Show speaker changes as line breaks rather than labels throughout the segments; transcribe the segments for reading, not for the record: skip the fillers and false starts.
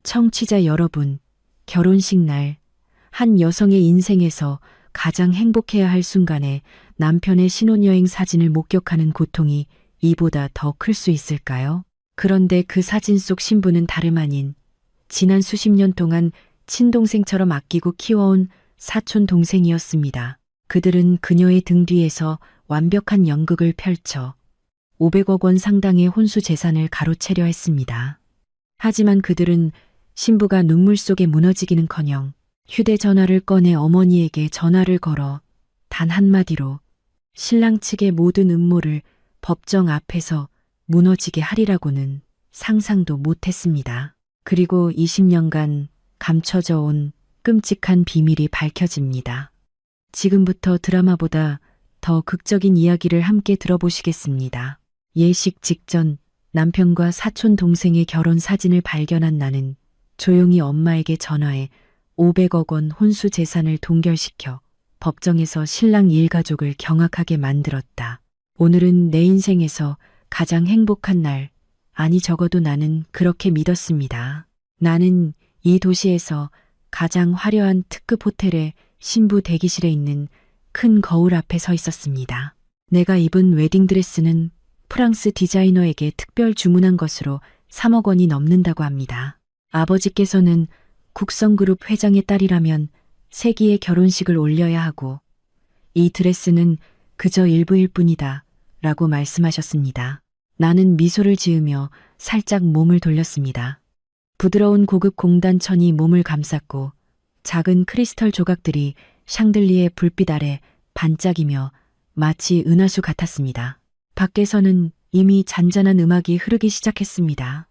청취자 여러분, 결혼식 날, 한 여성의 인생에서 가장 행복해야 할 순간에 남편의 신혼여행 사진을 목격하는 고통이 이보다 더 클 수 있을까요? 그런데 그 사진 속 신부는 다름 아닌 지난 수십 년 동안 친동생처럼 아끼고 키워온 사촌 동생이었습니다. 그들은 그녀의 등 뒤에서 완벽한 연극을 펼쳐 500억 원 상당의 혼수 재산을 가로채려 했습니다. 하지만 그들은 신부가 눈물 속에 무너지기는커녕 휴대전화를 꺼내 어머니에게 전화를 걸어 단 한마디로 신랑 측의 모든 음모를 법정 앞에서 무너지게 하리라고는 상상도 못했습니다. 그리고 20년간 감춰져 온 끔찍한 비밀이 밝혀집니다. 지금부터 드라마보다 더 극적인 이야기를 함께 들어보시겠습니다. 예식 직전 남편과 사촌 동생의 결혼 사진을 발견한 나는 조용히 엄마에게 전화해 500억 원 혼수 재산을 동결시켜 법정에서 신랑 일가족을 경악하게 만들었다. 오늘은 내 인생에서 가장 행복한 날, 아니 적어도 나는 그렇게 믿었습니다. 나는 이 도시에서 가장 화려한 특급 호텔의 신부 대기실에 있는 큰 거울 앞에 서 있었습니다. 내가 입은 웨딩드레스는 프랑스 디자이너에게 특별 주문한 것으로 3억 원이 넘는다고 합니다. 아버지께서는 국성그룹 회장의 딸이라면 세기의 결혼식을 올려야 하고 이 드레스는 그저 일부일 뿐이다 라고 말씀하셨습니다. 나는 미소를 지으며 살짝 몸을 돌렸습니다. 부드러운 고급 공단천이 몸을 감쌌고 작은 크리스털 조각들이 샹들리에 불빛 아래 반짝이며 마치 은하수 같았습니다. 밖에서는 이미 잔잔한 음악이 흐르기 시작했습니다.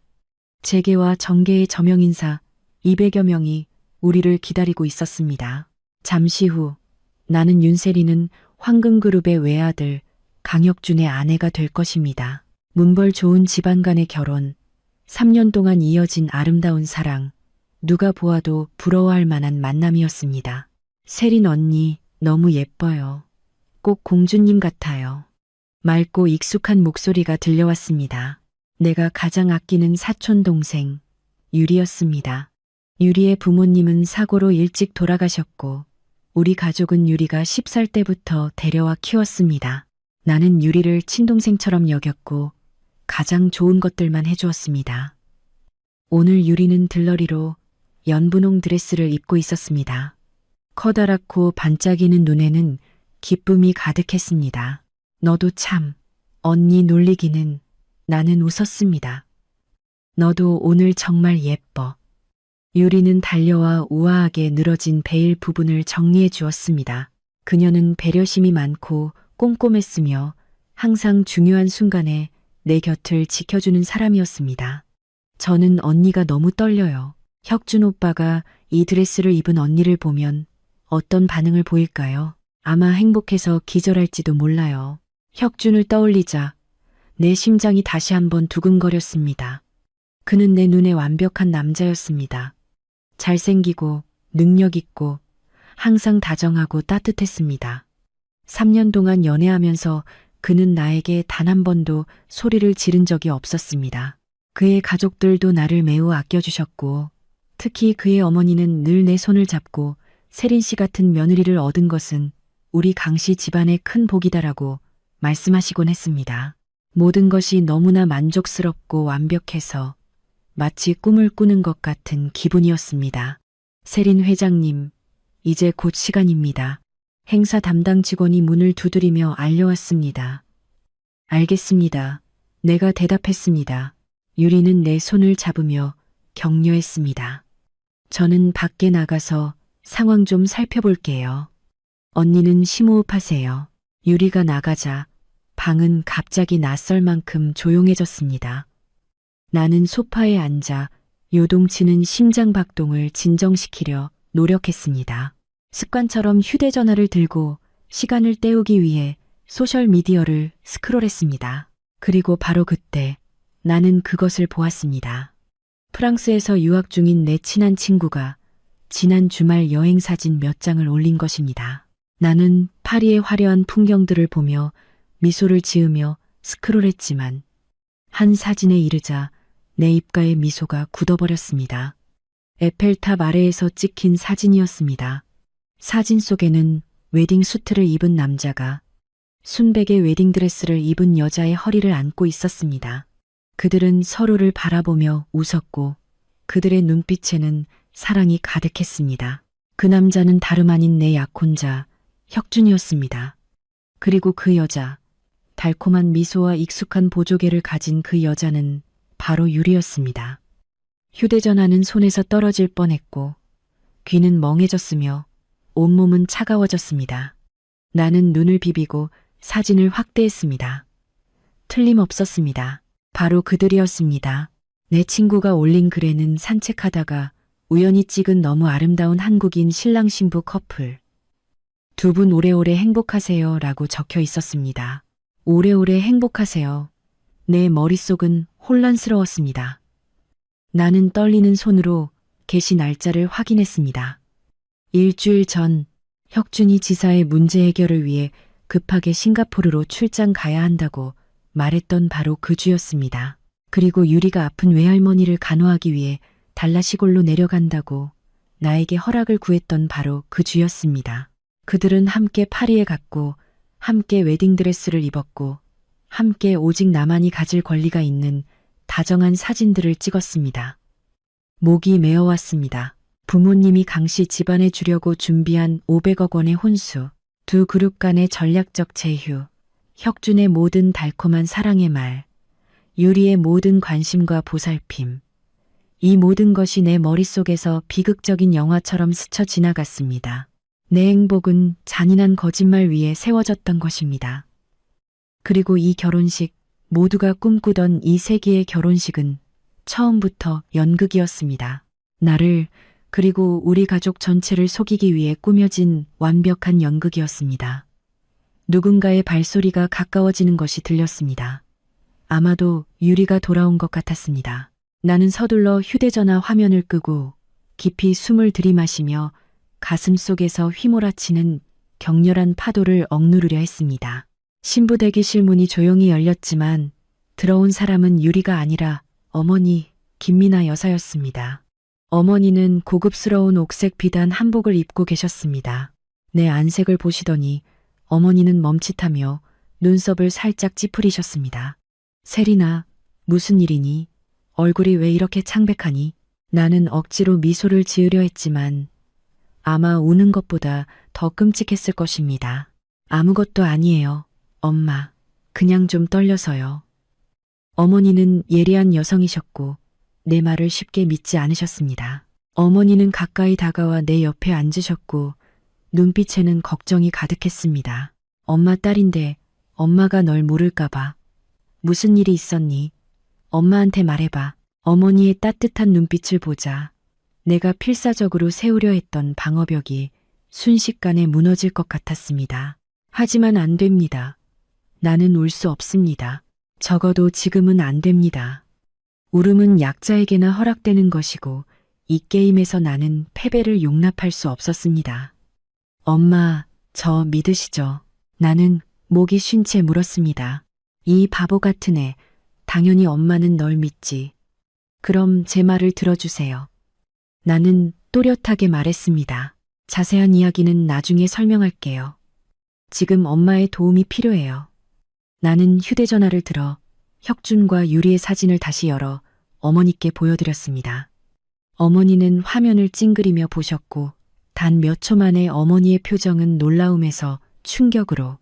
재계와 정계의 저명 인사 200여 명이 우리를 기다리고 있었습니다. 잠시 후 나는 윤세리는 황금그룹의 외아들 강혁준의 아내가 될 것입니다. 문벌 좋은 집안 간의 결혼, 3년 동안 이어진 아름다운 사랑, 누가 보아도 부러워할 만한 만남이었습니다. 세린 언니 너무 예뻐요. 꼭 공주님 같아요. 맑고 익숙한 목소리가 들려왔습니다. 내가 가장 아끼는 사촌 동생 유리였습니다. 유리의 부모님은 사고로 일찍 돌아가셨고 우리 가족은 유리가 10살 때부터 데려와 키웠습니다. 나는 유리를 친동생처럼 여겼고 가장 좋은 것들만 해주었습니다. 오늘 유리는 들러리로 연분홍 드레스를 입고 있었습니다. 커다랗고 반짝이는 눈에는 기쁨이 가득했습니다. 너도 참, 언니 놀리기는. 나는 웃었습니다. 너도 오늘 정말 예뻐. 유리는 달려와 우아하게 늘어진 베일 부분을 정리해 주었습니다. 그녀는 배려심이 많고 꼼꼼했으며 항상 중요한 순간에 내 곁을 지켜주는 사람이었습니다. 저는 언니가 너무 떨려요. 혁준 오빠가 이 드레스를 입은 언니를 보면 어떤 반응을 보일까요? 아마 행복해서 기절할지도 몰라요. 혁준을 떠올리자 내 심장이 다시 한번 두근거렸습니다. 그는 내 눈에 완벽한 남자였습니다. 잘생기고 능력 있고 항상 다정하고 따뜻했습니다. 3년 동안 연애하면서 그는 나에게 단 한 번도 소리를 지른 적이 없었습니다. 그의 가족들도 나를 매우 아껴주셨고 특히 그의 어머니는 늘 내 손을 잡고 세린 씨 같은 며느리를 얻은 것은 우리 강씨 집안의 큰 복이다라고 말씀하시곤 했습니다. 모든 것이 너무나 만족스럽고 완벽해서 마치 꿈을 꾸는 것 같은 기분이었습니다. 세린 회장님, 이제 곧 시간입니다. 행사 담당 직원이 문을 두드리며 알려왔습니다. 알겠습니다. 내가 대답했습니다. 유리는 내 손을 잡으며 격려했습니다. 저는 밖에 나가서 상황 좀 살펴볼게요. 언니는 심호흡하세요. 유리가 나가자 방은 갑자기 낯설 만큼 조용해졌습니다. 나는 소파에 앉아 요동치는 심장 박동을 진정시키려 노력했습니다. 습관처럼 휴대전화를 들고 시간을 때우기 위해 소셜미디어를 스크롤했습니다. 그리고 바로 그때 나는 그것을 보았습니다. 프랑스에서 유학 중인 내 친한 친구가 지난 주말 여행 사진 몇 장을 올린 것입니다. 나는 파리의 화려한 풍경들을 보며 미소를 지으며 스크롤했지만 한 사진에 이르자 내 입가에 미소가 굳어버렸습니다. 에펠탑 아래에서 찍힌 사진이었습니다. 사진 속에는 웨딩 수트를 입은 남자가 순백의 웨딩드레스를 입은 여자의 허리를 안고 있었습니다. 그들은 서로를 바라보며 웃었고 그들의 눈빛에는 사랑이 가득했습니다. 그 남자는 다름 아닌 내 약혼자 혁준이었습니다. 그리고 그 여자, 달콤한 미소와 익숙한 보조개를 가진 그 여자는 바로 유리였습니다. 휴대전화는 손에서 떨어질 뻔했고 귀는 멍해졌으며 온몸은 차가워졌습니다. 나는 눈을 비비고 사진을 확대했습니다. 틀림없었습니다. 바로 그들이었습니다. 내 친구가 올린 글에는 산책하다가 우연히 찍은 너무 아름다운 한국인 신랑 신부 커플. 두 분 오래오래 행복하세요 라고 적혀 있었습니다. 오래오래 행복하세요. 내 머릿속은 혼란스러웠습니다. 나는 떨리는 손으로 게시 날짜를 확인했습니다. 일주일 전 혁준이 지사의 문제 해결을 위해 급하게 싱가포르로 출장 가야 한다고 말했던 바로 그 주였습니다. 그리고 유리가 아픈 외할머니를 간호하기 위해 달라 시골로 내려간다고 나에게 허락을 구했던 바로 그 주였습니다. 그들은 함께 파리에 갔고 함께 웨딩드레스를 입었고 함께 오직 나만이 가질 권리가 있는 다정한 사진들을 찍었습니다. 목이 메어왔습니다. 부모님이 강씨 집안에 주려고 준비한 500억 원의 혼수, 두 그룹 간의 전략적 제휴, 혁준의 모든 달콤한 사랑의 말, 유리의 모든 관심과 보살핌. 이 모든 것이 내 머릿속에서 비극적인 영화처럼 스쳐 지나갔습니다. 내 행복은 잔인한 거짓말 위에 세워졌던 것입니다. 그리고 이 결혼식, 모두가 꿈꾸던 이 세기의 결혼식은 처음부터 연극이었습니다. 나를, 그리고 우리 가족 전체를 속이기 위해 꾸며진 완벽한 연극이었습니다. 누군가의 발소리가 가까워지는 것이 들렸습니다. 아마도 유리가 돌아온 것 같았습니다. 나는 서둘러 휴대전화 화면을 끄고 깊이 숨을 들이마시며 가슴 속에서 휘몰아치는 격렬한 파도를 억누르려 했습니다. 신부 대기실 문이 조용히 열렸지만 들어온 사람은 유리가 아니라 어머니 김미나 여사였습니다. 어머니는 고급스러운 옥색 비단 한복을 입고 계셨습니다. 내 안색을 보시더니 어머니는 멈칫하며 눈썹을 살짝 찌푸리셨습니다. 세리나, 무슨 일이니? 얼굴이 왜 이렇게 창백하니? 나는 억지로 미소를 지으려 했지만 아마 우는 것보다 더 끔찍했을 것입니다. 아무것도 아니에요. 엄마, 그냥 좀 떨려서요. 어머니는 예리한 여성이셨고 내 말을 쉽게 믿지 않으셨습니다. 어머니는 가까이 다가와 내 옆에 앉으셨고 눈빛에는 걱정이 가득했습니다. 엄마 딸인데 엄마가 널 모를까봐. 무슨 일이 있었니? 엄마한테 말해봐. 어머니의 따뜻한 눈빛을 보자 내가 필사적으로 세우려 했던 방어벽이 순식간에 무너질 것 같았습니다. 하지만 안 됩니다. 나는 울 수 없습니다. 적어도 지금은 안 됩니다. 울음은 약자에게나 허락되는 것이고 이 게임에서 나는 패배를 용납할 수 없었습니다. 엄마, 저 믿으시죠? 나는 목이 쉰 채 물었습니다. 이 바보 같은 애, 당연히 엄마는 널 믿지. 그럼 제 말을 들어주세요. 나는 또렷하게 말했습니다. 자세한 이야기는 나중에 설명할게요. 지금 엄마의 도움이 필요해요. 나는 휴대전화를 들어 혁준과 유리의 사진을 다시 열어 어머니께 보여드렸습니다. 어머니는 화면을 찡그리며 보셨고 단 몇 초 만에 어머니의 표정은 놀라움에서 충격으로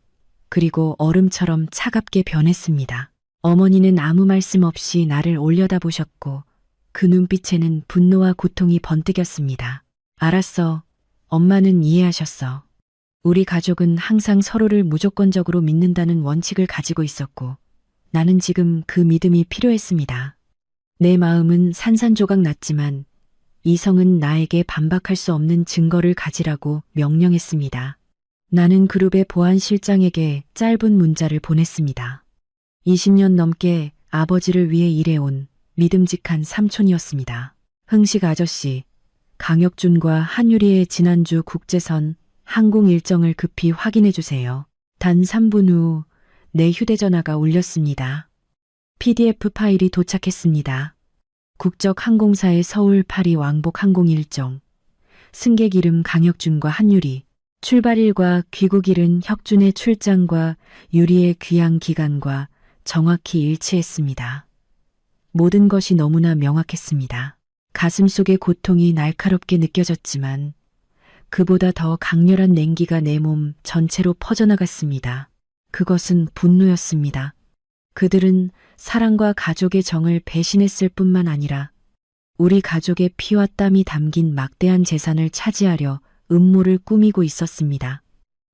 그리고 얼음처럼 차갑게 변했습니다. 어머니는 아무 말씀 없이 나를 올려다보셨고 그 눈빛에는 분노와 고통이 번뜩였습니다. 알았어. 엄마는 이해하셨어. 우리 가족은 항상 서로를 무조건적으로 믿는다는 원칙을 가지고 있었고 나는 지금 그 믿음이 필요했습니다. 내 마음은 산산조각 났지만 이성은 나에게 반박할 수 없는 증거를 가지라고 명령했습니다. 나는 그룹의 보안실장에게 짧은 문자를 보냈습니다. 20년 넘게 아버지를 위해 일해온 믿음직한 삼촌이었습니다. 흥식 아저씨, 강혁준과 한유리의 지난주 국제선 항공 일정을 급히 확인해 주세요. 단 3분 후 내 휴대전화가 울렸습니다. PDF 파일이 도착했습니다. 국적항공사의 서울 파리 왕복 항공 일정, 승객 이름 강혁준과 한유리, 출발일과 귀국일은 혁준의 출장과 유리의 귀향 기간과 정확히 일치했습니다. 모든 것이 너무나 명확했습니다. 가슴속의 고통이 날카롭게 느껴졌지만 그보다 더 강렬한 냉기가 내 몸 전체로 퍼져나갔습니다. 그것은 분노였습니다. 그들은 사랑과 가족의 정을 배신했을 뿐만 아니라 우리 가족의 피와 땀이 담긴 막대한 재산을 차지하려 음모를 꾸미고 있었습니다.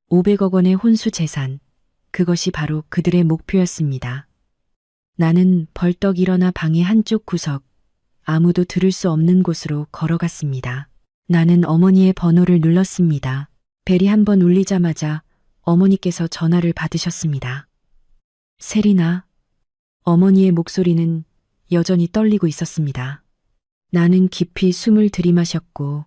500억 원의 혼수 재산, 그것이 바로 그들의 목표였습니다. 나는 벌떡 일어나 방의 한쪽 구석, 아무도 들을 수 없는 곳으로 걸어갔습니다. 나는 어머니의 번호를 눌렀습니다. 벨이 한 번 울리자마자 어머니께서 전화를 받으셨습니다. 세리나, 어머니의 목소리는 여전히 떨리고 있었습니다. 나는 깊이 숨을 들이마셨고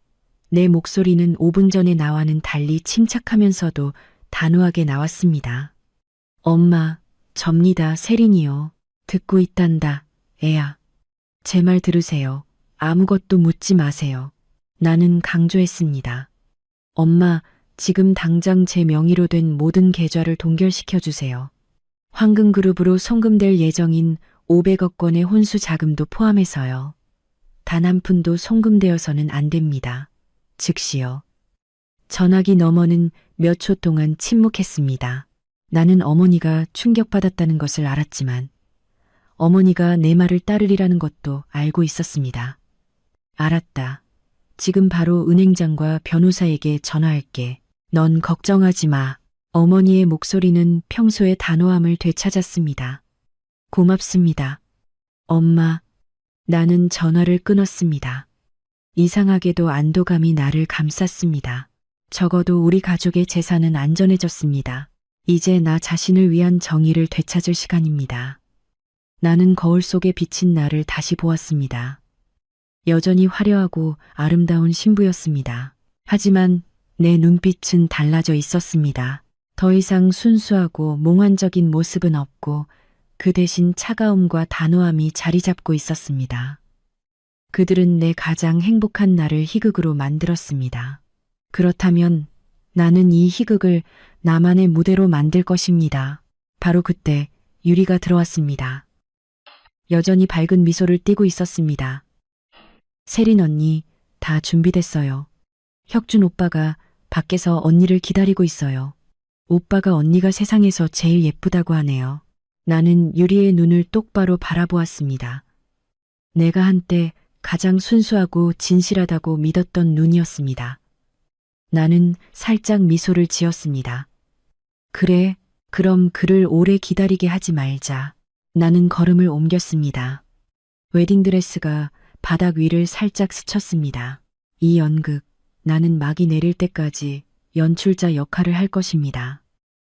내 목소리는 5분 전의 나와는 달리 침착하면서도 단호하게 나왔습니다. 엄마, 접니다, 세린이요. 듣고 있단다, 애야. 제 말 들으세요. 아무것도 묻지 마세요. 나는 강조했습니다. 엄마, 지금 당장 제 명의로 된 모든 계좌를 동결시켜 주세요. 황금그룹으로 송금될 예정인 500억 원의 혼수 자금도 포함해서요. 단 한 푼도 송금되어서는 안 됩니다. 즉시요. 전화기 너머는 몇 초 동안 침묵했습니다. 나는 어머니가 충격받았다는 것을 알았지만 어머니가 내 말을 따르리라는 것도 알고 있었습니다. 알았다. 지금 바로 은행장과 변호사에게 전화할게. 넌 걱정하지 마. 어머니의 목소리는 평소의 단호함을 되찾았습니다. 고맙습니다. 엄마, 나는 전화를 끊었습니다. 이상하게도 안도감이 나를 감쌌습니다. 적어도 우리 가족의 재산은 안전해졌습니다. 이제 나 자신을 위한 정의를 되찾을 시간입니다. 나는 거울 속에 비친 나를 다시 보았습니다. 여전히 화려하고 아름다운 신부였습니다. 하지만 내 눈빛은 달라져 있었습니다. 더 이상 순수하고 몽환적인 모습은 없고 그 대신 차가움과 단호함이 자리 잡고 있었습니다. 그들은 내 가장 행복한 날을 희극으로 만들었습니다. 그렇다면 나는 이 희극을 나만의 무대로 만들 것입니다. 바로 그때 유리가 들어왔습니다. 여전히 밝은 미소를 띠고 있었습니다. 세린 언니, 다 준비됐어요. 혁준 오빠가 밖에서 언니를 기다리고 있어요. 오빠가 언니가 세상에서 제일 예쁘다고 하네요. 나는 유리의 눈을 똑바로 바라보았습니다. 내가 한때 가장 순수하고 진실하다고 믿었던 눈이었습니다. 나는 살짝 미소를 지었습니다. 그래, 그럼 그를 오래 기다리게 하지 말자. 나는 걸음을 옮겼습니다. 웨딩드레스가 바닥 위를 살짝 스쳤습니다. 이 연극, 나는 막이 내릴 때까지 연출자 역할을 할 것입니다.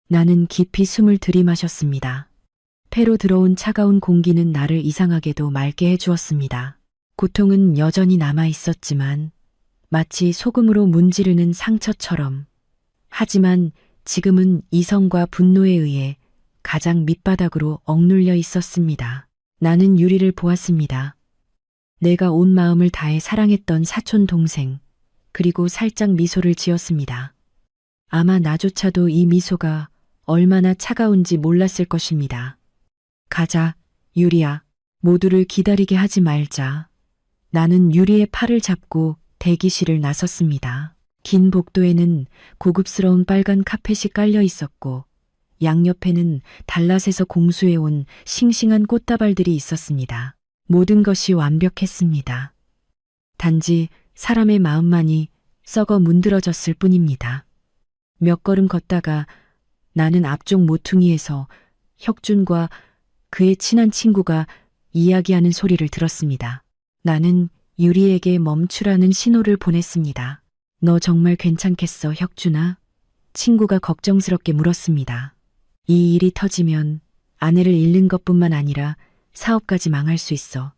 나는 깊이 숨을 들이마셨습니다. 폐로 들어온 차가운 공기는 나를 이상하게도 맑게 해주었습니다. 고통은 여전히 남아 있었지만 마치 소금으로 문지르는 상처처럼. 하지만 지금은 이성과 분노에 의해 가장 밑바닥으로 억눌려 있었습니다. 나는 유리를 보았습니다. 내가 온 마음을 다해 사랑했던 사촌 동생, 그리고 살짝 미소를 지었습니다. 아마 나조차도 이 미소가 얼마나 차가운지 몰랐을 것입니다. 가자, 유리야. 모두를 기다리게 하지 말자. 나는 유리의 팔을 잡고 대기실을 나섰습니다. 긴 복도에는 고급스러운 빨간 카펫이 깔려 있었고 양옆에는 달랏에서 공수해온 싱싱한 꽃다발들이 있었습니다. 모든 것이 완벽했습니다. 단지 사람의 마음만이 썩어 문드러졌을 뿐입니다. 몇 걸음 걷다가 나는 앞쪽 모퉁이에서 혁준과 그의 친한 친구가 이야기하는 소리를 들었습니다. 나는 유리에게 멈추라는 신호를 보냈습니다. 너 정말 괜찮겠어, 혁준아? 친구가 걱정스럽게 물었습니다. 이 일이 터지면 아내를 잃는 것뿐만 아니라 사업까지 망할 수 있어.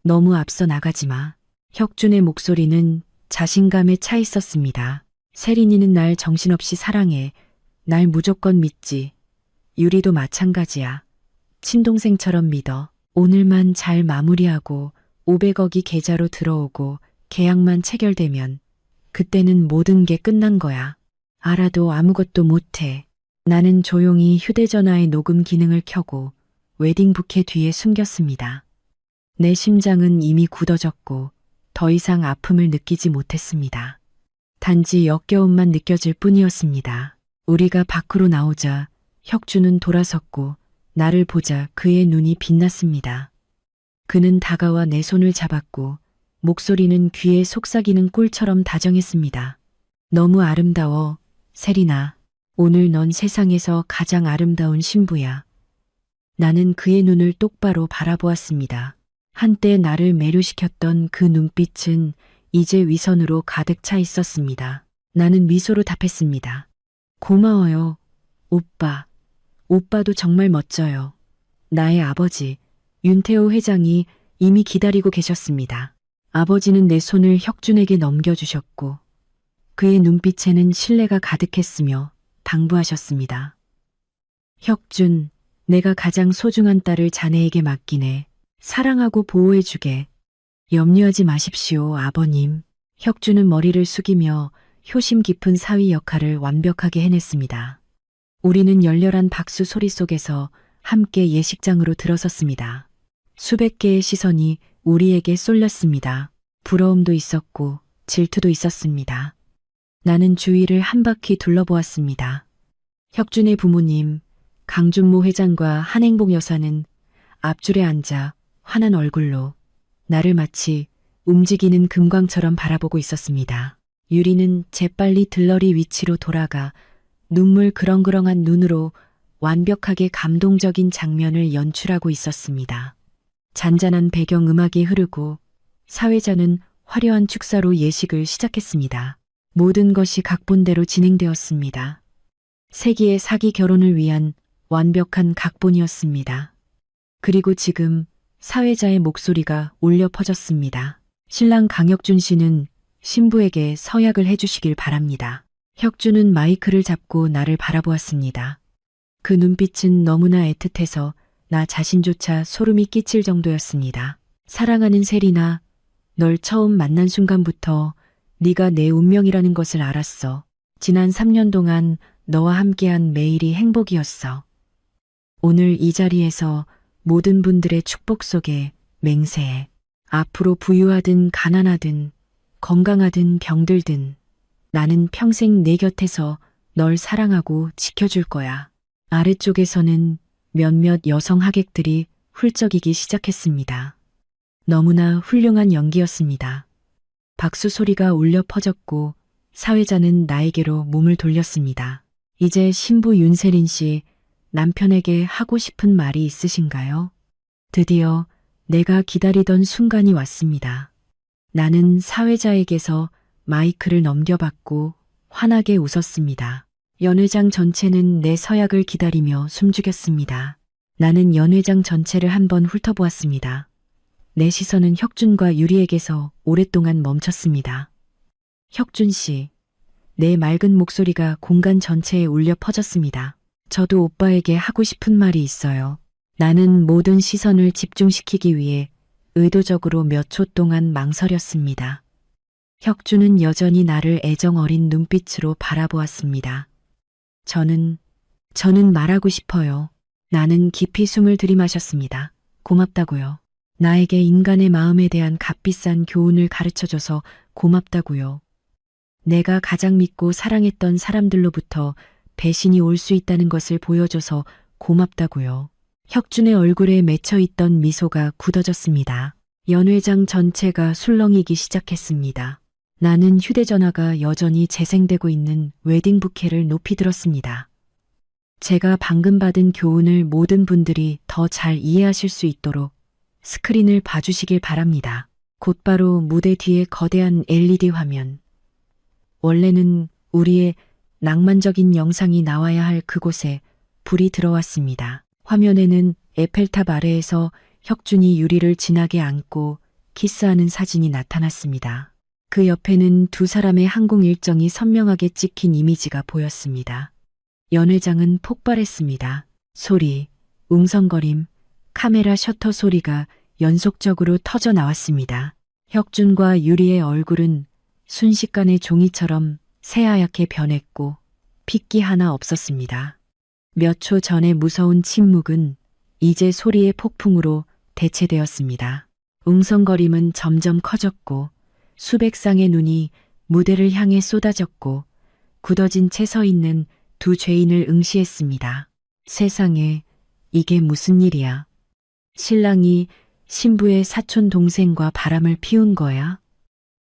너무 앞서 나가지 마. 혁준의 목소리는 자신감에 차 있었습니다. 세린이는 날 정신없이 사랑해. 날 무조건 믿지. 유리도 마찬가지야. 친동생처럼 믿어. 오늘만 잘 마무리하고 500억이 계좌로 들어오고 계약만 체결되면 그때는 모든 게 끝난 거야. 알아도 아무것도 못해. 나는 조용히 휴대전화의 녹음 기능을 켜고 웨딩 부케 뒤에 숨겼습니다. 내 심장은 이미 굳어졌고 더 이상 아픔을 느끼지 못했습니다. 단지 역겨움만 느껴질 뿐이었습니다. 우리가 밖으로 나오자 혁주는 돌아섰고 나를 보자 그의 눈이 빛났습니다. 그는 다가와 내 손을 잡았고 목소리는 귀에 속삭이는 꿀처럼 다정했습니다. 너무 아름다워, 세리나. 오늘 넌 세상에서 가장 아름다운 신부야. 나는 그의 눈을 똑바로 바라보았습니다. 한때 나를 매료시켰던 그 눈빛은 이제 위선으로 가득 차 있었습니다. 나는 미소로 답했습니다. 고마워요, 오빠. 오빠도 정말 멋져요. 나의 아버지, 윤태호 회장이 이미 기다리고 계셨습니다. 아버지는 내 손을 혁준에게 넘겨주셨고 그의 눈빛에는 신뢰가 가득했으며 당부하셨습니다. 혁준, 내가 가장 소중한 딸을 자네에게 맡기네. 사랑하고 보호해주게. 염려하지 마십시오, 아버님. 혁준은 머리를 숙이며 효심 깊은 사위 역할을 완벽하게 해냈습니다. 우리는 열렬한 박수 소리 속에서 함께 예식장으로 들어섰습니다. 수백 개의 시선이 우리에게 쏠렸습니다. 부러움도 있었고 질투도 있었습니다. 나는 주위를 한 바퀴 둘러보았습니다. 혁준의 부모님, 강준모 회장과 한행복 여사는 앞줄에 앉아 환한 얼굴로 나를 마치 움직이는 금광처럼 바라보고 있었습니다. 유리는 재빨리 들러리 위치로 돌아가 눈물 그렁그렁한 눈으로 완벽하게 감동적인 장면을 연출하고 있었습니다. 잔잔한 배경음악이 흐르고 사회자는 화려한 축사로 예식을 시작했습니다. 모든 것이 각본대로 진행되었습니다. 세기의 사기 결혼을 위한 완벽한 각본이었습니다. 그리고 지금 사회자의 목소리가 울려 퍼졌습니다. 신랑 강혁준 씨는 신부에게 서약을 해주시길 바랍니다. 혁준은 마이크를 잡고 나를 바라보았습니다. 그 눈빛은 너무나 애틋해서 나 자신조차 소름이 끼칠 정도였습니다. 사랑하는 세리나, 널 처음 만난 순간부터 네가 내 운명이라는 것을 알았어. 지난 3년 동안 너와 함께한 매일이 행복이었어. 오늘 이 자리에서 모든 분들의 축복 속에 맹세해. 앞으로 부유하든 가난하든 건강하든 병들든 나는 평생 내 곁에서 널 사랑하고 지켜줄 거야. 아래쪽에서는 몇몇 여성 하객들이 훌쩍이기 시작했습니다. 너무나 훌륭한 연기였습니다. 박수 소리가 울려 퍼졌고 사회자는 나에게로 몸을 돌렸습니다. 이제 신부 윤세린 씨, 남편에게 하고 싶은 말이 있으신가요? 드디어 내가 기다리던 순간이 왔습니다. 나는 사회자에게서 마이크를 넘겨받고 환하게 웃었습니다. 연회장 전체는 내 서약을 기다리며 숨죽였습니다. 나는 연회장 전체를 한번 훑어보았습니다. 내 시선은 혁준과 유리에게서 오랫동안 멈췄습니다. 혁준 씨, 내 맑은 목소리가 공간 전체에 울려 퍼졌습니다. 저도 오빠에게 하고 싶은 말이 있어요. 나는 모든 시선을 집중시키기 위해 의도적으로 몇 초 동안 망설였습니다. 혁준은 여전히 나를 애정 어린 눈빛으로 바라보았습니다. 저는 말하고 싶어요. 나는 깊이 숨을 들이마셨습니다. 고맙다고요. 나에게 인간의 마음에 대한 값비싼 교훈을 가르쳐줘서 고맙다고요. 내가 가장 믿고 사랑했던 사람들로부터 배신이 올 수 있다는 것을 보여줘서 고맙다고요. 혁준의 얼굴에 맺혀있던 미소가 굳어졌습니다. 연회장 전체가 술렁이기 시작했습니다. 나는 휴대전화가 여전히 재생되고 있는 웨딩 부케를 높이 들었습니다. 제가 방금 받은 교훈을 모든 분들이 더 잘 이해하실 수 있도록 스크린을 봐주시길 바랍니다. 곧바로 무대 뒤에 거대한 LED 화면. 원래는 우리의 낭만적인 영상이 나와야 할 그곳에 불이 들어왔습니다. 화면에는 에펠탑 아래에서 혁준이 유리를 진하게 안고 키스하는 사진이 나타났습니다. 그 옆에는 두 사람의 항공 일정이 선명하게 찍힌 이미지가 보였습니다. 연회장은 폭발했습니다. 소리, 웅성거림, 카메라 셔터 소리가 연속적으로 터져 나왔습니다. 혁준과 유리의 얼굴은 순식간에 종이처럼 새하얗게 변했고 핏기 하나 없었습니다. 몇 초 전의 무서운 침묵은 이제 소리의 폭풍으로 대체되었습니다. 웅성거림은 점점 커졌고 수백 쌍의 눈이 무대를 향해 쏟아졌고 굳어진 채 서 있는 두 죄인을 응시했습니다. 세상에, 이게 무슨 일이야? 신랑이 신부의 사촌 동생과 바람을 피운 거야?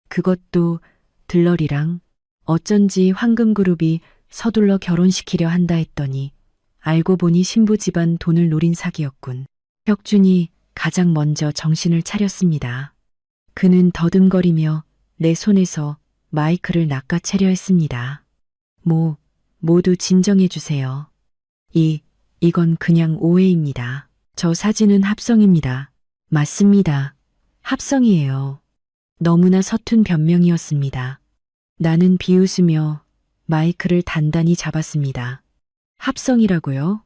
그것도 들러리랑. 어쩐지 황금그룹이 서둘러 결혼시키려 한다 했더니 알고 보니 신부 집안 돈을 노린 사기였군. 혁준이 가장 먼저 정신을 차렸습니다. 그는 더듬거리며 내 손에서 마이크를 낚아채려 했습니다. 모두 진정해 주세요. 이건 그냥 오해입니다. 저 사진은 합성입니다. 맞습니다. 합성이에요. 너무나 서툰 변명이었습니다. 나는 비웃으며 마이크를 단단히 잡았습니다. 합성이라고요?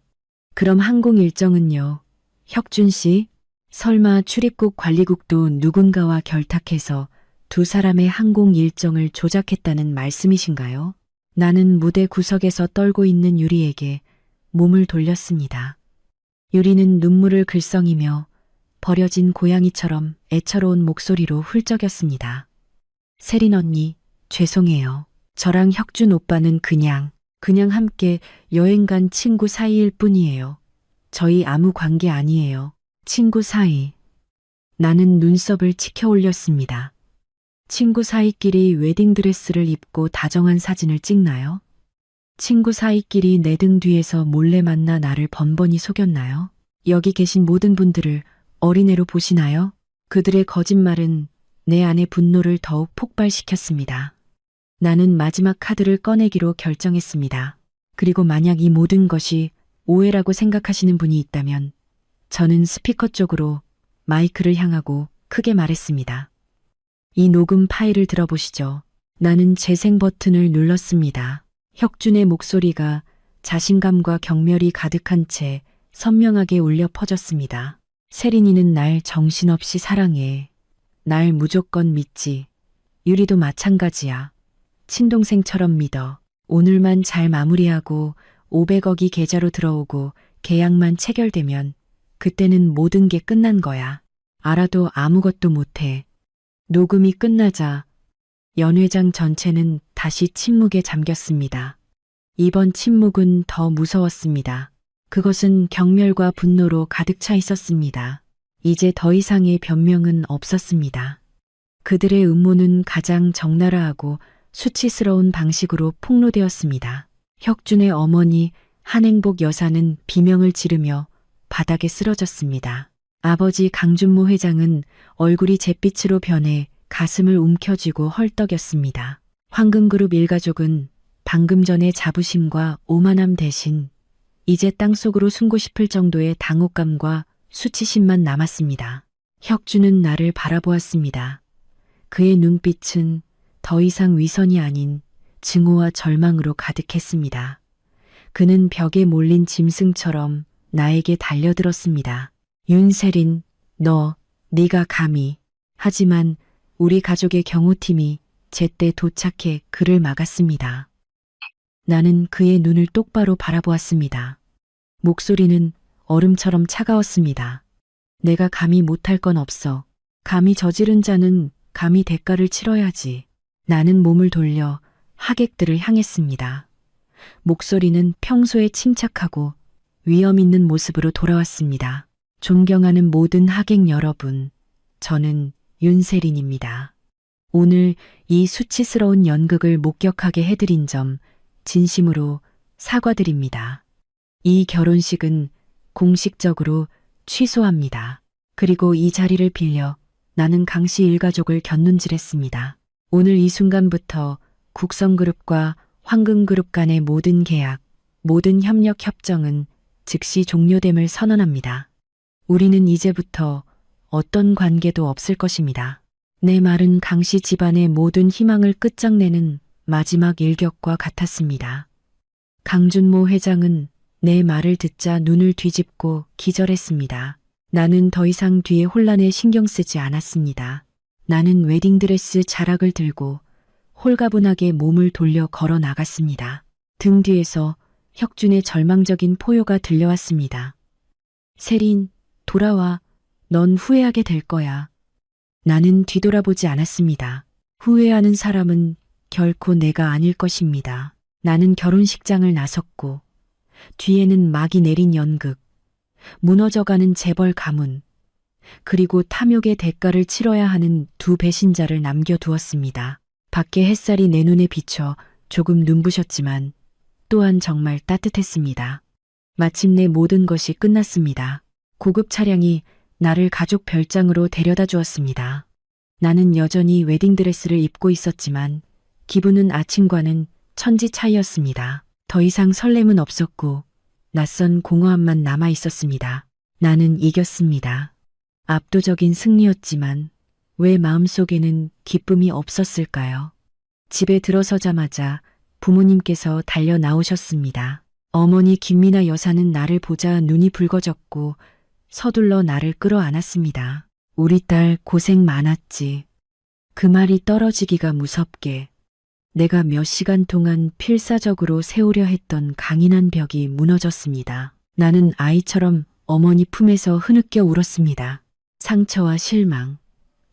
그럼 항공 일정은요? 혁준 씨? 설마 출입국 관리국도 누군가와 결탁해서 두 사람의 항공 일정을 조작했다는 말씀이신가요? 나는 무대 구석에서 떨고 있는 유리에게 몸을 돌렸습니다. 유리는 눈물을 글썽이며 버려진 고양이처럼 애처로운 목소리로 훌쩍였습니다. 세린 언니, 죄송해요. 저랑 혁준 오빠는 그냥 함께 여행 간 친구 사이일 뿐이에요. 저희 아무 관계 아니에요. 친구 사이. 나는 눈썹을 치켜 올렸습니다. 친구 사이끼리 웨딩드레스를 입고 다정한 사진을 찍나요? 친구 사이끼리 내 등 뒤에서 몰래 만나 나를 번번이 속였나요? 여기 계신 모든 분들을 어린애로 보시나요? 그들의 거짓말은 내 안의 분노를 더욱 폭발시켰습니다. 나는 마지막 카드를 꺼내기로 결정했습니다. 그리고 만약 이 모든 것이 오해라고 생각하시는 분이 있다면 저는 스피커 쪽으로 마이크를 향하고 크게 말했습니다. 이 녹음 파일을 들어보시죠. 나는 재생 버튼을 눌렀습니다. 혁준의 목소리가 자신감과 경멸이 가득한 채 선명하게 울려 퍼졌습니다. 세린이는 날 정신없이 사랑해. 날 무조건 믿지. 유리도 마찬가지야. 친동생처럼 믿어. 오늘만 잘 마무리하고 500억이 계좌로 들어오고 계약만 체결되면 그때는 모든 게 끝난 거야. 알아도 아무것도 못해. 녹음이 끝나자 연회장 전체는 다시 침묵에 잠겼습니다. 이번 침묵은 더 무서웠습니다. 그것은 경멸과 분노로 가득 차 있었습니다. 이제 더 이상의 변명은 없었습니다. 그들의 음모는 가장 적나라하고 수치스러운 방식으로 폭로되었습니다. 혁준의 어머니 한행복 여사는 비명을 지르며 바닥에 쓰러졌습니다. 아버지 강준모 회장은 얼굴이 잿빛으로 변해 가슴을 움켜쥐고 헐떡였습니다. 황금그룹 일가족은 방금 전의 자부심과 오만함 대신 이제 땅속으로 숨고 싶을 정도의 당혹감과 수치심만 남았습니다. 혁준은 나를 바라보았습니다. 그의 눈빛은 더 이상 위선이 아닌 증오와 절망으로 가득했습니다. 그는 벽에 몰린 짐승처럼 나에게 달려들었습니다. 윤세린, 네가 감히. 하지만 우리 가족의 경호팀이 제때 도착해 그를 막았습니다. 나는 그의 눈을 똑바로 바라보았습니다. 목소리는 얼음처럼 차가웠습니다. 내가 감히 못할 건 없어. 감히 저지른 자는 감히 대가를 치러야지. 나는 몸을 돌려 하객들을 향했습니다. 목소리는 평소에 침착하고 위험 있는 모습으로 돌아왔습니다. 존경하는 모든 하객 여러분, 저는 윤세린입니다. 오늘 이 수치스러운 연극을 목격하게 해드린 점 진심으로 사과드립니다. 이 결혼식은 공식적으로 취소합니다. 그리고 이 자리를 빌려 나는 강씨 일가족을 곁눈질했습니다. 오늘 이 순간부터 국성그룹과 황금그룹 간의 모든 계약, 모든 협력 협정은 즉시 종료됨을 선언합니다. 우리는 이제부터 어떤 관계도 없을 것입니다. 내 말은 강씨 집안의 모든 희망을 끝장내는 마지막 일격과 같았습니다. 강준모 회장은 내 말을 듣자 눈을 뒤집고 기절했습니다. 나는 더 이상 뒤의 혼란에 신경 쓰지 않았습니다. 나는 웨딩드레스 자락을 들고 홀가분하게 몸을 돌려 걸어 나갔습니다. 등 뒤에서 혁준의 절망적인 포효가 들려왔습니다. 세린, 돌아와. 넌 후회하게 될 거야. 나는 뒤돌아보지 않았습니다. 후회하는 사람은 결코 내가 아닐 것입니다. 나는 결혼식장을 나섰고 뒤에는 막이 내린 연극, 무너져가는 재벌 가문, 그리고 탐욕의 대가를 치러야 하는 두 배신자를 남겨두었습니다. 밖에 햇살이 내 눈에 비쳐 조금 눈부셨지만 또한 정말 따뜻했습니다. 마침내 모든 것이 끝났습니다. 고급 차량이 나를 가족 별장으로 데려다 주었습니다. 나는 여전히 웨딩드레스를 입고 있었지만 기분은 아침과는 천지 차이였습니다. 더 이상 설렘은 없었고 낯선 공허함만 남아 있었습니다. 나는 이겼습니다. 압도적인 승리였지만 왜 마음속에는 기쁨이 없었을까요? 집에 들어서자마자 부모님께서 달려 나오셨습니다. 어머니 김미나 여사는 나를 보자 눈이 붉어졌고 서둘러 나를 끌어안았습니다. 우리 딸 고생 많았지. 그 말이 떨어지기가 무섭게 내가 몇 시간 동안 필사적으로 세우려 했던 강인한 벽이 무너졌습니다. 나는 아이처럼 어머니 품에서 흐느껴 울었습니다. 상처와 실망,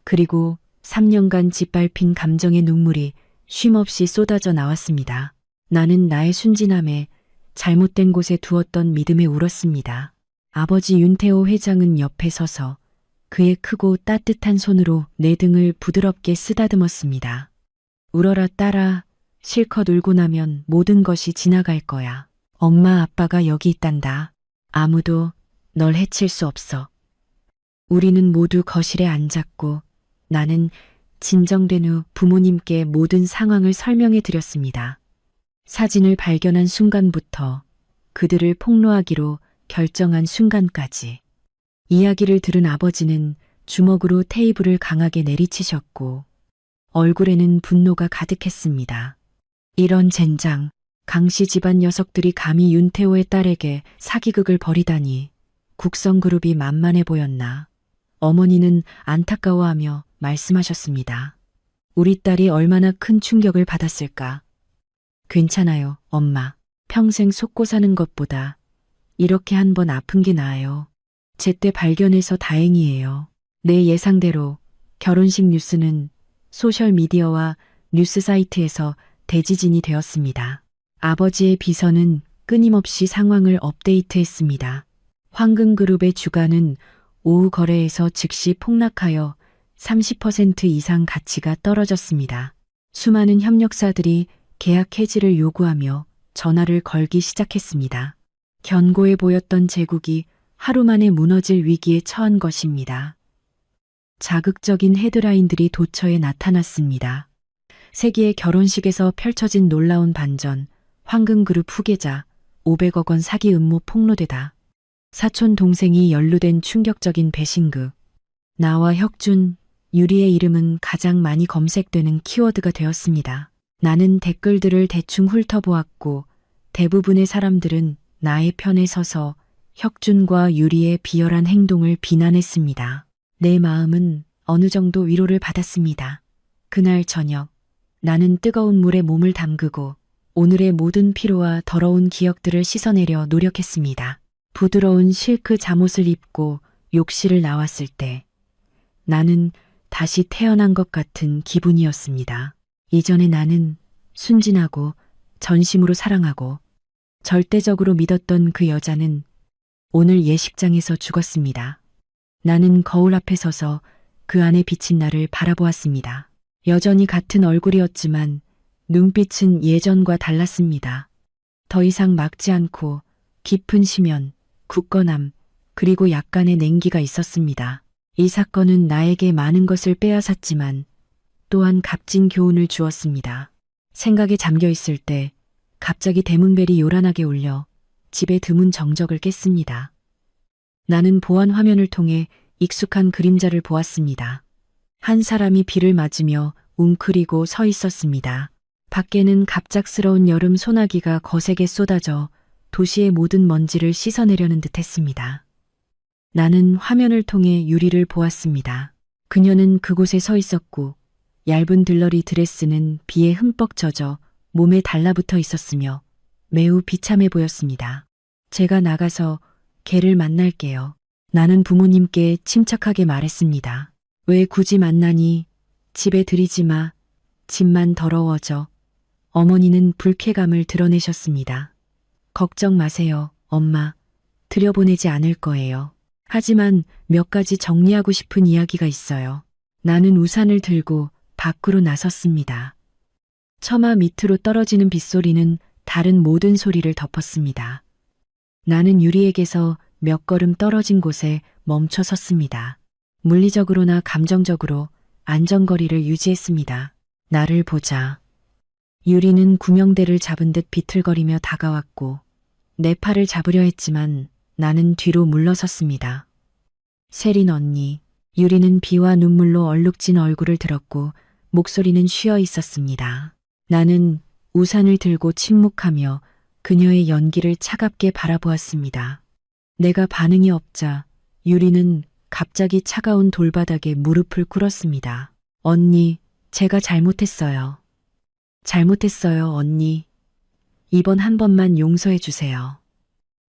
그리고 3년간 짓밟힌 감정의 눈물이 쉼없이 쏟아져 나왔습니다. 나는 나의 순진함에 잘못된 곳에 두었던 믿음에 울었습니다. 아버지 윤태호 회장은 옆에 서서 그의 크고 따뜻한 손으로 내 등을 부드럽게 쓰다듬었습니다. 울어라 딸아, 실컷 울고 나면 모든 것이 지나갈 거야. 엄마 아빠가 여기 있단다. 아무도 널 해칠 수 없어. 우리는 모두 거실에 앉았고 나는 진정된 후 부모님께 모든 상황을 설명해 드렸습니다. 사진을 발견한 순간부터 그들을 폭로하기로 결정한 순간까지. 이야기를 들은 아버지는 주먹으로 테이블을 강하게 내리치셨고 얼굴에는 분노가 가득했습니다. 이런 젠장, 강씨 집안 녀석들이 감히 윤태호의 딸에게 사기극을 벌이다니 국성그룹이 만만해 보였나. 어머니는 안타까워하며 말씀하셨습니다. 우리 딸이 얼마나 큰 충격을 받았을까. 괜찮아요, 엄마. 평생 속고 사는 것보다 이렇게 한 번 아픈 게 나아요. 제때 발견해서 다행이에요. 내 예상대로 결혼식 뉴스는 소셜미디어와 뉴스 사이트에서 대지진이 되었습니다. 아버지의 비서는 끊임없이 상황을 업데이트했습니다. 황금그룹의 주가는 오후 거래에서 즉시 폭락하여 30% 이상 가치가 떨어졌습니다. 수많은 협력사들이 계약 해지를 요구하며 전화를 걸기 시작했습니다. 견고해 보였던 제국이 하루 만에 무너질 위기에 처한 것입니다. 자극적인 헤드라인들이 도처에 나타났습니다. 세기의 결혼식에서 펼쳐진 놀라운 반전, 황금그룹 후계자, 500억 원 사기 음모 폭로되다. 사촌 동생이 연루된 충격적인 배신극. 나와 혁준, 유리의 이름은 가장 많이 검색되는 키워드가 되었습니다. 나는 댓글들을 대충 훑어보았고 대부분의 사람들은 나의 편에 서서 혁준과 유리의 비열한 행동을 비난했습니다. 내 마음은 어느 정도 위로를 받았습니다. 그날 저녁, 나는 뜨거운 물에 몸을 담그고 오늘의 모든 피로와 더러운 기억들을 씻어내려 노력했습니다. 부드러운 실크 잠옷을 입고 욕실을 나왔을 때 나는 다시 태어난 것 같은 기분이었습니다. 이전에 나는 순진하고 전심으로 사랑하고 절대적으로 믿었던 그 여자는 오늘 예식장에서 죽었습니다. 나는 거울 앞에 서서 그 안에 비친 나를 바라보았습니다. 여전히 같은 얼굴이었지만 눈빛은 예전과 달랐습니다. 더 이상 막지 않고 깊은 심연, 굳건함, 그리고 약간의 냉기가 있었습니다. 이 사건은 나에게 많은 것을 빼앗았지만 또한 값진 교훈을 주었습니다. 생각에 잠겨 있을 때 갑자기 대문벨이 요란하게 울려 집의 드문 정적을 깼습니다. 나는 보안 화면을 통해 익숙한 그림자를 보았습니다. 한 사람이 비를 맞으며 웅크리고 서 있었습니다. 밖에는 갑작스러운 여름 소나기가 거세게 쏟아져 도시의 모든 먼지를 씻어내려는 듯 했습니다. 나는 화면을 통해 유리를 보았습니다. 그녀는 그곳에 서 있었고 얇은 들러리 드레스는 비에 흠뻑 젖어 몸에 달라붙어 있었으며 매우 비참해 보였습니다. 제가 나가서 걔를 만날게요. 나는 부모님께 침착하게 말했습니다. 왜 굳이 만나니? 집에 들이지 마. 집만 더러워져. 어머니는 불쾌감을 드러내셨습니다. 걱정 마세요, 엄마. 들여보내지 않을 거예요. 하지만 몇 가지 정리하고 싶은 이야기가 있어요. 나는 우산을 들고 밖으로 나섰습니다. 처마 밑으로 떨어지는 빗소리는 다른 모든 소리를 덮었습니다. 나는 유리에게서 몇 걸음 떨어진 곳에 멈춰 섰습니다. 물리적으로나 감정적으로 안전거리를 유지했습니다. 나를 보자. 유리는 구명대를 잡은 듯 비틀거리며 다가왔고 내 팔을 잡으려 했지만 나는 뒤로 물러섰습니다. 세린 언니. 유리는 비와 눈물로 얼룩진 얼굴을 들었고 목소리는 쉬어 있었습니다. 나는 우산을 들고 침묵하며 그녀의 연기를 차갑게 바라보았습니다. 내가 반응이 없자 유리는 갑자기 차가운 돌바닥에 무릎을 꿇었습니다. 언니, 제가 잘못했어요. 잘못했어요, 언니. 이번 한 번만 용서해 주세요.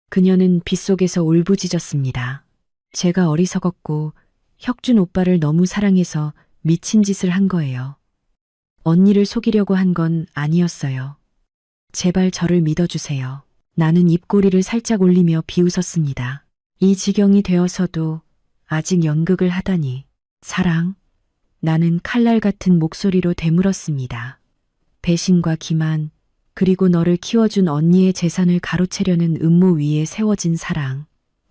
그녀는 빗속에서 울부짖었습니다. 제가 어리석었고 혁준 오빠를 너무 사랑해서 미친 짓을 한 거예요. 언니를 속이려고 한 건 아니었어요. 제발 저를 믿어주세요. 나는 입꼬리를 살짝 올리며 비웃었습니다. 이 지경이 되어서도 아직 연극을 하다니. 사랑? 나는 칼날 같은 목소리로 되물었습니다. 배신과 기만, 그리고 너를 키워준 언니의 재산을 가로채려는 음모 위에 세워진 사랑.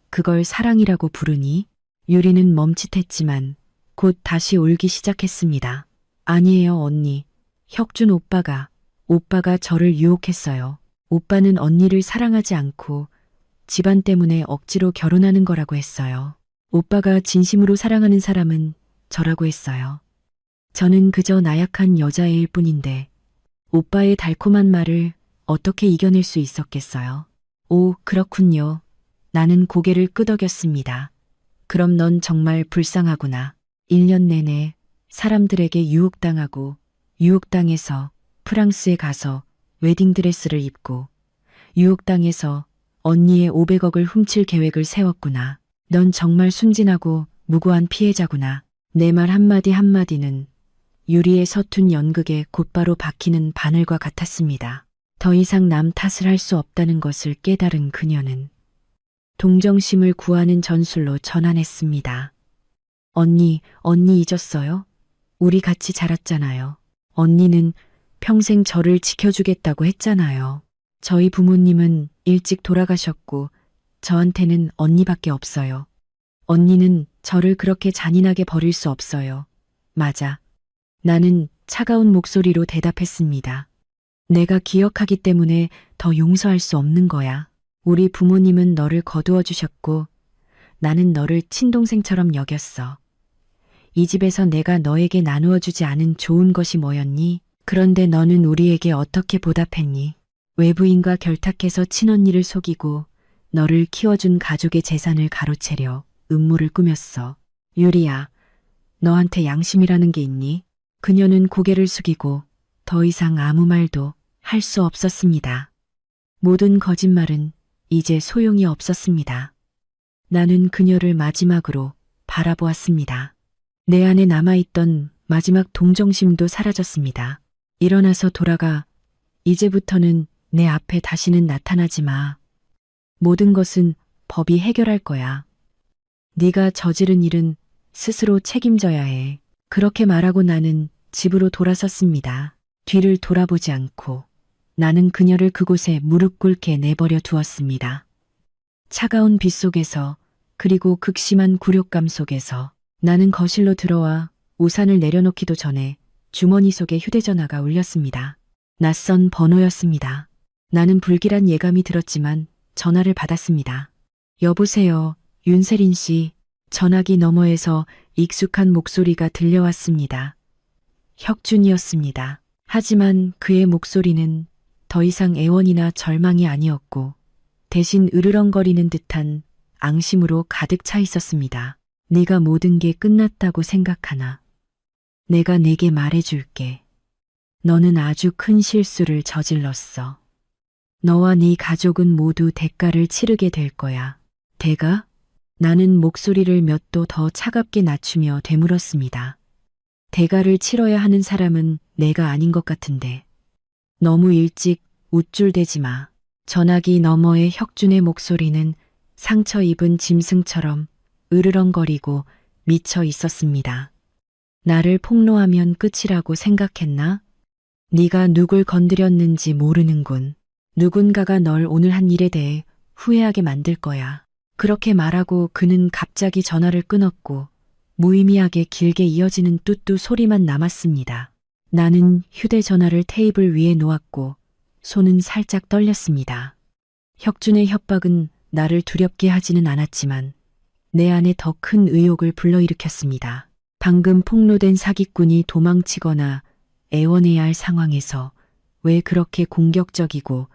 그걸 사랑이라고 부르니? 유리는 멈칫했지만 곧 다시 울기 시작했습니다. 아니에요, 언니. 혁준 오빠가 저를 유혹했어요. 오빠는 언니를 사랑하지 않고 집안 때문에 억지로 결혼하는 거라고 했어요. 오빠가 진심으로 사랑하는 사람은 저라고 했어요. 저는 그저 나약한 여자애일 뿐인데 오빠의 달콤한 말을 어떻게 이겨낼 수 있었겠어요. 오, 그렇군요. 나는 고개를 끄덕였습니다. 그럼 넌 정말 불쌍하구나. 1년 내내 사람들에게 유혹당하고 유혹당해서 프랑스에 가서 웨딩드레스를 입고 유혹당해서 언니의 500억을 훔칠 계획을 세웠구나. 넌 정말 순진하고 무고한 피해자구나. 내 말 한마디 한마디는 유리의 서툰 연극에 곧바로 박히는 바늘과 같았습니다. 더 이상 남 탓을 할 수 없다는 것을 깨달은 그녀는 동정심을 구하는 전술로 전환했습니다. 언니 잊었어요? 우리 같이 자랐잖아요. 언니는 평생 저를 지켜주겠다고 했잖아요. 저희 부모님은 일찍 돌아가셨고 저한테는 언니밖에 없어요. 언니는 저를 그렇게 잔인하게 버릴 수 없어요. 맞아. 나는 차가운 목소리로 대답했습니다. 내가 기억하기 때문에 더 용서할 수 없는 거야. 우리 부모님은 너를 거두어 주셨고 나는 너를 친동생처럼 여겼어. 이 집에서 내가 너에게 나누어 주지 않은 좋은 것이 뭐였니? 그런데 너는 우리에게 어떻게 보답했니? 외부인과 결탁해서 친언니를 속이고 너를 키워준 가족의 재산을 가로채려 음모를 꾸몄어. 유리야, 너한테 양심이라는 게 있니? 그녀는 고개를 숙이고 더 이상 아무 말도 할 수 없었습니다. 모든 거짓말은 이제 소용이 없었습니다. 나는 그녀를 마지막으로 바라보았습니다. 내 안에 남아있던 마지막 동정심도 사라졌습니다. 일어나서 돌아가. 이제부터는 내 앞에 다시는 나타나지 마. 모든 것은 법이 해결할 거야. 네가 저지른 일은 스스로 책임져야 해. 그렇게 말하고 나는 집으로 돌아섰습니다. 뒤를 돌아보지 않고 나는 그녀를 그곳에 무릎 꿇게 내버려 두었습니다. 차가운 빗속에서 그리고 극심한 굴욕감 속에서 나는 거실로 들어와 우산을 내려놓기도 전에 주머니 속에 휴대전화가 울렸습니다. 낯선 번호였습니다. 나는 불길한 예감이 들었지만 전화를 받았습니다. 여보세요, 윤세린 씨. 전화기 너머에서 익숙한 목소리가 들려왔습니다. 혁준이었습니다. 하지만 그의 목소리는 더 이상 애원이나 절망이 아니었고 대신 으르렁거리는 듯한 앙심으로 가득 차 있었습니다. 네가 모든 게 끝났다고 생각하나? 내가 내게 말해줄게. 너는 아주 큰 실수를 저질렀어. 너와 네 가족은 모두 대가를 치르게 될 거야. 대가? 나는 목소리를 몇 도 더 차갑게 낮추며 되물었습니다. 대가를 치러야 하는 사람은 내가 아닌 것 같은데. 너무 일찍 우쭐대지 마. 전화기 너머의 혁준의 목소리는 상처 입은 짐승처럼 으르렁거리고 미쳐 있었습니다. 나를 폭로하면 끝이라고 생각했나? 네가 누굴 건드렸는지 모르는군. 누군가가 널 오늘 한 일에 대해 후회하게 만들 거야. 그렇게 말하고 그는 갑자기 전화를 끊었고 무의미하게 길게 이어지는 뚜뚜 소리만 남았습니다. 나는 휴대전화를 테이블 위에 놓았고 손은 살짝 떨렸습니다. 혁준의 협박은 나를 두렵게 하지는 않았지만 내 안에 더 큰 의욕을 불러일으켰습니다. 방금 폭로된 사기꾼이 도망치거나 애원해야 할 상황에서 왜 그렇게 공격적이고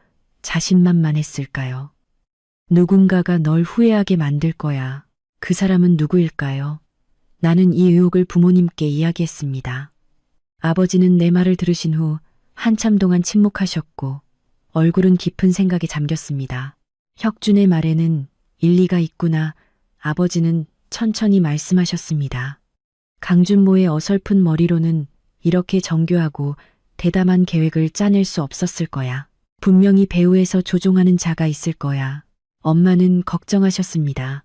자신만만했을까요? 누군가가 널 후회하게 만들 거야. 그 사람은 누구일까요? 나는 이 의혹을 부모님께 이야기했습니다. 아버지는 내 말을 들으신 후 한참 동안 침묵하셨고 얼굴은 깊은 생각에 잠겼습니다. 혁준의 말에는 일리가 있구나. 아버지는 천천히 말씀하셨습니다. 강준모의 어설픈 머리로는 이렇게 정교하고 대담한 계획을 짜낼 수 없었을 거야. 분명히 배후에서 조종하는 자가 있을 거야. 엄마는 걱정하셨습니다.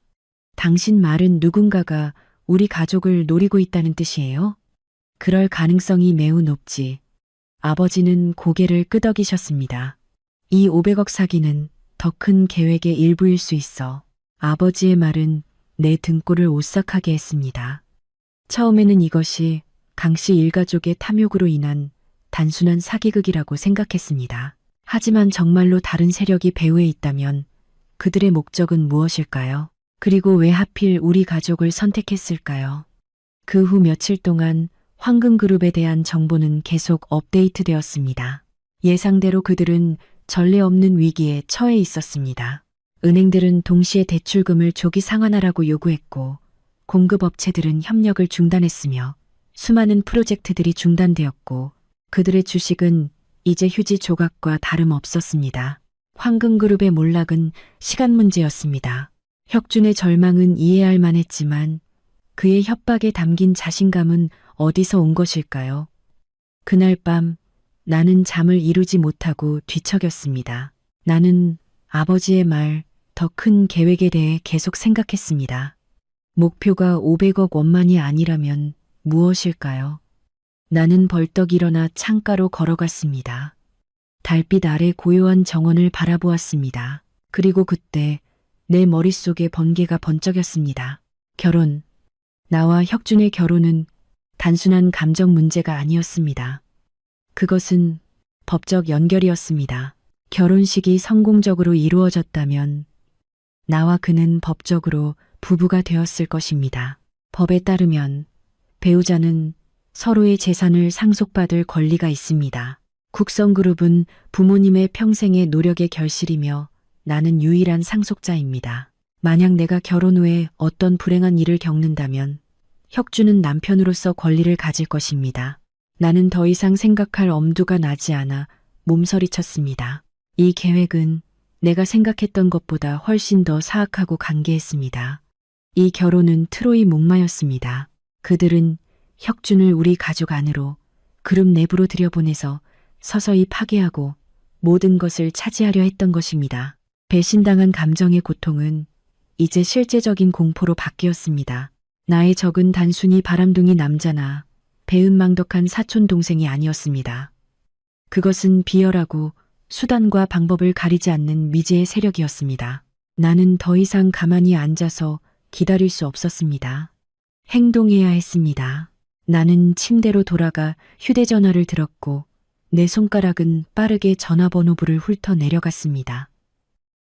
당신 말은 누군가가 우리 가족을 노리고 있다는 뜻이에요? 그럴 가능성이 매우 높지. 아버지는 고개를 끄덕이셨습니다. 이 500억 사기는 더 큰 계획의 일부일 수 있어. 아버지의 말은 내 등골을 오싹하게 했습니다. 처음에는 이것이 강씨 일가족의 탐욕으로 인한 단순한 사기극이라고 생각했습니다. 하지만 정말로 다른 세력이 배후에 있다면 그들의 목적은 무엇일까요? 그리고 왜 하필 우리 가족을 선택했을까요? 그 후 며칠 동안 황금그룹에 대한 정보는 계속 업데이트되었습니다. 예상대로 그들은 전례 없는 위기에 처해 있었습니다. 은행들은 동시에 대출금을 조기 상환하라고 요구했고 공급업체들은 협력을 중단했으며 수많은 프로젝트들이 중단되었고 그들의 주식은 이제 휴지 조각과 다름없었습니다. 황금그룹의 몰락은 시간 문제였습니다. 혁준의 절망은 이해할 만했지만 그의 협박에 담긴 자신감은 어디서 온 것일까요? 그날 밤 나는 잠을 이루지 못하고 뒤척였습니다. 나는 아버지의 말, 더 큰 계획에 대해 계속 생각했습니다. 목표가 500억 원만이 아니라면 무엇일까요? 나는 벌떡 일어나 창가로 걸어갔습니다. 달빛 아래 고요한 정원을 바라보았습니다. 그리고 그때 내 머릿속에 번개가 번쩍였습니다. 결혼. 나와 혁준의 결혼은 단순한 감정 문제가 아니었습니다. 그것은 법적 연결이었습니다. 결혼식이 성공적으로 이루어졌다면 나와 그는 법적으로 부부가 되었을 것입니다. 법에 따르면 배우자는 서로의 재산을 상속받을 권리가 있습니다. 국성그룹은 부모님의 평생의 노력의 결실이며 나는 유일한 상속자입니다. 만약 내가 결혼 후에 어떤 불행한 일을 겪는다면 혁준은 남편으로서 권리를 가질 것입니다. 나는 더 이상 생각할 엄두가 나지 않아 몸서리쳤습니다. 이 계획은 내가 생각했던 것보다 훨씬 더 사악하고 간계했습니다. 이 결혼은 트로이 목마였습니다. 그들은 혁준을 우리 가족 안으로 그룹 내부로 들여보내서 서서히 파괴하고 모든 것을 차지하려 했던 것입니다. 배신당한 감정의 고통은 이제 실제적인 공포로 바뀌었습니다. 나의 적은 단순히 바람둥이 남자나 배은망덕한 사촌 동생이 아니었습니다. 그것은 비열하고 수단과 방법을 가리지 않는 미제의 세력이었습니다. 나는 더 이상 가만히 앉아서 기다릴 수 없었습니다. 행동해야 했습니다. 나는 침대로 돌아가 휴대전화를 들었고 내 손가락은 빠르게 전화번호부를 훑어 내려갔습니다.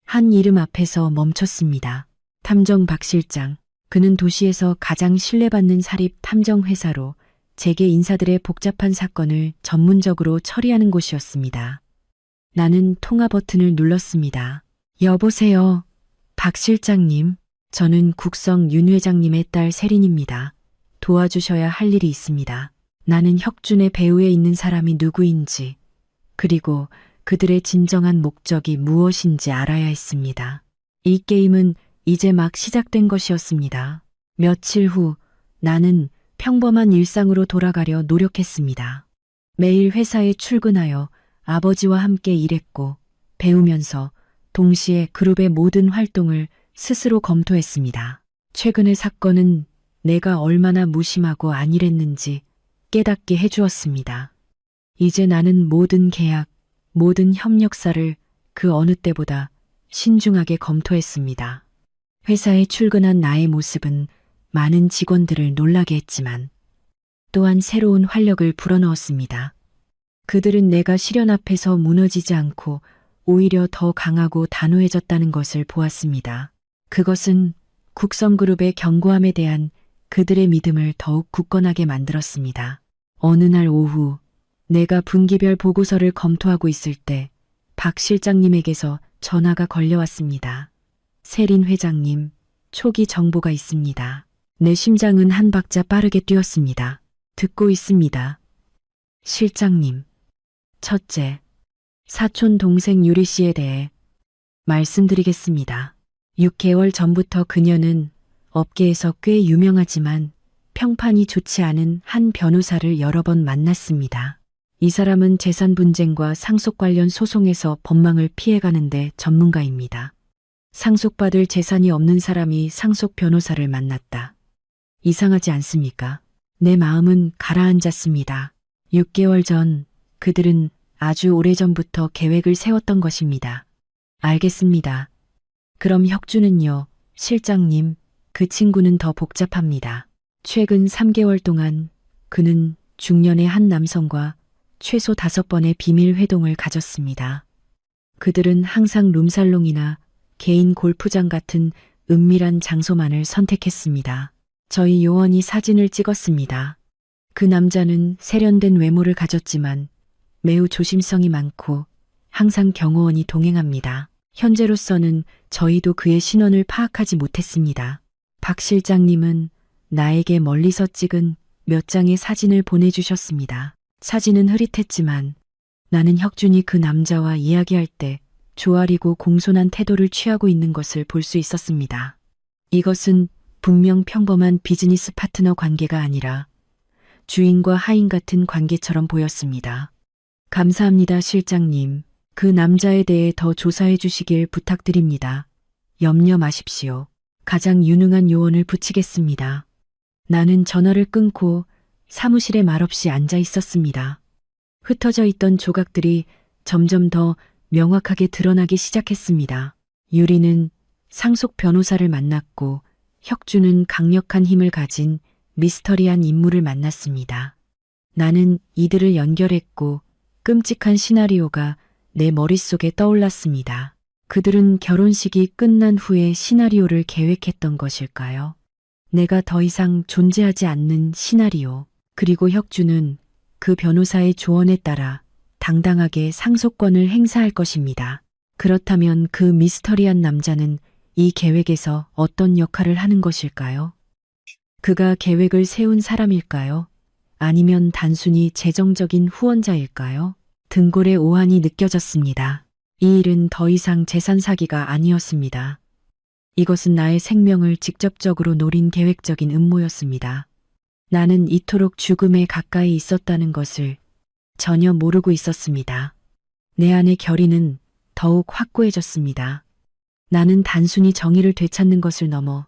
한 이름 앞에서 멈췄습니다. 탐정 박 실장. 그는 도시에서 가장 신뢰받는 사립 탐정회사로 재계 인사들의 복잡한 사건을 전문적으로 처리하는 곳이었습니다. 나는 통화 버튼을 눌렀습니다. 여보세요, 박 실장님. 저는 국성 윤 회장님의 딸 세린입니다. 도와주셔야 할 일이 있습니다. 나는 혁준의 배후에 있는 사람이 누구인지, 그리고 그들의 진정한 목적이 무엇인지 알아야 했습니다. 이 게임은 이제 막 시작된 것이었습니다. 며칠 후 나는 평범한 일상으로 돌아가려 노력했습니다. 매일 회사에 출근하여 아버지와 함께 일했고 배우면서 동시에 그룹의 모든 활동을 스스로 검토했습니다. 최근의 사건은 내가 얼마나 무심하고 안일했는지 깨닫게 해주었습니다. 이제 나는 모든 계약, 모든 협력사를 그 어느 때보다 신중하게 검토했습니다. 회사에 출근한 나의 모습은 많은 직원들을 놀라게 했지만 또한 새로운 활력을 불어넣었습니다. 그들은 내가 시련 앞에서 무너지지 않고 오히려 더 강하고 단호해졌다는 것을 보았습니다. 그것은 국성그룹의 견고함에 대한 그들의 믿음을 더욱 굳건하게 만들었습니다. 어느 날 오후 내가 분기별 보고서를 검토하고 있을 때 박 실장님에게서 전화가 걸려왔습니다. 세린 회장님, 초기 정보가 있습니다. 내 심장은 한 박자 빠르게 뛰었습니다. 듣고 있습니다. 실장님. 첫째, 사촌 동생 유리 씨에 대해 말씀드리겠습니다. 6개월 전부터 그녀는 업계에서 꽤 유명하지만 평판이 좋지 않은 한 변호사를 여러 번 만났습니다. 이 사람은 재산 분쟁과 상속 관련 소송에서 법망을 피해가는데 전문가입니다. 상속받을 재산이 없는 사람이 상속 변호사를 만났다. 이상하지 않습니까? 내 마음은 가라앉았습니다. 6개월 전 그들은 아주 오래전부터 계획을 세웠던 것입니다. 알겠습니다. 그럼 혁준은요, 실장님, 그 친구는 더 복잡합니다. 최근 3개월 동안 그는 중년의 한 남성과 최소 5번의 비밀 회동을 가졌습니다. 그들은 항상 룸살롱이나 개인 골프장 같은 은밀한 장소만을 선택했습니다. 저희 요원이 사진을 찍었습니다. 그 남자는 세련된 외모를 가졌지만 매우 조심성이 많고 항상 경호원이 동행합니다. 현재로서는 저희도 그의 신원을 파악하지 못했습니다. 박 실장님은 나에게 멀리서 찍은 몇 장의 사진을 보내주셨습니다. 사진은 흐릿했지만 나는 혁준이 그 남자와 이야기할 때 조아리고 공손한 태도를 취하고 있는 것을 볼 수 있었습니다. 이것은 분명 평범한 비즈니스 파트너 관계가 아니라 주인과 하인 같은 관계처럼 보였습니다. 감사합니다, 실장님. 그 남자에 대해 더 조사해 주시길 부탁드립니다. 염려 마십시오. 가장 유능한 요원을 붙이겠습니다. 나는 전화를 끊고 사무실에 말없이 앉아 있었습니다. 흩어져 있던 조각들이 점점 더 명확하게 드러나기 시작했습니다. 유리는 상속 변호사를 만났고 혁준은 강력한 힘을 가진 미스터리한 인물을 만났습니다. 나는 이들을 연결했고 끔찍한 시나리오가 내 머릿속에 떠올랐습니다. 그들은 결혼식이 끝난 후에 시나리오를 계획했던 것일까요? 내가 더 이상 존재하지 않는 시나리오. 그리고 혁준은 그 변호사의 조언에 따라 당당하게 상속권을 행사할 것입니다. 그렇다면 그 미스터리한 남자는 이 계획에서 어떤 역할을 하는 것일까요? 그가 계획을 세운 사람일까요? 아니면 단순히 재정적인 후원자일까요? 등골의 오한이 느껴졌습니다. 이 일은 더 이상 재산 사기가 아니었습니다. 이것은 나의 생명을 직접적으로 노린 계획적인 음모였습니다. 나는 이토록 죽음에 가까이 있었다는 것을 전혀 모르고 있었습니다. 내 안의 결의는 더욱 확고해졌습니다. 나는 단순히 정의를 되찾는 것을 넘어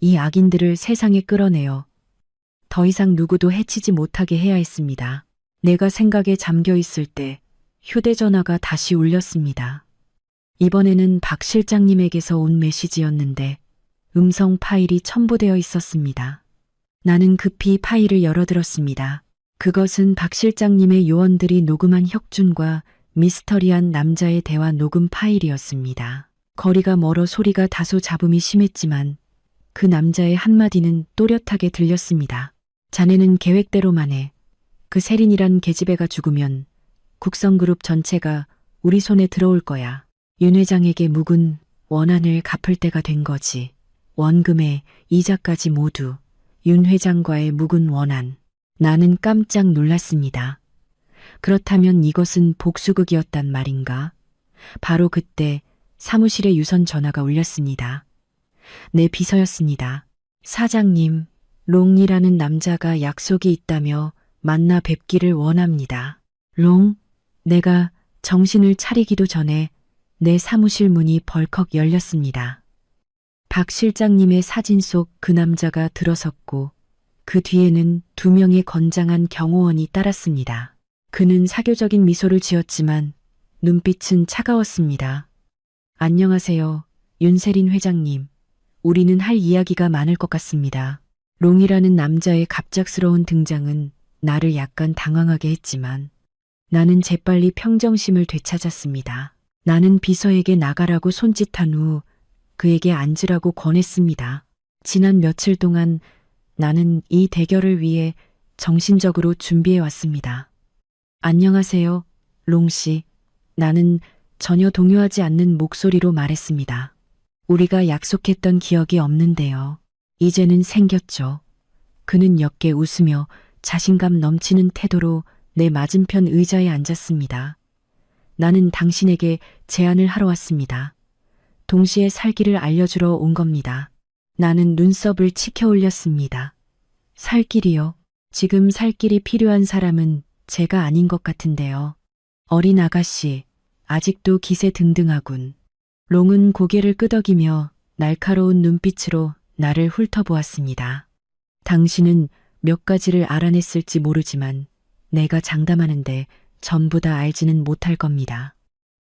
이 악인들을 세상에 끌어내어 더 이상 누구도 해치지 못하게 해야 했습니다. 내가 생각에 잠겨 있을 때 휴대전화가 다시 울렸습니다. 이번에는 박 실장님에게서 온 메시지였는데 음성 파일이 첨부되어 있었습니다. 나는 급히 파일을 열어들었습니다. 그것은 박 실장님의 요원들이 녹음한 혁준과 미스터리한 남자의 대화 녹음 파일이었습니다. 거리가 멀어 소리가 다소 잡음이 심했지만 그 남자의 한마디는 또렷하게 들렸습니다. 자네는 계획대로만 해. 그 세린이란 계집애가 죽으면 국성그룹 전체가 우리 손에 들어올 거야. 윤 회장에게 묵은 원한을 갚을 때가 된 거지. 원금에 이자까지 모두 윤 회장과의 묵은 원한. 나는 깜짝 놀랐습니다. 그렇다면 이것은 복수극이었단 말인가? 바로 그때 사무실에 유선 전화가 울렸습니다. 내 비서였습니다. 사장님, 롱이라는 남자가 약속이 있다며 만나 뵙기를 원합니다. 롱? 내가 정신을 차리기도 전에 내 사무실 문이 벌컥 열렸습니다. 박 실장님의 사진 속 그 남자가 들어섰고 그 뒤에는 2명의 건장한 경호원이 따랐습니다. 그는 사교적인 미소를 지었지만 눈빛은 차가웠습니다. 안녕하세요, 윤세린 회장님. 우리는 할 이야기가 많을 것 같습니다. 롱이라는 남자의 갑작스러운 등장은 나를 약간 당황하게 했지만 나는 재빨리 평정심을 되찾았습니다. 나는 비서에게 나가라고 손짓한 후 그에게 앉으라고 권했습니다. 지난 며칠 동안 나는 이 대결을 위해 정신적으로 준비해 왔습니다. 안녕하세요, 롱 씨. 나는 전혀 동요하지 않는 목소리로 말했습니다. 우리가 약속했던 기억이 없는데요. 이제는 생겼죠. 그는 옅게 웃으며 자신감 넘치는 태도로 내 맞은편 의자에 앉았습니다. 나는 당신에게 제안을 하러 왔습니다. 동시에 살길을 알려주러 온 겁니다. 나는 눈썹을 치켜 올렸습니다. 살길이요? 지금 살길이 필요한 사람은 제가 아닌 것 같은데요. 어린 아가씨, 아직도 기세등등하군. 롱은 고개를 끄덕이며 날카로운 눈빛으로 나를 훑어보았습니다. 당신은 몇 가지를 알아냈을지 모르지만 내가 장담하는데 전부 다 알지는 못할 겁니다.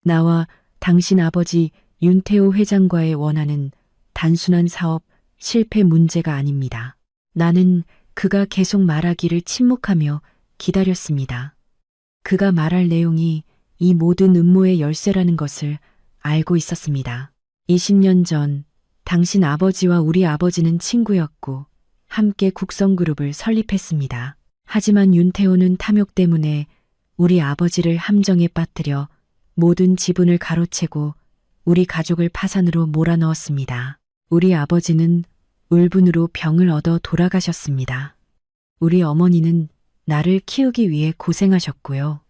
나와 당신 아버지 윤태호 회장과의 원한은 단순한 사업 실패 문제가 아닙니다. 나는 그가 계속 말하기를 침묵하며 기다렸습니다. 그가 말할 내용이 이 모든 음모의 열쇠라는 것을 알고 있었습니다. 20년 전 당신 아버지와 우리 아버지는 친구였고 함께 국성그룹을 설립했습니다. 하지만 윤태호는 탐욕 때문에 우리 아버지를 함정에 빠뜨려 모든 지분을 가로채고 우리 가족을 파산으로 몰아넣었습니다. 우리 아버지는 울분으로 병을 얻어 돌아가셨습니다. 우리 어머니는 나를 키우기 위해 고생하셨고요.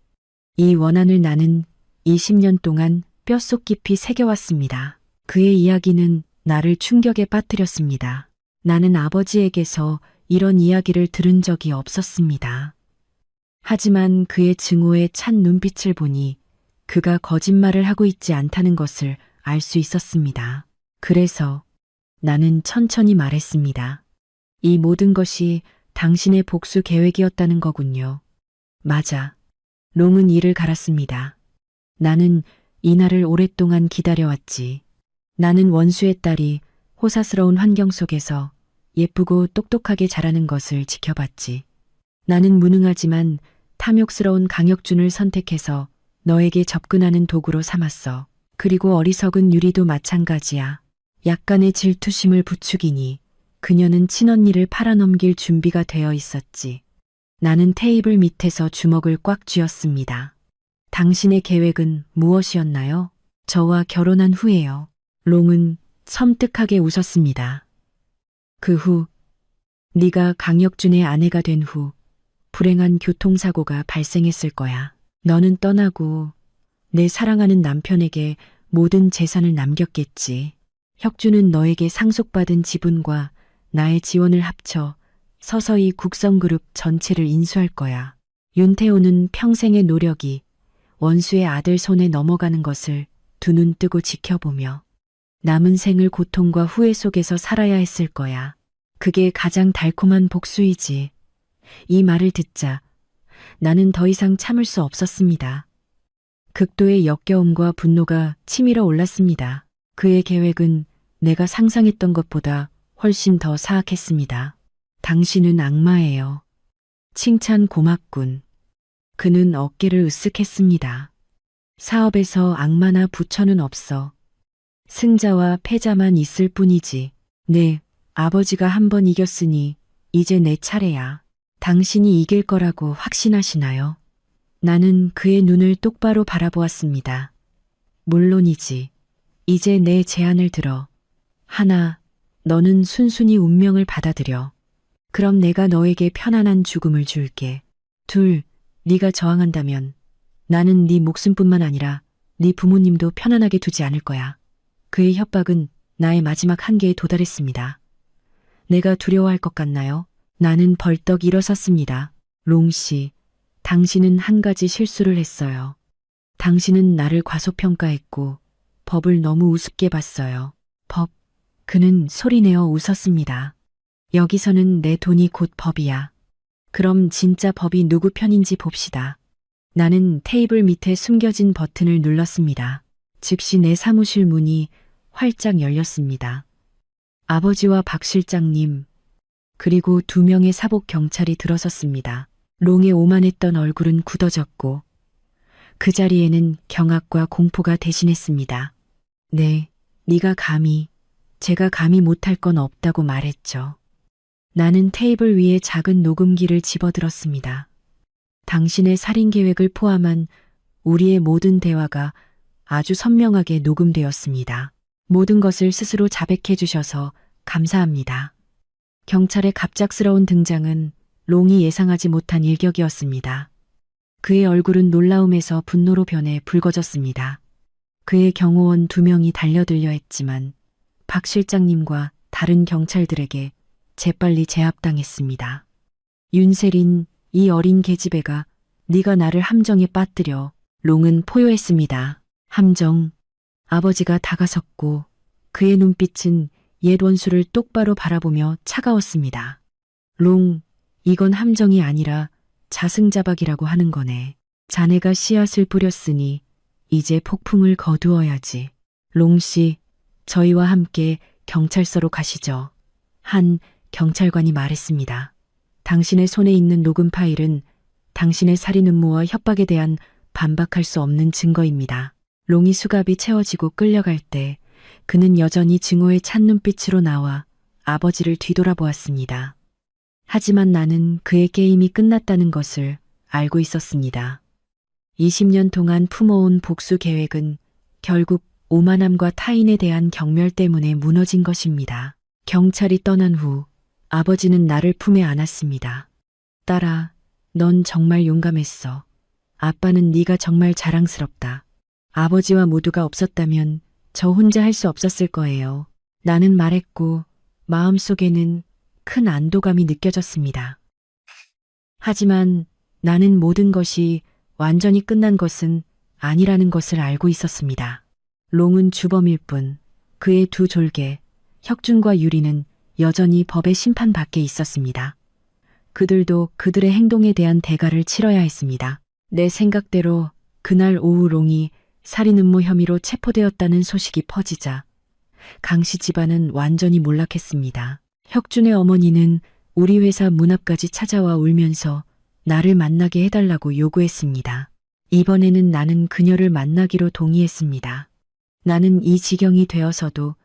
이 원한을 나는 20년 동안 뼛속 깊이 새겨왔습니다. 그의 이야기는 나를 충격에 빠뜨렸습니다. 나는 아버지에게서 이런 이야기를 들은 적이 없었습니다. 하지만 그의 증오에 찬 눈빛을 보니 그가 거짓말을 하고 있지 않다는 것을 알 수 있었습니다. 그래서 나는 천천히 말했습니다. 이 모든 것이 당신의 복수 계획이었다는 거군요. 맞아. 롱은 이를 갈았습니다. 나는 이날을 오랫동안 기다려왔지. 나는 원수의 딸이 호사스러운 환경 속에서 예쁘고 똑똑하게 자라는 것을 지켜봤지. 나는 무능하지만 탐욕스러운 강혁준을 선택해서 너에게 접근하는 도구로 삼았어. 그리고 어리석은 유리도 마찬가지야. 약간의 질투심을 부추기니 그녀는 친언니를 팔아넘길 준비가 되어 있었지. 나는 테이블 밑에서 주먹을 꽉 쥐었습니다. 당신의 계획은 무엇이었나요? 저와 결혼한 후에요. 롱은 섬뜩하게 웃었습니다. 그 후, 네가 강혁준의 아내가 된 후 불행한 교통사고가 발생했을 거야. 너는 떠나고 내 사랑하는 남편에게 모든 재산을 남겼겠지. 혁준은 너에게 상속받은 지분과 나의 지원을 합쳐 서서히 국성그룹 전체를 인수할 거야. 윤태호는 평생의 노력이 원수의 아들 손에 넘어가는 것을 두 눈 뜨고 지켜보며 남은 생을 고통과 후회 속에서 살아야 했을 거야. 그게 가장 달콤한 복수이지. 이 말을 듣자 나는 더 이상 참을 수 없었습니다. 극도의 역겨움과 분노가 치밀어 올랐습니다. 그의 계획은 내가 상상했던 것보다 훨씬 더 사악했습니다. 당신은 악마예요. 칭찬 고맙군. 그는 어깨를 으쓱했습니다. 사업에서 악마나 부처는 없어. 승자와 패자만 있을 뿐이지. 네, 아버지가 한 번 이겼으니 이제 내 차례야. 당신이 이길 거라고 확신하시나요? 나는 그의 눈을 똑바로 바라보았습니다. 물론이지. 이제 내 제안을 들어. 하나, 너는 순순히 운명을 받아들여. 그럼 내가 너에게 편안한 죽음을 줄게. 둘, 네가 저항한다면 나는 네 목숨뿐만 아니라 네 부모님도 편안하게 두지 않을 거야. 그의 협박은 나의 마지막 한계에 도달했습니다. 내가 두려워할 것 같나요? 나는 벌떡 일어섰습니다. 롱 씨, 당신은 한 가지 실수를 했어요. 당신은 나를 과소평가했고 법을 너무 우습게 봤어요. 법. 그는 소리내어 웃었습니다. 여기서는 내 돈이 곧 법이야. 그럼 진짜 법이 누구 편인지 봅시다. 나는 테이블 밑에 숨겨진 버튼을 눌렀습니다. 즉시 내 사무실 문이 활짝 열렸습니다. 아버지와 박 실장님, 그리고 2명의 사복 경찰이 들어섰습니다. 롱의 오만했던 얼굴은 굳어졌고 그 자리에는 경악과 공포가 대신했습니다. 네, 네가 감히, 제가 감히 못할 건 없다고 말했죠. 나는 테이블 위에 작은 녹음기를 집어들었습니다. 당신의 살인 계획을 포함한 우리의 모든 대화가 아주 선명하게 녹음되었습니다. 모든 것을 스스로 자백해 주셔서 감사합니다. 경찰의 갑작스러운 등장은 롱이 예상하지 못한 일격이었습니다. 그의 얼굴은 놀라움에서 분노로 변해 붉어졌습니다. 그의 경호원 2명이 달려들려 했지만 박 실장님과 다른 경찰들에게 재빨리 제압당했습니다. 윤세린, 이 어린 계집애가 네가 나를 함정에 빠뜨려. 롱은 포효했습니다. 함정. 아버지가 다가섰고 그의 눈빛은 옛 원수를 똑바로 바라보며 차가웠습니다. 롱, 이건 함정이 아니라 자승자박이라고 하는 거네. 자네가 씨앗을 뿌렸으니 이제 폭풍을 거두어야지. 롱 씨, 저희와 함께 경찰서로 가시죠. 한 경찰관이 말했습니다. 당신의 손에 있는 녹음 파일은 당신의 살인 음모와 협박에 대한 반박할 수 없는 증거입니다. 롱이 수갑이 채워지고 끌려갈 때 그는 여전히 증오에 찬 눈빛으로 나와 아버지를 뒤돌아보았습니다. 하지만 나는 그의 게임이 끝났다는 것을 알고 있었습니다. 20년 동안 품어온 복수 계획은 결국 오만함과 타인에 대한 경멸 때문에 무너진 것입니다. 경찰이 떠난 후 아버지는 나를 품에 안았습니다. 딸아, 넌 정말 용감했어. 아빠는 네가 정말 자랑스럽다. 아버지와 모두가 없었다면 저 혼자 할 수 없었을 거예요. 나는 말했고 마음속에는 큰 안도감이 느껴졌습니다. 하지만 나는 모든 것이 완전히 끝난 것은 아니라는 것을 알고 있었습니다. 롱은 주범일 뿐 그의 2 졸개, 혁준과 유리는 여전히 법의 심판 밖에 있었습니다. 그들도 그들의 행동에 대한 대가를 치러야 했습니다. 내 생각대로 그날 오후 롱이 살인 음모 혐의로 체포되었다는 소식이 퍼지자 강씨 집안은 완전히 몰락했습니다. 혁준의 어머니는 우리 회사 문 앞까지 찾아와 울면서 나를 만나게 해달라고 요구했습니다. 이번에는 나는 그녀를 만나기로 동의했습니다. 나는 이 지경이 되어서도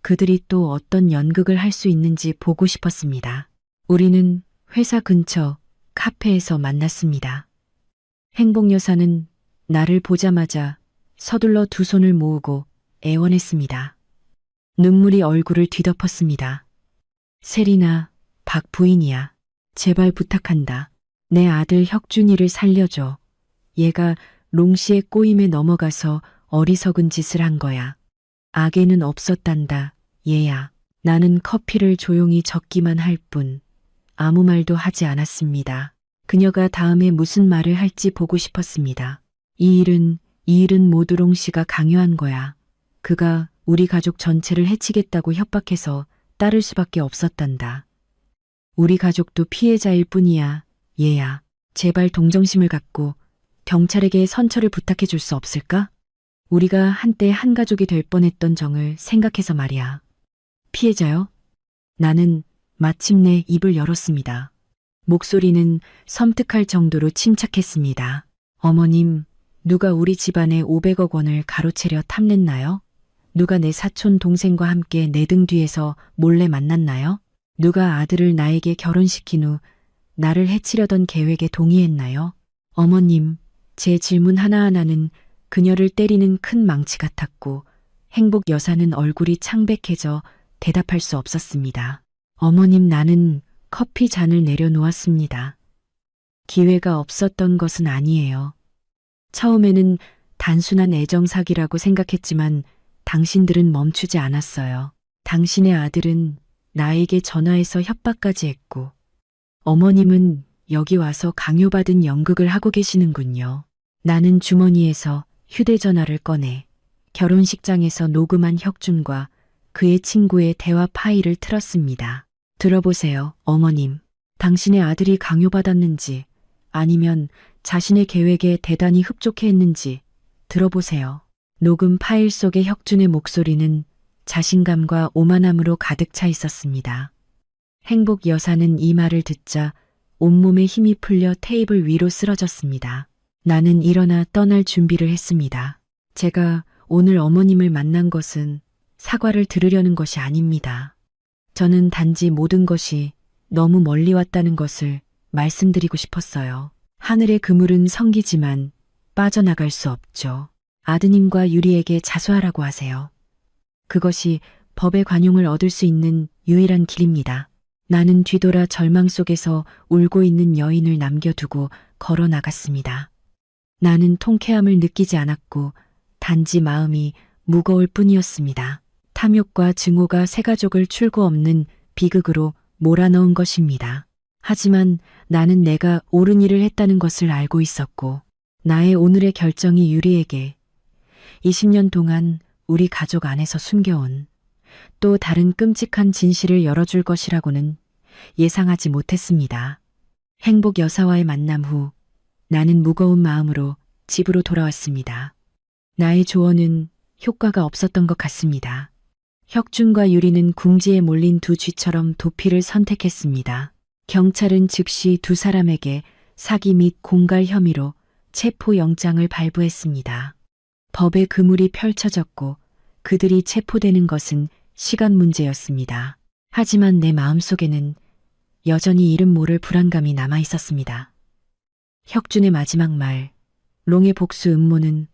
그들이 또 어떤 연극을 할 수 있는지 보고 싶었습니다. 우리는 회사 근처 카페에서 만났습니다. 행복여사는 나를 보자마자 서둘러 2 손을 모으고 애원했습니다. 눈물이 얼굴을 뒤덮었습니다. 세리나, 박 부인이야. 제발 부탁한다. 내 아들 혁준이를 살려줘. 얘가 롱 씨의 꼬임에 넘어가서 어리석은 짓을 한 거야. 악에는 없었단다, 얘야. 나는 커피를 조용히 적기만 할 뿐 아무 말도 하지 않았습니다. 그녀가 다음에 무슨 말을 할지 보고 싶었습니다. 이 일은 모두 롱 씨가 강요한 거야. 그가 우리 가족 전체를 해치겠다고 협박해서 따를 수밖에 없었단다. 우리 가족도 피해자일 뿐이야, 얘야. 제발 동정심을 갖고 경찰에게 선처를 부탁해 줄 수 없을까? 우리가 한때 한 가족이 될 뻔했던 정을 생각해서 말이야. 피해자요? 나는 마침내 입을 열었습니다. 목소리는 섬뜩할 정도로 침착했습니다. 어머님, 누가 우리 집안에 500억 원을 가로채려 탐냈나요? 누가 내 사촌 동생과 함께 내 등 뒤에서 몰래 만났나요? 누가 아들을 나에게 결혼시킨 후 나를 해치려던 계획에 동의했나요? 어머님, 제 질문 하나하나는 그녀를 때리는 큰 망치 같았고 행복 여사는 얼굴이 창백해져 대답할 수 없었습니다. 어머님, 나는 커피 잔을 내려놓았습니다. 기회가 없었던 것은 아니에요. 처음에는 단순한 애정사기라고 생각했지만 당신들은 멈추지 않았어요. 당신의 아들은 나에게 전화해서 협박까지 했고, 어머님은 여기 와서 강요받은 연극을 하고 계시는군요. 나는 주머니에서 휴대전화를 꺼내 결혼식장에서 녹음한 혁준과 그의 친구의 대화 파일을 틀었습니다. 들어보세요, 어머님. 당신의 아들이 강요받았는지 아니면 자신의 계획에 대단히 흡족해했는지 들어보세요. 녹음 파일 속의 혁준의 목소리는 자신감과 오만함으로 가득 차 있었습니다. 행복 여사는 이 말을 듣자 온몸에 힘이 풀려 테이블 위로 쓰러졌습니다. 나는 일어나 떠날 준비를 했습니다. 제가 오늘 어머님을 만난 것은 사과를 들으려는 것이 아닙니다. 저는 단지 모든 것이 너무 멀리 왔다는 것을 말씀드리고 싶었어요. 하늘의 그물은 성기지만 빠져나갈 수 없죠. 아드님과 유리에게 자수하라고 하세요. 그것이 법의 관용을 얻을 수 있는 유일한 길입니다. 나는 뒤돌아 절망 속에서 울고 있는 여인을 남겨두고 걸어 나갔습니다. 나는 통쾌함을 느끼지 않았고 단지 마음이 무거울 뿐이었습니다. 탐욕과 증오가 세 가족을 출구 없는 비극으로 몰아넣은 것입니다. 하지만 나는 내가 옳은 일을 했다는 것을 알고 있었고 나의 오늘의 결정이 유리에게 20년 동안 우리 가족 안에서 숨겨온 또 다른 끔찍한 진실을 열어줄 것이라고는 예상하지 못했습니다. 행복 여사와의 만남 후 나는 무거운 마음으로 집으로 돌아왔습니다. 나의 조언은 효과가 없었던 것 같습니다. 혁준과 유리는 궁지에 몰린 두 쥐처럼 도피를 선택했습니다. 경찰은 즉시 두 사람에게 사기 및 공갈 혐의로 체포영장을 발부했습니다. 법의 그물이 펼쳐졌고 그들이 체포되는 것은 시간 문제였습니다. 하지만 내 마음속에는 여전히 이름 모를 불안감이 남아 있었습니다. 혁준의 마지막 말, 롱의 복수 음모는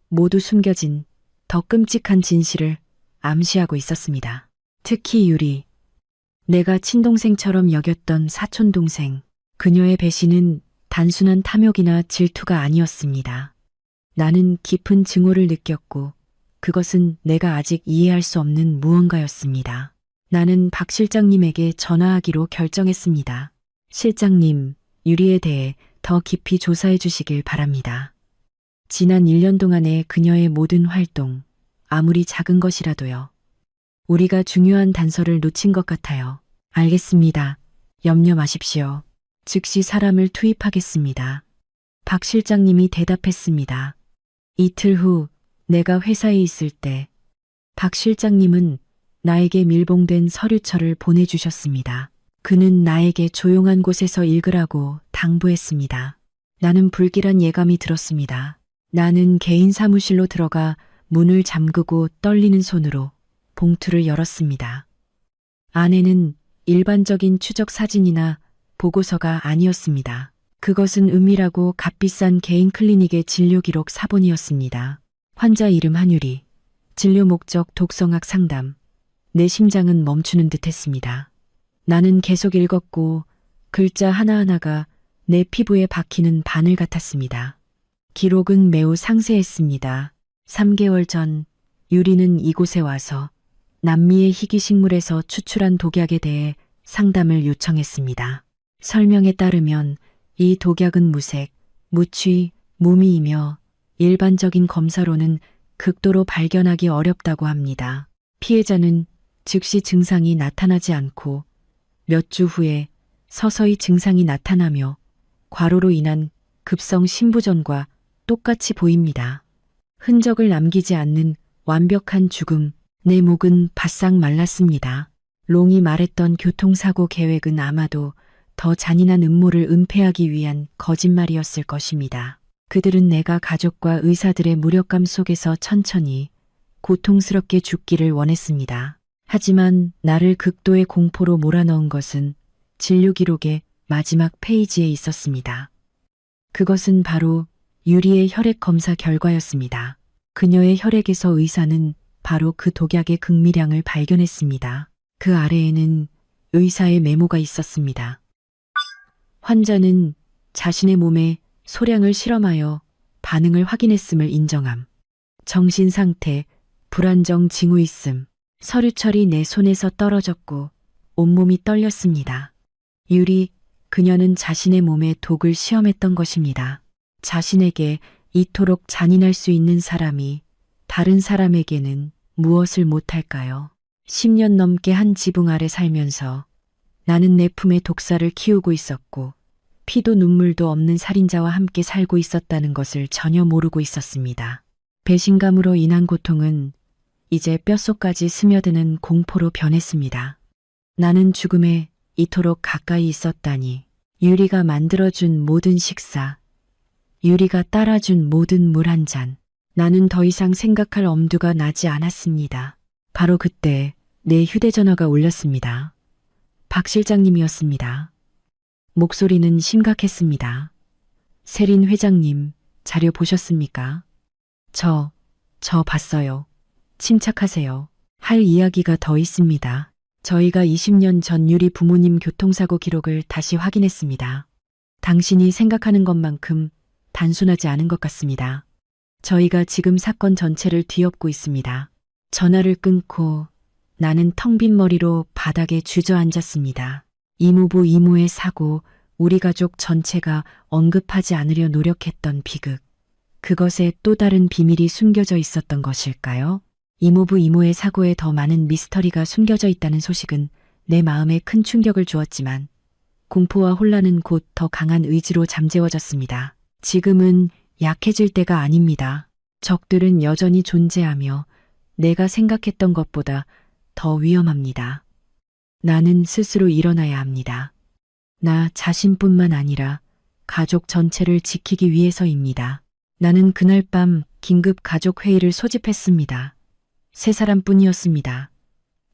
모두 숨겨진 더 끔찍한 진실을 암시하고 있었습니다. 특히 유리, 내가 친동생처럼 여겼던 사촌동생, 그녀의 배신은 단순한 탐욕이나 질투가 아니었습니다. 나는 깊은 증오를 느꼈고 그것은 내가 아직 이해할 수 없는 무언가였습니다. 나는 박 실장님에게 전화하기로 결정했습니다. 실장님, 유리에 대해 더 깊이 조사해 주시길 바랍니다. 지난 1년 동안의 그녀의 모든 활동, 아무리 작은 것이라도요. 우리가 중요한 단서를 놓친 것 같아요. 알겠습니다. 염려 마십시오. 즉시 사람을 투입하겠습니다. 박 실장님이 대답했습니다. 이틀 후 내가 회사에 있을 때 박 실장님은 나에게 밀봉된 서류철을 보내주셨습니다. 그는 나에게 조용한 곳에서 읽으라고 당부했습니다. 나는 불길한 예감이 들었습니다. 나는 개인 사무실로 들어가 문을 잠그고 떨리는 손으로 봉투를 열었습니다. 안에는 일반적인 추적 사진이나 보고서가 아니었습니다. 그것은 은밀하고 값비싼 개인 클리닉의 진료 기록 사본이었습니다. 환자 이름 한유리, 진료 목적 독성학 상담. 내 심장은 멈추는 듯했습니다. 나는 계속 읽었고 글자 하나하나가 내 피부에 박히는 바늘 같았습니다. 기록은 매우 상세했습니다. 3개월 전 유리는 이곳에 와서 남미의 희귀식물에서 추출한 독약에 대해 상담을 요청했습니다. 설명에 따르면 이 독약은 무색, 무취, 무미이며 일반적인 검사로는 극도로 발견하기 어렵다고 합니다. 피해자는 즉시 증상이 나타나지 않고 몇 주 후에 서서히 증상이 나타나며 과로로 인한 급성 심부전과 똑같이 보입니다. 흔적을 남기지 않는 완벽한 죽음, 내 목은 바싹 말랐습니다. 롱이 말했던 교통사고 계획은 아마도 더 잔인한 음모를 은폐하기 위한 거짓말이었을 것입니다. 그들은 내가 가족과 의사들의 무력감 속에서 천천히 고통스럽게 죽기를 원했습니다. 하지만 나를 극도의 공포로 몰아넣은 것은 진료 기록의 마지막 페이지에 있었습니다. 그것은 바로 유리의 혈액 검사 결과였습니다. 그녀의 혈액에서 의사는 바로 그 독약의 극미량을 발견했습니다. 그 아래에는 의사의 메모가 있었습니다. 환자는 자신의 몸에 소량을 실험하여 반응을 확인했음을 인정함. 정신 상태, 불안정 징후 있음. 서류철이 내 손에서 떨어졌고 온몸이 떨렸습니다. 유리, 그녀는 자신의 몸에 독을 시험했던 것입니다. 자신에게 이토록 잔인할 수 있는 사람이 다른 사람에게는 무엇을 못할까요? 10년 넘게 한 지붕 아래 살면서 나는 내 품에 독사를 키우고 있었고 피도 눈물도 없는 살인자와 함께 살고 있었다는 것을 전혀 모르고 있었습니다. 배신감으로 인한 고통은 이제 뼛속까지 스며드는 공포로 변했습니다. 나는 죽음에 이토록 가까이 있었다니. 유리가 만들어준 모든 식사, 유리가 따라준 모든 물 한 잔. 나는 더 이상 생각할 엄두가 나지 않았습니다. 바로 그때 내 휴대전화가 울렸습니다. 박 실장님이었습니다. 목소리는 심각했습니다. 세린 회장님, 자료 보셨습니까? 저 봤어요. 침착하세요. 할 이야기가 더 있습니다. 저희가 20년 전 유리 부모님 교통사고 기록을 다시 확인했습니다. 당신이 생각하는 것만큼 단순하지 않은 것 같습니다. 저희가 지금 사건 전체를 뒤엎고 있습니다. 전화를 끊고 나는 텅 빈 머리로 바닥에 주저앉았습니다. 이모부 이모의 사고, 우리 가족 전체가 언급하지 않으려 노력했던 비극. 그것에 또 다른 비밀이 숨겨져 있었던 것일까요? 이모부 이모의 사고에 더 많은 미스터리가 숨겨져 있다는 소식은 내 마음에 큰 충격을 주었지만 공포와 혼란은 곧 더 강한 의지로 잠재워졌습니다. 지금은 약해질 때가 아닙니다. 적들은 여전히 존재하며 내가 생각했던 것보다 더 위험합니다. 나는 스스로 일어나야 합니다. 나 자신뿐만 아니라 가족 전체를 지키기 위해서입니다. 나는 그날 밤 긴급 가족 회의를 소집했습니다. 3사람뿐이었습니다.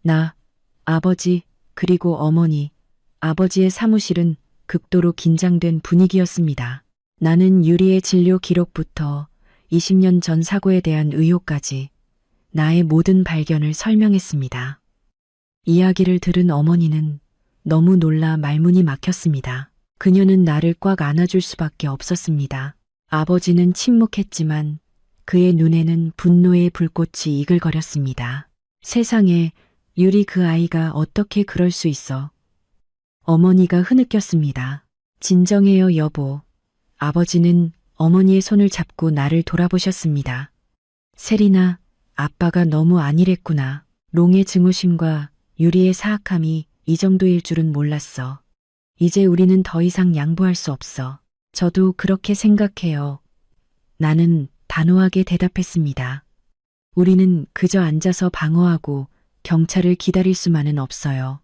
나, 아버지, 그리고 어머니. 아버지의 사무실은 극도로 긴장된 분위기였습니다. 나는 유리의 진료 기록부터 20년 전 사고에 대한 의혹까지 나의 모든 발견을 설명했습니다. 이야기를 들은 어머니는 너무 놀라 말문이 막혔습니다. 그녀는 나를 꽉 안아줄 수밖에 없었습니다. 아버지는 침묵했지만 그의 눈에는 분노의 불꽃이 이글거렸습니다. 세상에, 유리 그 아이가 어떻게 그럴 수 있어? 어머니가 흐느꼈습니다. 진정해요, 여보. 아버지는 어머니의 손을 잡고 나를 돌아보셨습니다. 세리나, 아빠가 너무 안일했구나. 롱의 증오심과 유리의 사악함이 이 정도일 줄은 몰랐어. 이제 우리는 더 이상 양보할 수 없어. 저도 그렇게 생각해요. 나는 단호하게 대답했습니다. 우리는 그저 앉아서 방어하고 경찰을 기다릴 수만은 없어요.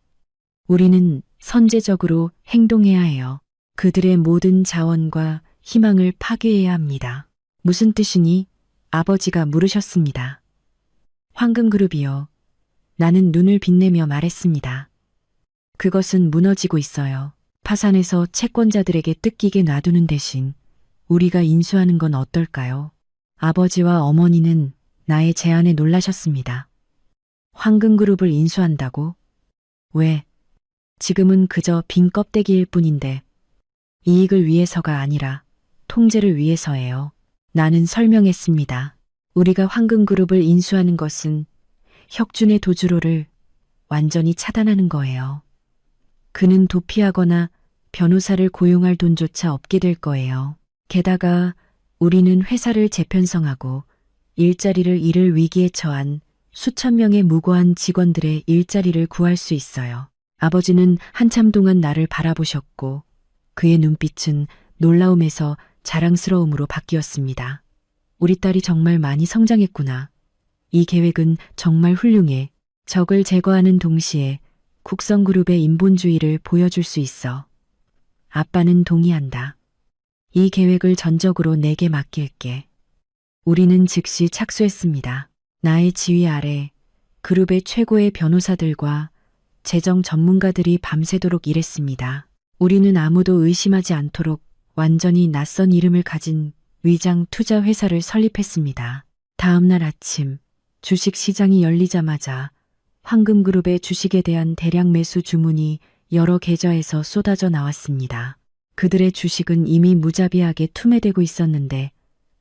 우리는 선제적으로 행동해야 해요. 그들의 모든 자원과 희망을 파괴해야 합니다. 무슨 뜻이니? 아버지가 물으셨습니다. 황금그룹이요. 나는 눈을 빛내며 말했습니다. 그것은 무너지고 있어요. 파산해서 채권자들에게 뜯기게 놔두는 대신 우리가 인수하는 건 어떨까요? 아버지와 어머니는 나의 제안에 놀라셨습니다. 황금그룹을 인수한다고? 왜? 지금은 그저 빈 껍데기일 뿐인데 이익을 위해서가 아니라 통제를 위해서예요. 나는 설명했습니다. 우리가 황금그룹을 인수하는 것은 혁준의 도주로를 완전히 차단하는 거예요. 그는 도피하거나 변호사를 고용할 돈조차 없게 될 거예요. 게다가 우리는 회사를 재편성하고 일자리를 잃을 위기에 처한 수천 명의 무고한 직원들의 일자리를 구할 수 있어요. 아버지는 한참 동안 나를 바라보셨고 그의 눈빛은 놀라움에서 자랑스러움으로 바뀌었습니다. 우리 딸이 정말 많이 성장했구나. 이 계획은 정말 훌륭해. 적을 제거하는 동시에 국성그룹의 인본주의를 보여줄 수 있어. 아빠는 동의한다. 이 계획을 전적으로 내게 맡길게. 우리는 즉시 착수했습니다. 나의 지휘 아래 그룹의 최고의 변호사들과 재정 전문가들이 밤새도록 일했습니다. 우리는 아무도 의심하지 않도록 완전히 낯선 이름을 가진 위장 투자 회사를 설립했습니다. 다음 날 아침 주식 시장이 열리자마자 황금그룹의 주식에 대한 대량 매수 주문이 여러 계좌에서 쏟아져 나왔습니다. 그들의 주식은 이미 무자비하게 투매되고 있었는데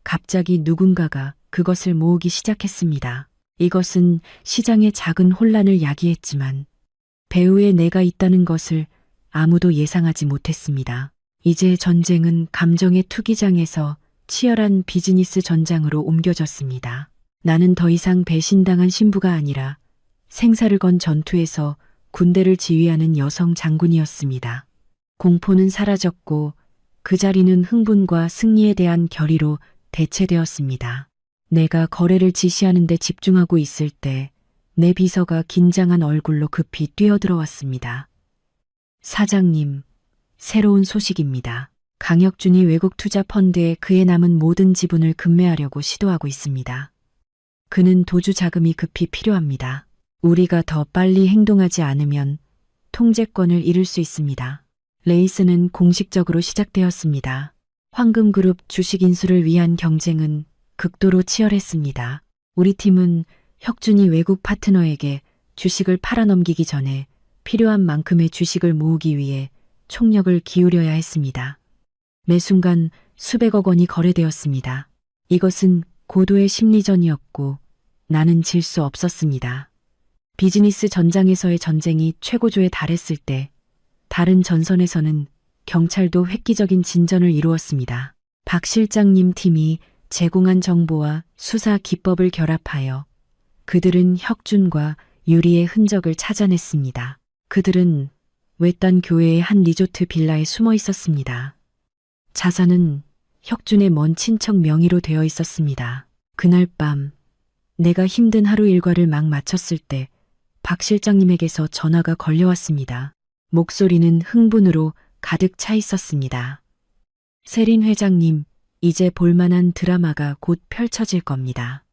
갑자기 누군가가 그것을 모으기 시작했습니다. 이것은 시장의 작은 혼란을 야기했지만 배후에 내가 있다는 것을 아무도 예상하지 못했습니다. 이제 전쟁은 감정의 투기장에서 치열한 비즈니스 전장으로 옮겨졌습니다. 나는 더 이상 배신당한 신부가 아니라 생사를 건 전투에서 군대를 지휘하는 여성 장군이었습니다. 공포는 사라졌고 그 자리는 흥분과 승리에 대한 결의로 대체되었습니다. 내가 거래를 지시하는 데 집중하고 있을 때 내 비서가 긴장한 얼굴로 급히 뛰어들어왔습니다. 사장님, 새로운 소식입니다. 강혁준이 외국 투자 펀드에 그의 남은 모든 지분을 급매하려고 시도하고 있습니다. 그는 도주 자금이 급히 필요합니다. 우리가 더 빨리 행동하지 않으면 통제권을 잃을 수 있습니다. 레이스는 공식적으로 시작되었습니다. 황금그룹 주식 인수를 위한 경쟁은 극도로 치열했습니다. 우리 팀은 혁준이 외국 파트너에게 주식을 팔아넘기기 전에 필요한 만큼의 주식을 모으기 위해 총력을 기울여야 했습니다. 매 순간 수백억 원이 거래되었습니다. 이것은 고도의 심리전이었고 나는 질 수 없었습니다. 비즈니스 전장에서의 전쟁이 최고조에 달했을 때 다른 전선에서는 경찰도 획기적인 진전을 이루었습니다. 박 실장님 팀이 제공한 정보와 수사 기법을 결합하여 그들은 혁준과 유리의 흔적을 찾아냈습니다. 그들은 외딴 교회의 한 리조트 빌라에 숨어 있었습니다. 자산은 혁준의 먼 친척 명의로 되어 있었습니다. 그날 밤 내가 힘든 하루 일과를 막 마쳤을 때 박 실장님에게서 전화가 걸려왔습니다. 목소리는 흥분으로 가득 차 있었습니다. 세린 회장님, 이제 볼만한 드라마가 곧 펼쳐질 겁니다.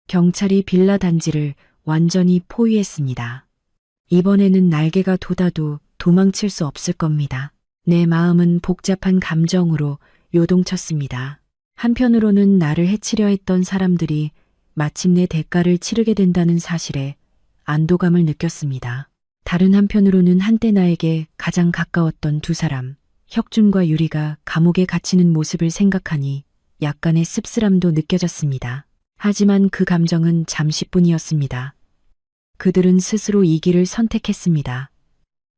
경찰이 빌라 단지를 완전히 포위했습니다. 이번에는 날개가 돋아도 도망칠 수 없을 겁니다. 내 마음은 복잡한 감정으로 요동쳤습니다. 한편으로는 나를 해치려 했던 사람들이 마침내 대가를 치르게 된다는 사실에 안도감을 느꼈습니다. 다른 한편으로는 한때 나에게 가장 가까웠던 두 사람, 혁준과 유리가 감옥에 갇히는 모습을 생각하니 약간의 씁쓸함도 느껴졌습니다. 하지만 그 감정은 잠시뿐이었습니다. 그들은 스스로 이 길을 선택했습니다.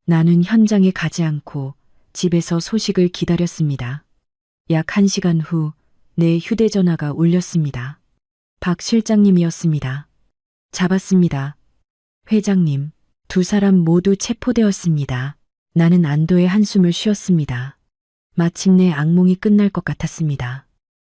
나는 현장에 가지 않고 집에서 소식을 기다렸습니다. 약 1시간 후 내 휴대전화가 울렸습니다. 박 실장님이었습니다. 잡았습니다. 회장님, 두 사람 모두 체포되었습니다. 나는 안도의 한숨을 쉬었습니다. 마침내 악몽이 끝날 것 같았습니다.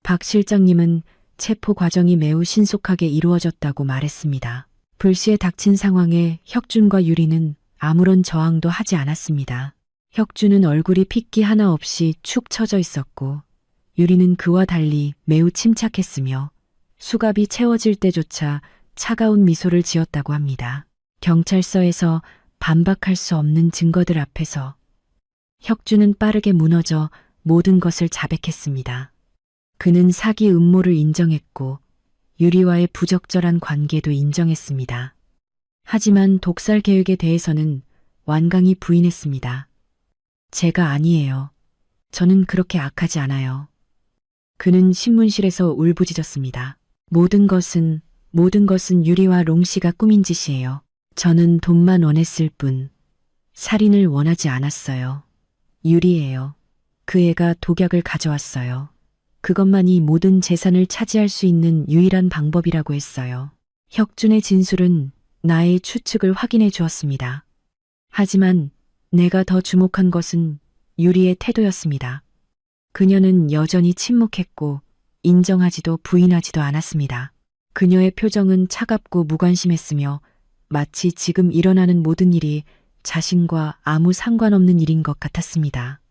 박 실장님은 체포 과정이 매우 신속하게 이루어졌다고 말했습니다. 불시에 닥친 상황에 혁준과 유리는 아무런 저항도 하지 않았습니다. 혁준은 얼굴이 핏기 하나 없이 축 처져 있었고 유리는 그와 달리 매우 침착했으며 수갑이 채워질 때조차 차가운 미소를 지었다고 합니다. 경찰서에서 반박할 수 없는 증거들 앞에서 혁준은 빠르게 무너져 모든 것을 자백했습니다. 그는 사기 음모를 인정했고 유리와의 부적절한 관계도 인정했습니다. 하지만 독살 계획에 대해서는 완강히 부인했습니다. 제가 아니에요. 저는 그렇게 악하지 않아요. 그는 신문실에서 울부짖었습니다. 모든 것은 유리와 롱 씨가 꾸민 짓이에요. 저는 돈만 원했을 뿐 살인을 원하지 않았어요. 유리예요. 그 애가 독약을 가져왔어요. 그것만이 모든 재산을 차지할 수 있는 유일한 방법이라고 했어요. 혁준의 진술은 나의 추측을 확인해 주었습니다. 하지만 내가 더 주목한 것은 유리의 태도였습니다. 그녀는 여전히 침묵했고 인정하지도 부인하지도 않았습니다. 그녀의 표정은 차갑고 무관심했으며 마치 지금 일어나는 모든 일이 자신과 아무 상관없는 일인 것 같았습니다.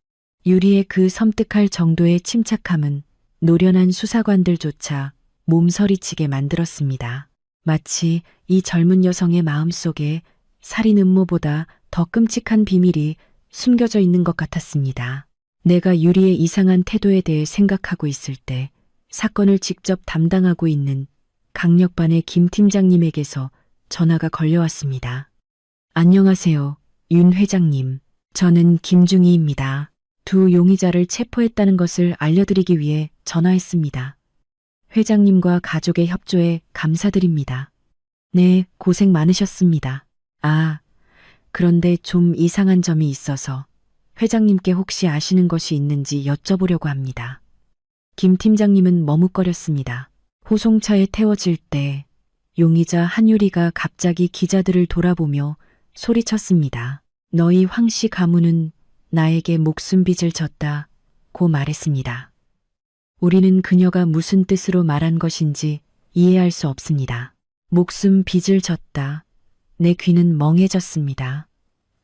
유리의 그 섬뜩할 정도의 침착함은 노련한 수사관들조차 몸서리치게 만들었습니다. 마치 이 젊은 여성의 마음속에 살인 음모보다 더 끔찍한 비밀이 숨겨져 있는 것 같았습니다. 내가 유리의 이상한 태도에 대해 생각하고 있을 때 사건을 직접 담당하고 있는 강력반의 김 팀장님에게서 전화가 걸려왔습니다. 안녕하세요, 윤 회장님. 저는 김중희입니다. 두 용의자를 체포했다는 것을 알려드리기 위해 전화했습니다. 회장님과 가족의 협조에 감사드립니다. 네, 고생 많으셨습니다. 아, 그런데 좀 이상한 점이 있어서 회장님께 혹시 아시는 것이 있는지 여쭤보려고 합니다. 김 팀장님은 머뭇거렸습니다. 호송차에 태워질 때 용의자 한유리가 갑자기 기자들을 돌아보며 소리쳤습니다. 너희 황씨 가문은 나에게 목숨 빚을 졌다고 말했습니다. 우리는 그녀가 무슨 뜻으로 말한 것인지 이해할 수 없습니다. 목숨 빚을 졌다. 내 귀는 멍해졌습니다.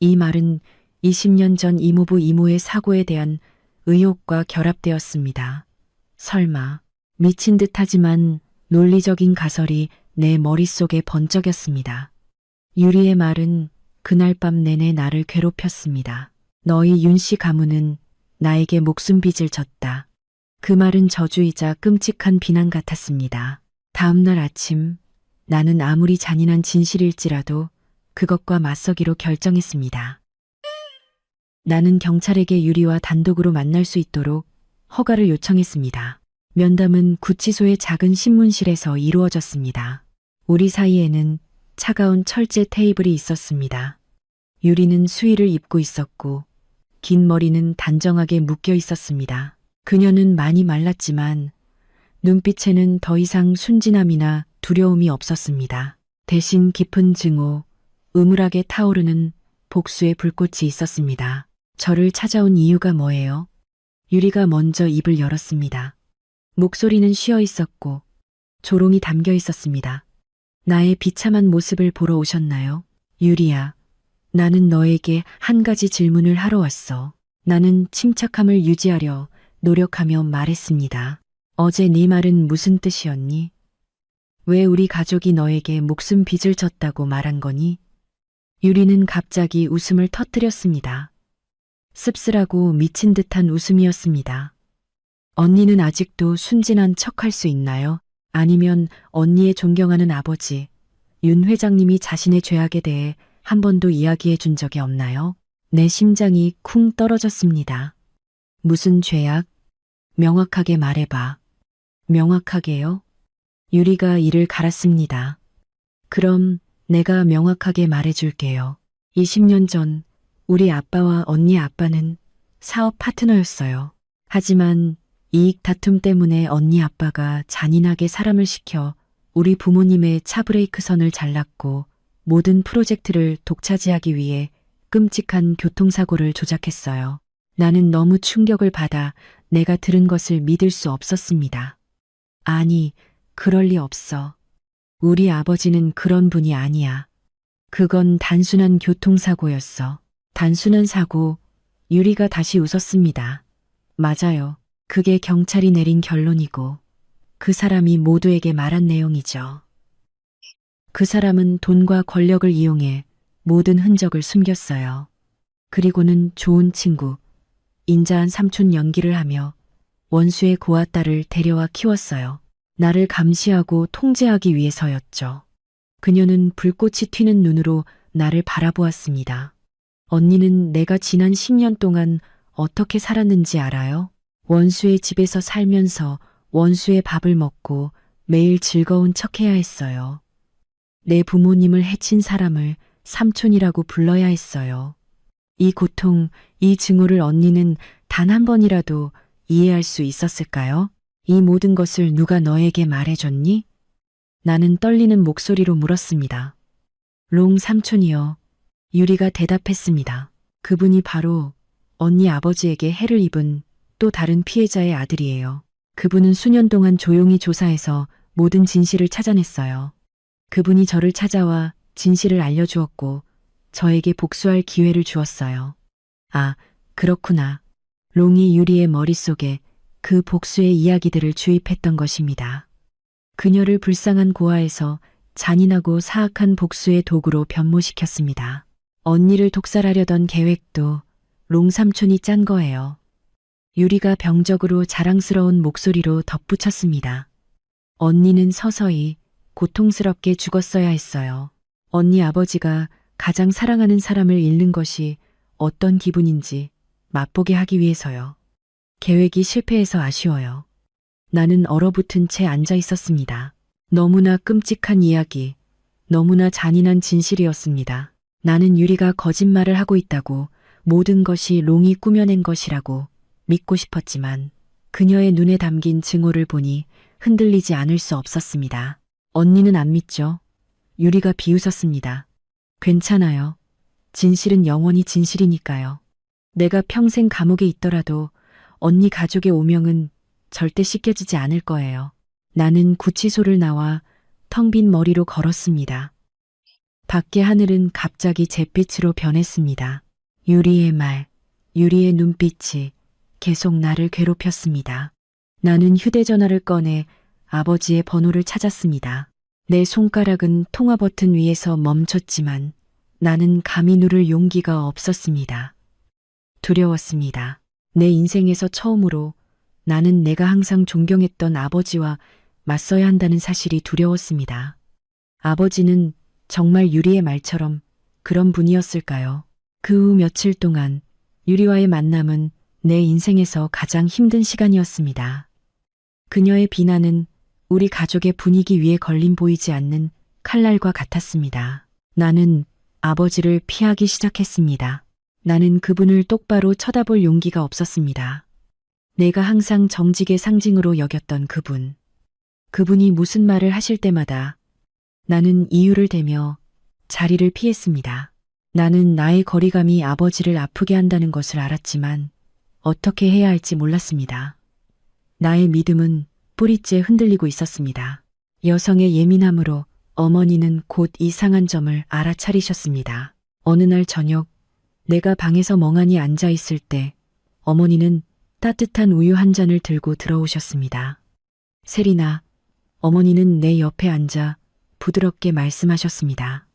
이 말은 20년 전 이모부 이모의 사고에 대한 의혹과 결합되었습니다. 설마 미친 듯하지만 논리적인 가설이 내 머릿속에 번쩍였습니다. 유리의 말은 그날 밤 내내 나를 괴롭혔습니다. 너희 윤씨 가문은 나에게 목숨 빚을 졌다. 그 말은 저주이자 끔찍한 비난 같았습니다. 다음 날 아침 나는 아무리 잔인한 진실일지라도 그것과 맞서기로 결정했습니다. 나는 경찰에게 유리와 단독으로 만날 수 있도록 허가를 요청했습니다. 면담은 구치소의 작은 신문실에서 이루어졌습니다. 우리 사이에는 차가운 철제 테이블이 있었습니다. 유리는 수의를 입고 있었고 긴 머리는 단정하게 묶여 있었습니다. 그녀는 많이 말랐지만 눈빛에는 더 이상 순진함이나 두려움이 없었습니다. 대신 깊은 증오, 음울하게 타오르는 복수의 불꽃이 있었습니다. 저를 찾아온 이유가 뭐예요? 유리가 먼저 입을 열었습니다. 목소리는 쉬어 있었고 조롱이 담겨 있었습니다. 나의 비참한 모습을 보러 오셨나요? 유리야, 나는 너에게 한 가지 질문을 하러 왔어. 나는 침착함을 유지하려 노력하며 말했습니다. 어제 네 말은 무슨 뜻이었니? 왜 우리 가족이 너에게 목숨 빚을 졌다고 말한 거니? 유리는 갑자기 웃음을 터뜨렸습니다. 씁쓸하고 미친 듯한 웃음이었습니다. 언니는 아직도 순진한 척할 수 있나요? 아니면 언니의 존경하는 아버지, 윤 회장님이 자신의 죄악에 대해 한 번도 이야기해 준 적이 없나요? 내 심장이 쿵 떨어졌습니다. 무슨 죄악? 명확하게 말해봐. 명확하게요? 유리가 이를 갈았습니다. 그럼 내가 명확하게 말해줄게요. 20년 전 우리 아빠와 언니 아빠는 사업 파트너였어요. 하지만 이익 다툼 때문에 언니 아빠가 잔인하게 사람을 시켜 우리 부모님의 차브레이크 선을 잘랐고 모든 프로젝트를 독차지하기 위해 끔찍한 교통사고를 조작했어요. 나는 너무 충격을 받아 내가 들은 것을 믿을 수 없었습니다. 아니, 그럴 리 없어. 우리 아버지는 그런 분이 아니야. 그건 단순한 교통사고였어. 단순한 사고. 유리가 다시 웃었습니다. 맞아요. 그게 경찰이 내린 결론이고 그 사람이 모두에게 말한 내용이죠. 그 사람은 돈과 권력을 이용해 모든 흔적을 숨겼어요. 그리고는 좋은 친구, 인자한 삼촌 연기를 하며 원수의 고아 딸을 데려와 키웠어요. 나를 감시하고 통제하기 위해서였죠. 그녀는 불꽃이 튀는 눈으로 나를 바라보았습니다. 언니는 내가 지난 10년 동안 어떻게 살았는지 알아요? 원수의 집에서 살면서 원수의 밥을 먹고 매일 즐거운 척해야 했어요. 내 부모님을 해친 사람을 삼촌이라고 불러야 했어요. 이 고통, 이 증오를 언니는 단 한 번이라도 이해할 수 있었을까요? 이 모든 것을 누가 너에게 말해줬니? 나는 떨리는 목소리로 물었습니다. 롱 삼촌이요. 유리가 대답했습니다. 그분이 바로 언니 아버지에게 해를 입은 또 다른 피해자의 아들이에요. 그분은 수년 동안 조용히 조사해서 모든 진실을 찾아냈어요. 그분이 저를 찾아와 진실을 알려주었고 저에게 복수할 기회를 주었어요. 아, 그렇구나. 롱이 유리의 머릿속에 그 복수의 이야기들을 주입했던 것입니다. 그녀를 불쌍한 고아에서 잔인하고 사악한 복수의 도구로 변모시켰습니다. 언니를 독살하려던 계획도 롱 삼촌이 짠 거예요. 유리가 병적으로 자랑스러운 목소리로 덧붙였습니다. 언니는 서서히 고통스럽게 죽었어야 했어요. 언니 아버지가 가장 사랑하는 사람을 잃는 것이 어떤 기분인지 맛보게 하기 위해서요. 계획이 실패해서 아쉬워요. 나는 얼어붙은 채 앉아 있었습니다. 너무나 끔찍한 이야기, 너무나 잔인한 진실이었습니다. 나는 유리가 거짓말을 하고 있다고, 모든 것이 롱이 꾸며낸 것이라고 믿고 싶었지만 그녀의 눈에 담긴 증오를 보니 흔들리지 않을 수 없었습니다. 언니는 안 믿죠? 유리가 비웃었습니다. 괜찮아요. 진실은 영원히 진실이니까요. 내가 평생 감옥에 있더라도 언니 가족의 오명은 절대 씻겨지지 않을 거예요. 나는 구치소를 나와 텅 빈 머리로 걸었습니다. 밖의 하늘은 갑자기 잿빛으로 변했습니다. 유리의 말, 유리의 눈빛이 계속 나를 괴롭혔습니다. 나는 휴대전화를 꺼내 아버지의 번호를 찾았습니다. 내 손가락은 통화 버튼 위에서 멈췄지만 나는 감히 누를 용기가 없었습니다. 두려웠습니다. 내 인생에서 처음으로 나는 내가 항상 존경했던 아버지와 맞서야 한다는 사실이 두려웠습니다. 아버지는 정말 유리의 말처럼 그런 분이었을까요? 그 후 며칠 동안 유리와의 만남은 내 인생에서 가장 힘든 시간이었습니다. 그녀의 비난은 우리 가족의 분위기 위에 걸린 보이지 않는 칼날과 같았습니다. 나는 아버지를 피하기 시작했습니다. 나는 그분을 똑바로 쳐다볼 용기가 없었습니다. 내가 항상 정직의 상징으로 여겼던 그분. 그분이 무슨 말을 하실 때마다 나는 이유를 대며 자리를 피했습니다. 나는 나의 거리감이 아버지를 아프게 한다는 것을 알았지만 어떻게 해야 할지 몰랐습니다. 나의 믿음은 뿌리째 흔들리고 있었습니다. 여성의 예민함으로 어머니는 곧 이상한 점을 알아차리셨습니다. 어느 날 저녁 내가 방에서 멍하니 앉아 있을 때 어머니는 따뜻한 우유 한 잔을 들고 들어오셨습니다. 세리나, 어머니는 내 옆에 앉아 부드럽게 말씀하셨습니다.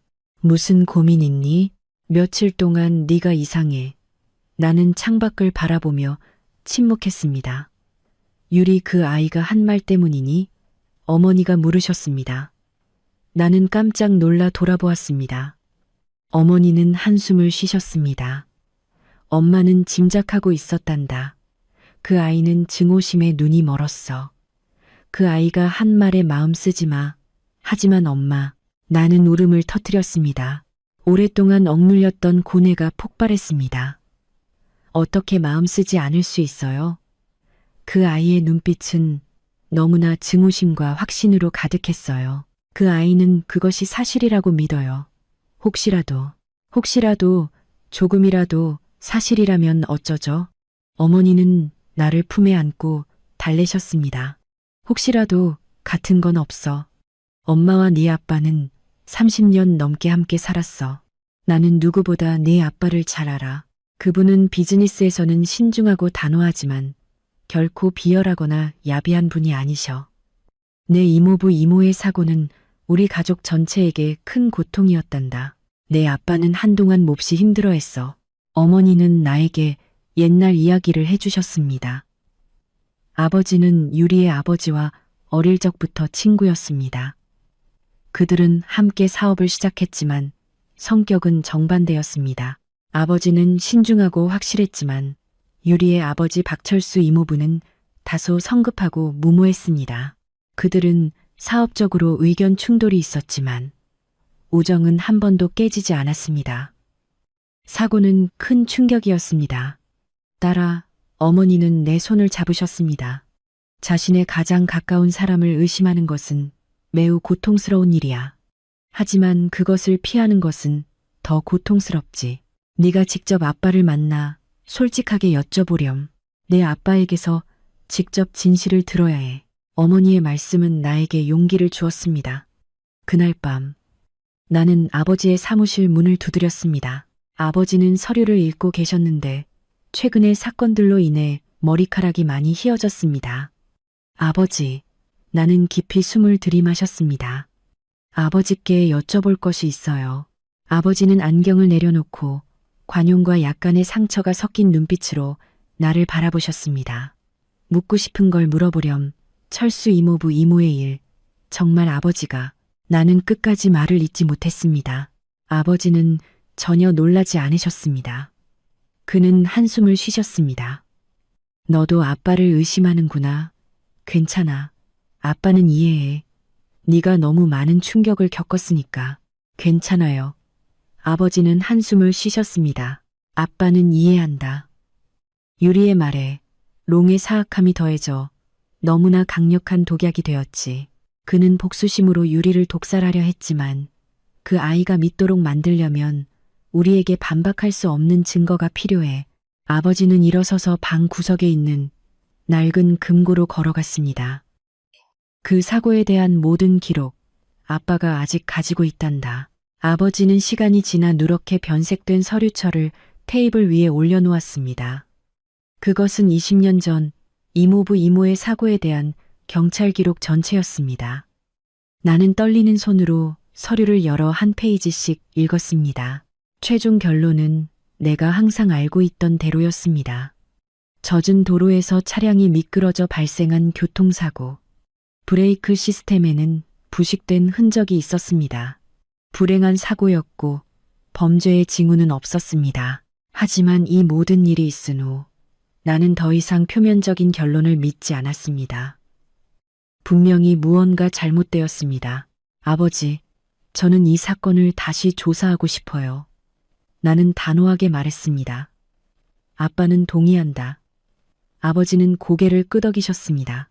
무슨 고민 있니? 며칠 동안 네가 이상해. 나는 창밖을 바라보며 침묵했습니다. 유리 그 아이가 한 말 때문이니? 어머니가 물으셨습니다. 나는 깜짝 놀라 돌아보았습니다. 어머니는 한숨을 쉬셨습니다. 엄마는 짐작하고 있었단다. 그 아이는 증오심에 눈이 멀었어. 그 아이가 한 말에 마음 쓰지 마. 하지만 엄마, 나는 울음을 터뜨렸습니다. 오랫동안 억눌렸던 고뇌가 폭발했습니다. 어떻게 마음 쓰지 않을 수 있어요? 그 아이의 눈빛은 너무나 증오심과 확신으로 가득했어요. 그 아이는 그것이 사실이라고 믿어요. 혹시라도, 조금이라도 사실이라면 어쩌죠? 어머니는 나를 품에 안고 달래셨습니다. 혹시라도 같은 건 없어. 엄마와 네 아빠는 30년 넘게 함께 살았어. 나는 누구보다 네 아빠를 잘 알아. 그분은 비즈니스에서는 신중하고 단호하지만 결코 비열하거나 야비한 분이 아니셔. 내 이모부 이모의 사고는 우리 가족 전체에게 큰 고통이었단다. 내 아빠는 한동안 몹시 힘들어했어. 어머니는 나에게 옛날 이야기를 해주셨습니다. 아버지는 유리의 아버지와 어릴 적부터 친구였습니다. 그들은 함께 사업을 시작했지만 성격은 정반대였습니다. 아버지는 신중하고 확실했지만 유리의 아버지 박철수 이모부는 다소 성급하고 무모했습니다. 그들은 사업적으로 의견 충돌이 있었지만 우정은 한 번도 깨지지 않았습니다. 사고는 큰 충격이었습니다. 딸아, 어머니는 내 손을 잡으셨습니다. 자신의 가장 가까운 사람을 의심하는 것은 매우 고통스러운 일이야. 하지만 그것을 피하는 것은 더 고통스럽지. 네가 직접 아빠를 만나 솔직하게 여쭤보렴. 내 아빠에게서 직접 진실을 들어야 해. 어머니의 말씀은 나에게 용기를 주었습니다. 그날 밤 나는 아버지의 사무실 문을 두드렸습니다. 아버지는 서류를 읽고 계셨는데 최근의 사건들로 인해 머리카락이 많이 휘어졌습니다. 아버지, 나는 깊이 숨을 들이마셨습니다. 아버지께 여쭤볼 것이 있어요. 아버지는 안경을 내려놓고 관용과 약간의 상처가 섞인 눈빛으로 나를 바라보셨습니다. 묻고 싶은 걸 물어보렴. 철수 이모부 이모의 일, 정말 아버지가 나는 끝까지 말을 잇지 못했습니다. 아버지는 전혀 놀라지 않으셨습니다. 그는 한숨을 쉬셨습니다. 너도 아빠를 의심하는구나. 괜찮아. 아빠는 이해해. 네가 너무 많은 충격을 겪었으니까. 괜찮아요. 아버지는 한숨을 쉬셨습니다. 아빠는 이해한다. 유리의 말에 롱의 사악함이 더해져 너무나 강력한 독약이 되었지. 그는 복수심으로 유리를 독살하려 했지만 그 아이가 믿도록 만들려면 우리에게 반박할 수 없는 증거가 필요해. 아버지는 일어서서 방 구석에 있는 낡은 금고로 걸어갔습니다. 그 사고에 대한 모든 기록, 아빠가 아직 가지고 있단다. 아버지는 시간이 지나 누렇게 변색된 서류철을 테이블 위에 올려놓았습니다. 그것은 20년 전 이모부 이모의 사고에 대한 경찰 기록 전체였습니다. 나는 떨리는 손으로 서류를 열어 한 페이지씩 읽었습니다. 최종 결론은 내가 항상 알고 있던 대로였습니다. 젖은 도로에서 차량이 미끄러져 발생한 교통사고. 브레이크 시스템에는 부식된 흔적이 있었습니다. 불행한 사고였고 범죄의 징후는 없었습니다. 하지만 이 모든 일이 있은 후 나는 더 이상 표면적인 결론을 믿지 않았습니다. 분명히 무언가 잘못되었습니다. 아버지, 저는 이 사건을 다시 조사하고 싶어요. 나는 단호하게 말했습니다. 아빠는 동의한다. 아버지는 고개를 끄덕이셨습니다.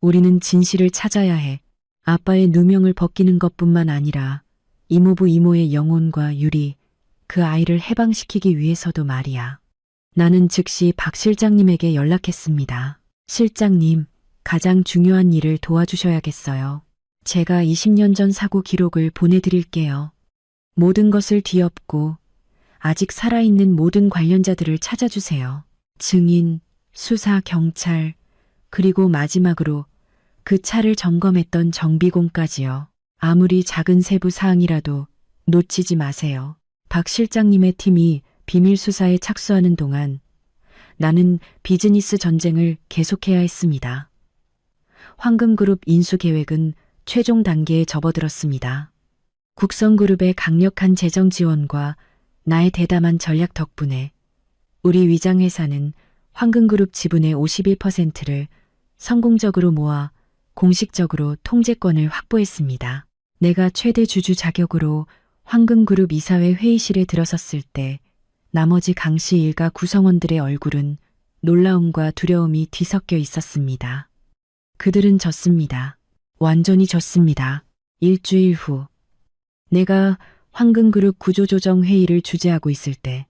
우리는 진실을 찾아야 해. 아빠의 누명을 벗기는 것뿐만 아니라 이모부 이모의 영혼과 유리, 그 아이를 해방시키기 위해서도 말이야. 나는 즉시 박 실장님에게 연락했습니다. 실장님, 가장 중요한 일을 도와주셔야겠어요. 제가 20년 전 사고 기록을 보내드릴게요. 모든 것을 뒤엎고 아직 살아있는 모든 관련자들을 찾아주세요. 증인, 수사, 경찰, 그리고 마지막으로 그 차를 점검했던 정비공까지요. 아무리 작은 세부 사항이라도 놓치지 마세요. 박 실장님의 팀이 비밀 수사에 착수하는 동안 나는 비즈니스 전쟁을 계속해야 했습니다. 황금그룹 인수 계획은 최종 단계에 접어들었습니다. 국성그룹의 강력한 재정 지원과 나의 대담한 전략 덕분에 우리 위장회사는 황금그룹 지분의 51%를 성공적으로 모아 공식적으로 통제권을 확보했습니다. 내가 최대 주주 자격으로 황금그룹 이사회 회의실에 들어섰을 때 나머지 강씨 일가 구성원들의 얼굴은 놀라움과 두려움이 뒤섞여 있었습니다. 그들은 졌습니다. 완전히 졌습니다. 일주일 후 내가 황금그룹 구조조정 회의를 주재하고 있을 때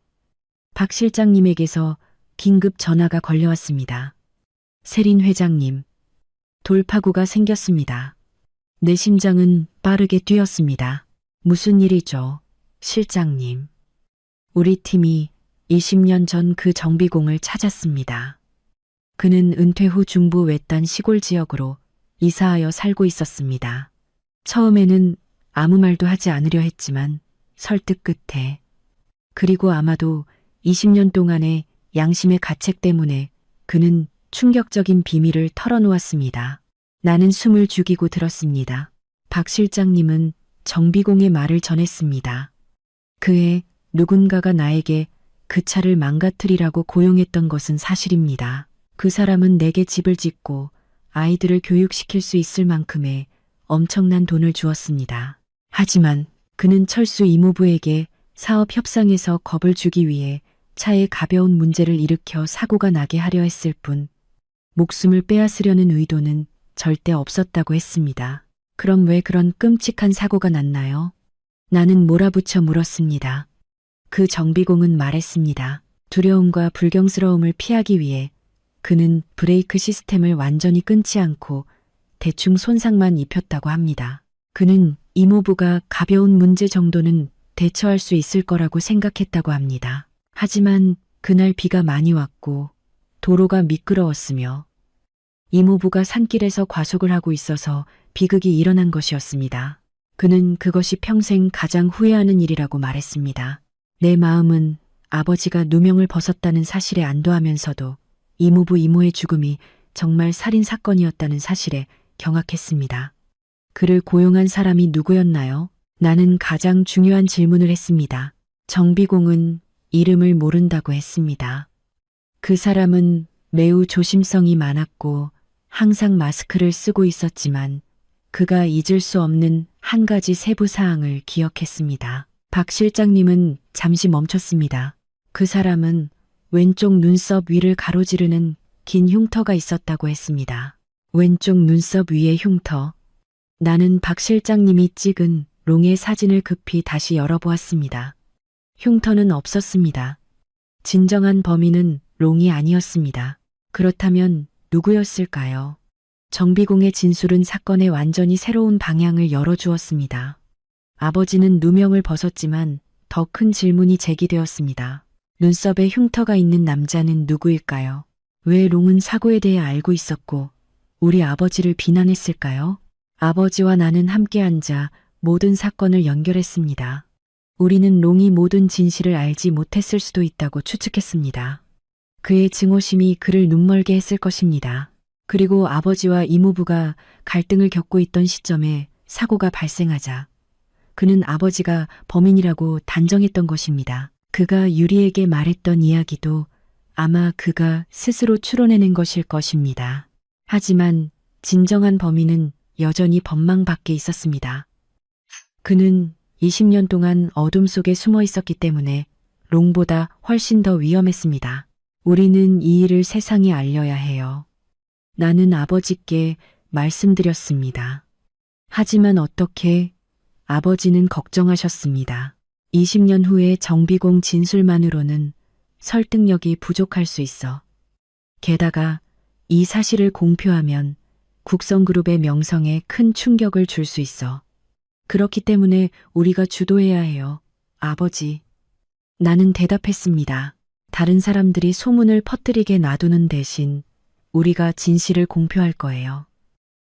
박 실장님에게서 긴급 전화가 걸려왔습니다. 세린 회장님, 돌파구가 생겼습니다. 내 심장은 빠르게 뛰었습니다. 무슨 일이죠, 실장님? 우리 팀이 20년 전 그 정비공을 찾았습니다. 그는 은퇴 후 중부 외딴 시골 지역으로 이사하여 살고 있었습니다. 처음에는 아무 말도 하지 않으려 했지만 설득 끝에, 그리고 아마도 20년 동안의 양심의 가책 때문에 그는 충격적인 비밀을 털어놓았습니다. 나는 숨을 죽이고 들었습니다. 박 실장님은 정비공의 말을 전했습니다. 그해 누군가가 나에게 그 차를 망가뜨리라고 고용했던 것은 사실입니다. 그 사람은 내게 집을 짓고 아이들을 교육시킬 수 있을 만큼의 엄청난 돈을 주었습니다. 하지만 그는 철수 이모부에게 사업 협상에서 겁을 주기 위해 차에 가벼운 문제를 일으켜 사고가 나게 하려 했을 뿐 목숨을 빼앗으려는 의도는 절대 없었다고 했습니다. 그럼 왜 그런 끔찍한 사고가 났나요? 나는 몰아붙여 물었습니다. 그 정비공은 말했습니다. 두려움과 불경스러움을 피하기 위해 그는 브레이크 시스템을 완전히 끊지 않고 대충 손상만 입혔다고 합니다. 그는 이모부가 가벼운 문제 정도는 대처할 수 있을 거라고 생각했다고 합니다. 하지만 그날 비가 많이 왔고 도로가 미끄러웠으며 이모부가 산길에서 과속을 하고 있어서 비극이 일어난 것이었습니다. 그는 그것이 평생 가장 후회하는 일이라고 말했습니다. 내 마음은 아버지가 누명을 벗었다는 사실에 안도하면서도 이모부 이모의 죽음이 정말 살인 사건이었다는 사실에 경악했습니다. 그를 고용한 사람이 누구였나요? 나는 가장 중요한 질문을 했습니다. 정비공은 이름을 모른다고 했습니다. 그 사람은 매우 조심성이 많았고 항상 마스크를 쓰고 있었지만 그가 잊을 수 없는 한 가지 세부 사항을 기억했습니다. 박 실장님은 잠시 멈췄습니다. 그 사람은 왼쪽 눈썹 위를 가로지르는 긴 흉터가 있었다고 했습니다. 왼쪽 눈썹 위의 흉터. 나는 박 실장님이 찍은 롱의 사진을 급히 다시 열어보았습니다. 흉터는 없었습니다. 진정한 범인은 롱이 아니었습니다. 그렇다면 누구였을까요? 정비공의 진술은 사건의 완전히 새로운 방향을 열어주었습니다. 아버지는 누명을 벗었지만 더 큰 질문이 제기되었습니다. 눈썹에 흉터가 있는 남자는 누구일까요? 왜 롱은 사고에 대해 알고 있었고 우리 아버지를 비난했을까요? 아버지와 나는 함께 앉아 모든 사건을 연결했습니다. 우리는 롱이 모든 진실을 알지 못했을 수도 있다고 추측했습니다. 그의 증오심이 그를 눈멀게 했을 것입니다. 그리고 아버지와 이모부가 갈등을 겪고 있던 시점에 사고가 발생하자 그는 아버지가 범인이라고 단정했던 것입니다. 그가 유리에게 말했던 이야기도 아마 그가 스스로 추론해낸 것일 것입니다. 하지만 진정한 범인은 여전히 법망 밖에 있었습니다. 그는 20년 동안 어둠 속에 숨어 있었기 때문에 롱보다 훨씬 더 위험했습니다. 우리는 이 일을 세상에 알려야 해요. 나는 아버지께 말씀드렸습니다. 하지만 어떻게? 아버지는 걱정하셨습니다. 20년 후에 정비공 진술만으로는 설득력이 부족할 수 있어. 게다가 이 사실을 공표하면 국성그룹의 명성에 큰 충격을 줄 수 있어. 그렇기 때문에 우리가 주도해야 해요, 아버지. 나는 대답했습니다. 다른 사람들이 소문을 퍼뜨리게 놔두는 대신 우리가 진실을 공표할 거예요.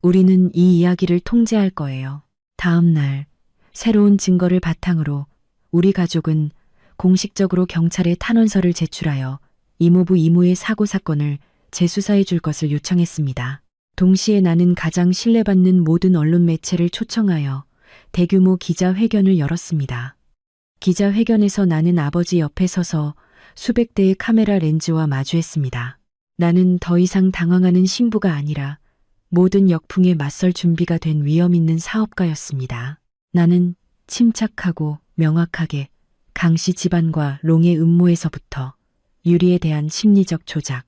우리는 이 이야기를 통제할 거예요. 다음 날, 새로운 증거를 바탕으로 우리 가족은 공식적으로 경찰에 탄원서를 제출하여 이모부 이모의 사고 사건을 재수사해 줄 것을 요청했습니다. 동시에 나는 가장 신뢰받는 모든 언론 매체를 초청하여 대규모 기자회견을 열었습니다. 기자회견에서 나는 아버지 옆에 서서 수백 대의 카메라 렌즈와 마주했습니다. 나는 더 이상 당황하는 신부가 아니라 모든 역풍에 맞설 준비가 된 위험 있는 사업가였습니다. 나는 침착하고 명확하게 강씨 집안과 롱의 음모에서부터 유리에 대한 심리적 조작,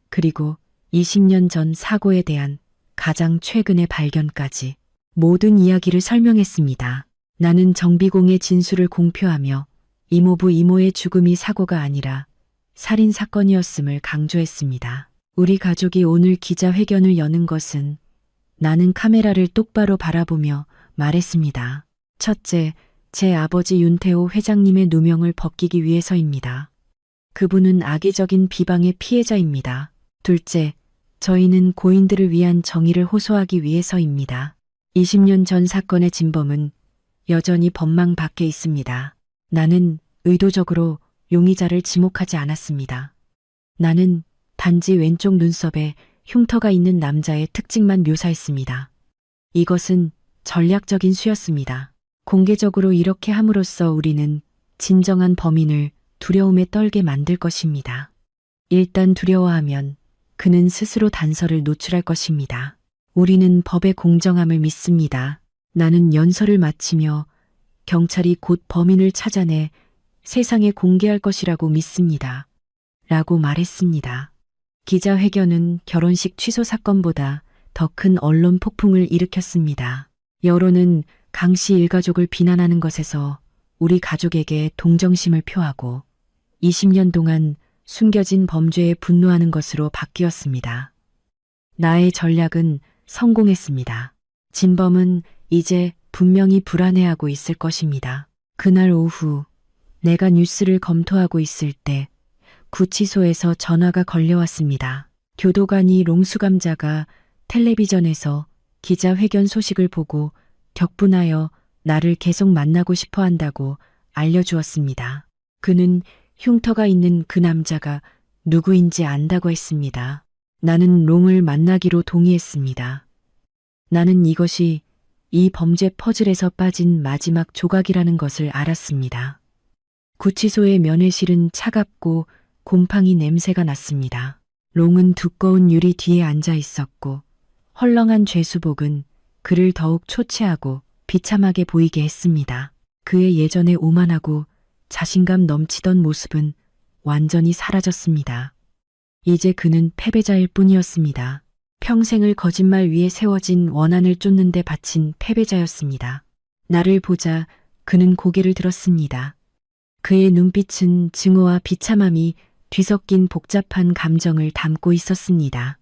그리고 20년 전 사고에 대한 가장 최근의 발견까지 모든 이야기를 설명했습니다. 나는 정비공의 진술을 공표하며 이모부 이모의 죽음이 사고가 아니라 살인 사건이었음을 강조했습니다. 우리 가족이 오늘 기자회견을 여는 것은 나는 카메라를 똑바로 바라보며 말했습니다. 첫째, 제 아버지 윤태호 회장님의 누명을 벗기기 위해서입니다. 그분은 악의적인 비방의 피해자입니다. 둘째, 저희는 고인들을 위한 정의를 호소하기 위해서입니다. 20년 전 사건의 진범은 여전히 법망 밖에 있습니다. 나는 의도적으로 용의자를 지목하지 않았습니다. 나는 단지 왼쪽 눈썹에 흉터가 있는 남자의 특징만 묘사했습니다. 이것은 전략적인 수였습니다. 공개적으로 이렇게 함으로써 우리는 진정한 범인을 두려움에 떨게 만들 것입니다. 일단 두려워하면 그는 스스로 단서를 노출할 것입니다. 우리는 법의 공정함을 믿습니다. 나는 연설을 마치며 경찰이 곧 범인을 찾아내 세상에 공개할 것이라고 믿습니다. 라고 말했습니다. 기자회견은 결혼식 취소 사건보다 더 큰 언론 폭풍을 일으켰습니다. 여론은 강씨 일가족을 비난하는 것에서 우리 가족에게 동정심을 표하고 20년 동안 숨겨진 범죄에 분노하는 것으로 바뀌었습니다. 나의 전략은 성공했습니다. 진범은 이제 분명히 불안해하고 있을 것입니다. 그날 오후 내가 뉴스를 검토하고 있을 때 구치소에서 전화가 걸려왔습니다. 교도관이 롱수감자가 텔레비전에서 기자회견 소식을 보고 격분하여 나를 계속 만나고 싶어 한다고 알려주었습니다. 그는 흉터가 있는 그 남자가 누구인지 안다고 했습니다. 나는 롱을 만나기로 동의했습니다. 나는 이것이 이 범죄 퍼즐에서 빠진 마지막 조각이라는 것을 알았습니다. 구치소의 면회실은 차갑고 곰팡이 냄새가 났습니다. 롱은 두꺼운 유리 뒤에 앉아 있었고 헐렁한 죄수복은 그를 더욱 초췌하고 비참하게 보이게 했습니다. 그의 예전에 오만하고 자신감 넘치던 모습은 완전히 사라졌습니다. 이제 그는 패배자일 뿐이었습니다. 평생을 거짓말 위에 세워진 원한을 쫓는 데 바친 패배자였습니다. 나를 보자 그는 고개를 들었습니다. 그의 눈빛은 증오와 비참함이 뒤섞인 복잡한 감정을 담고 있었습니다.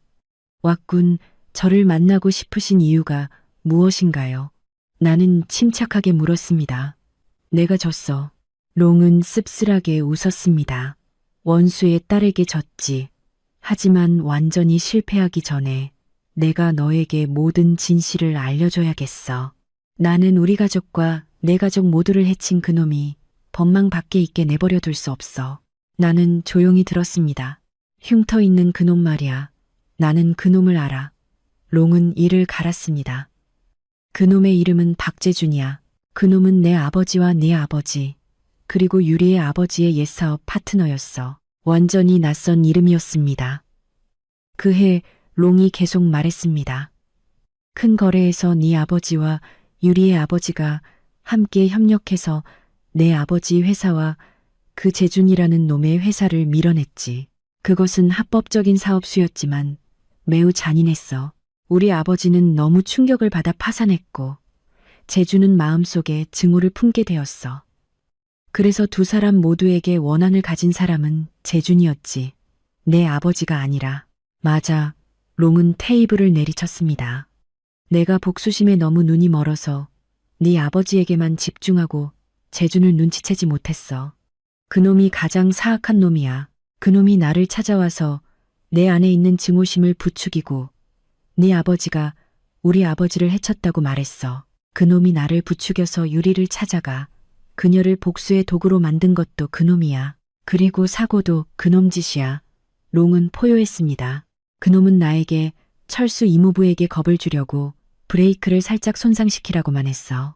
왁군, 저를 만나고 싶으신 이유가 무엇인가요? 나는 침착하게 물었습니다. 내가 졌어. 롱은 씁쓸하게 웃었습니다. 원수의 딸에게 졌지. 하지만 완전히 실패하기 전에 내가 너에게 모든 진실을 알려줘야겠어. 나는 우리 가족과 내 가족 모두를 해친 그놈이 법망 밖에 있게 내버려 둘 수 없어. 나는 조용히 들었습니다. 흉터 있는 그놈 말이야. 나는 그놈을 알아. 롱은 이를 갈았습니다. 그놈의 이름은 박재준이야. 그놈은 내 아버지와 네 아버지, 그리고 유리의 아버지의 옛사업 파트너였어. 완전히 낯선 이름이었습니다. 그해 롱이 계속 말했습니다. 큰 거래에서 네 아버지와 유리의 아버지가 함께 협력해서 내 아버지 회사와 그 재준이라는 놈의 회사를 밀어냈지. 그것은 합법적인 사업수였지만 매우 잔인했어. 우리 아버지는 너무 충격을 받아 파산했고 재준은 마음속에 증오를 품게 되었어. 그래서 두 사람 모두에게 원한을 가진 사람은 재준이었지. 내 아버지가 아니라. 맞아. 롱은 테이블을 내리쳤습니다. 내가 복수심에 너무 눈이 멀어서 네 아버지에게만 집중하고 재준을 눈치채지 못했어. 그놈이 가장 사악한 놈이야. 그놈이 나를 찾아와서 내 안에 있는 증오심을 부추기고 네 아버지가 우리 아버지를 해쳤다고 말했어. 그놈이 나를 부추겨서 유리를 찾아가 그녀를 복수의 도구로 만든 것도 그놈이야. 그리고 사고도 그놈 짓이야. 롱은 포효했습니다. 그놈은 나에게 철수 이모부에게 겁을 주려고 브레이크를 살짝 손상시키라고만 했어.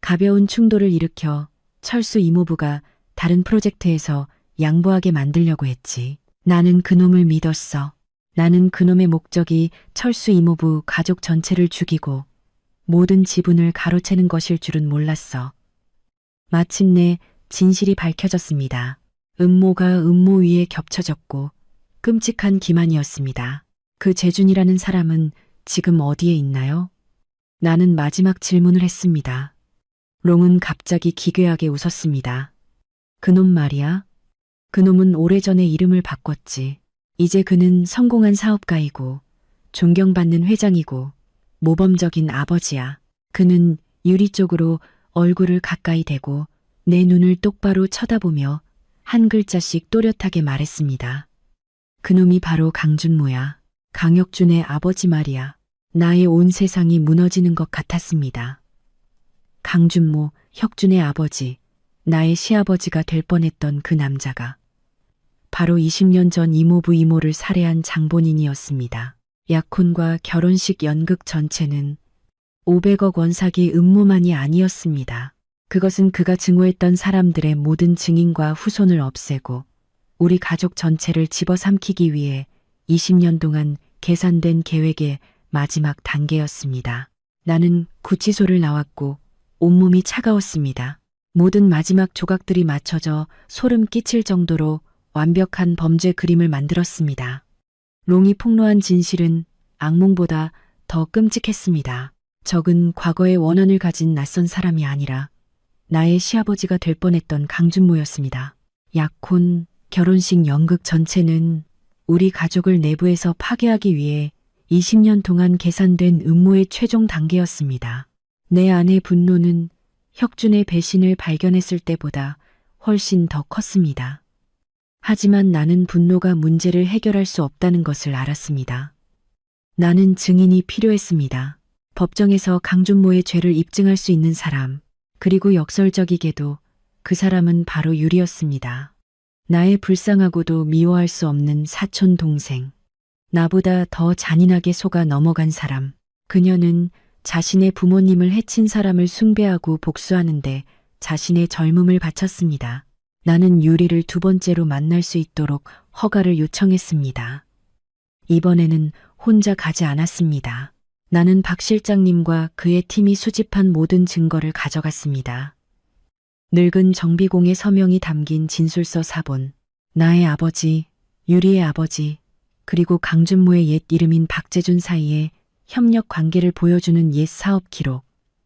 가벼운 충돌을 일으켜 철수 이모부가 다른 프로젝트에서 양보하게 만들려고 했지. 나는 그놈을 믿었어. 나는 그놈의 목적이 철수 이모부 가족 전체를 죽이고 모든 지분을 가로채는 것일 줄은 몰랐어. 마침내 진실이 밝혀졌습니다. 음모가 음모 위에 겹쳐졌고 끔찍한 기만이었습니다. 그 재준이라는 사람은 지금 어디에 있나요? 나는 마지막 질문을 했습니다. 롱은 갑자기 기괴하게 웃었습니다. 그놈 말이야? 그놈은 오래전에 이름을 바꿨지. 이제 그는 성공한 사업가이고 존경받는 회장이고 모범적인 아버지야. 그는 유리 쪽으로 얼굴을 가까이 대고 내 눈을 똑바로 쳐다보며 한 글자씩 또렷하게 말했습니다. 그놈이 바로 강준모야. 강혁준의 아버지 말이야. 나의 온 세상이 무너지는 것 같았습니다. 강준모, 혁준의 아버지, 나의 시아버지가 될 뻔했던 그 남자가 바로 20년 전 이모부 이모를 살해한 장본인이었습니다. 약혼과 결혼식 연극 전체는 500억 원 사기 음모만이 아니었습니다. 그것은 그가 증오했던 사람들의 모든 증인과 후손을 없애고 우리 가족 전체를 집어삼키기 위해 20년 동안 계산된 계획의 마지막 단계였습니다. 나는 구치소를 나왔고 온몸이 차가웠습니다. 모든 마지막 조각들이 맞춰져 소름 끼칠 정도로 완벽한 범죄 그림을 만들었습니다. 롱이 폭로한 진실은 악몽보다 더 끔찍했습니다. 적은 과거의 원한을 가진 낯선 사람이 아니라 나의 시아버지가 될 뻔했던 강준모였습니다. 약혼, 결혼식 연극 전체는 우리 가족을 내부에서 파괴하기 위해 20년 동안 계산된 음모의 최종 단계였습니다. 내 안의 분노는 혁준의 배신을 발견했을 때보다 훨씬 더 컸습니다. 하지만 나는 분노가 문제를 해결할 수 없다는 것을 알았습니다. 나는 증인이 필요했습니다. 법정에서 강준모의 죄를 입증할 수 있는 사람, 그리고 역설적이게도 그 사람은 바로 유리였습니다. 나의 불쌍하고도 미워할 수 없는 사촌 동생. 나보다 더 잔인하게 속아 넘어간 사람. 그녀는 자신의 부모님을 해친 사람을 숭배하고 복수하는데 자신의 젊음을 바쳤습니다. 나는 유리를 두 번째로 만날 수 있도록 허가를 요청했습니다. 이번에는 혼자 가지 않았습니다. 나는 박 실장님과 그의 팀이 수집한 모든 증거를 가져갔습니다. 늙은 정비공의 서명이 담긴 진술서 4본, 나의 아버지, 유리의 아버지, 그리고 강준모의 옛 이름인 박재준 사이에 협력 관계를 보여주는 옛 사업 기록,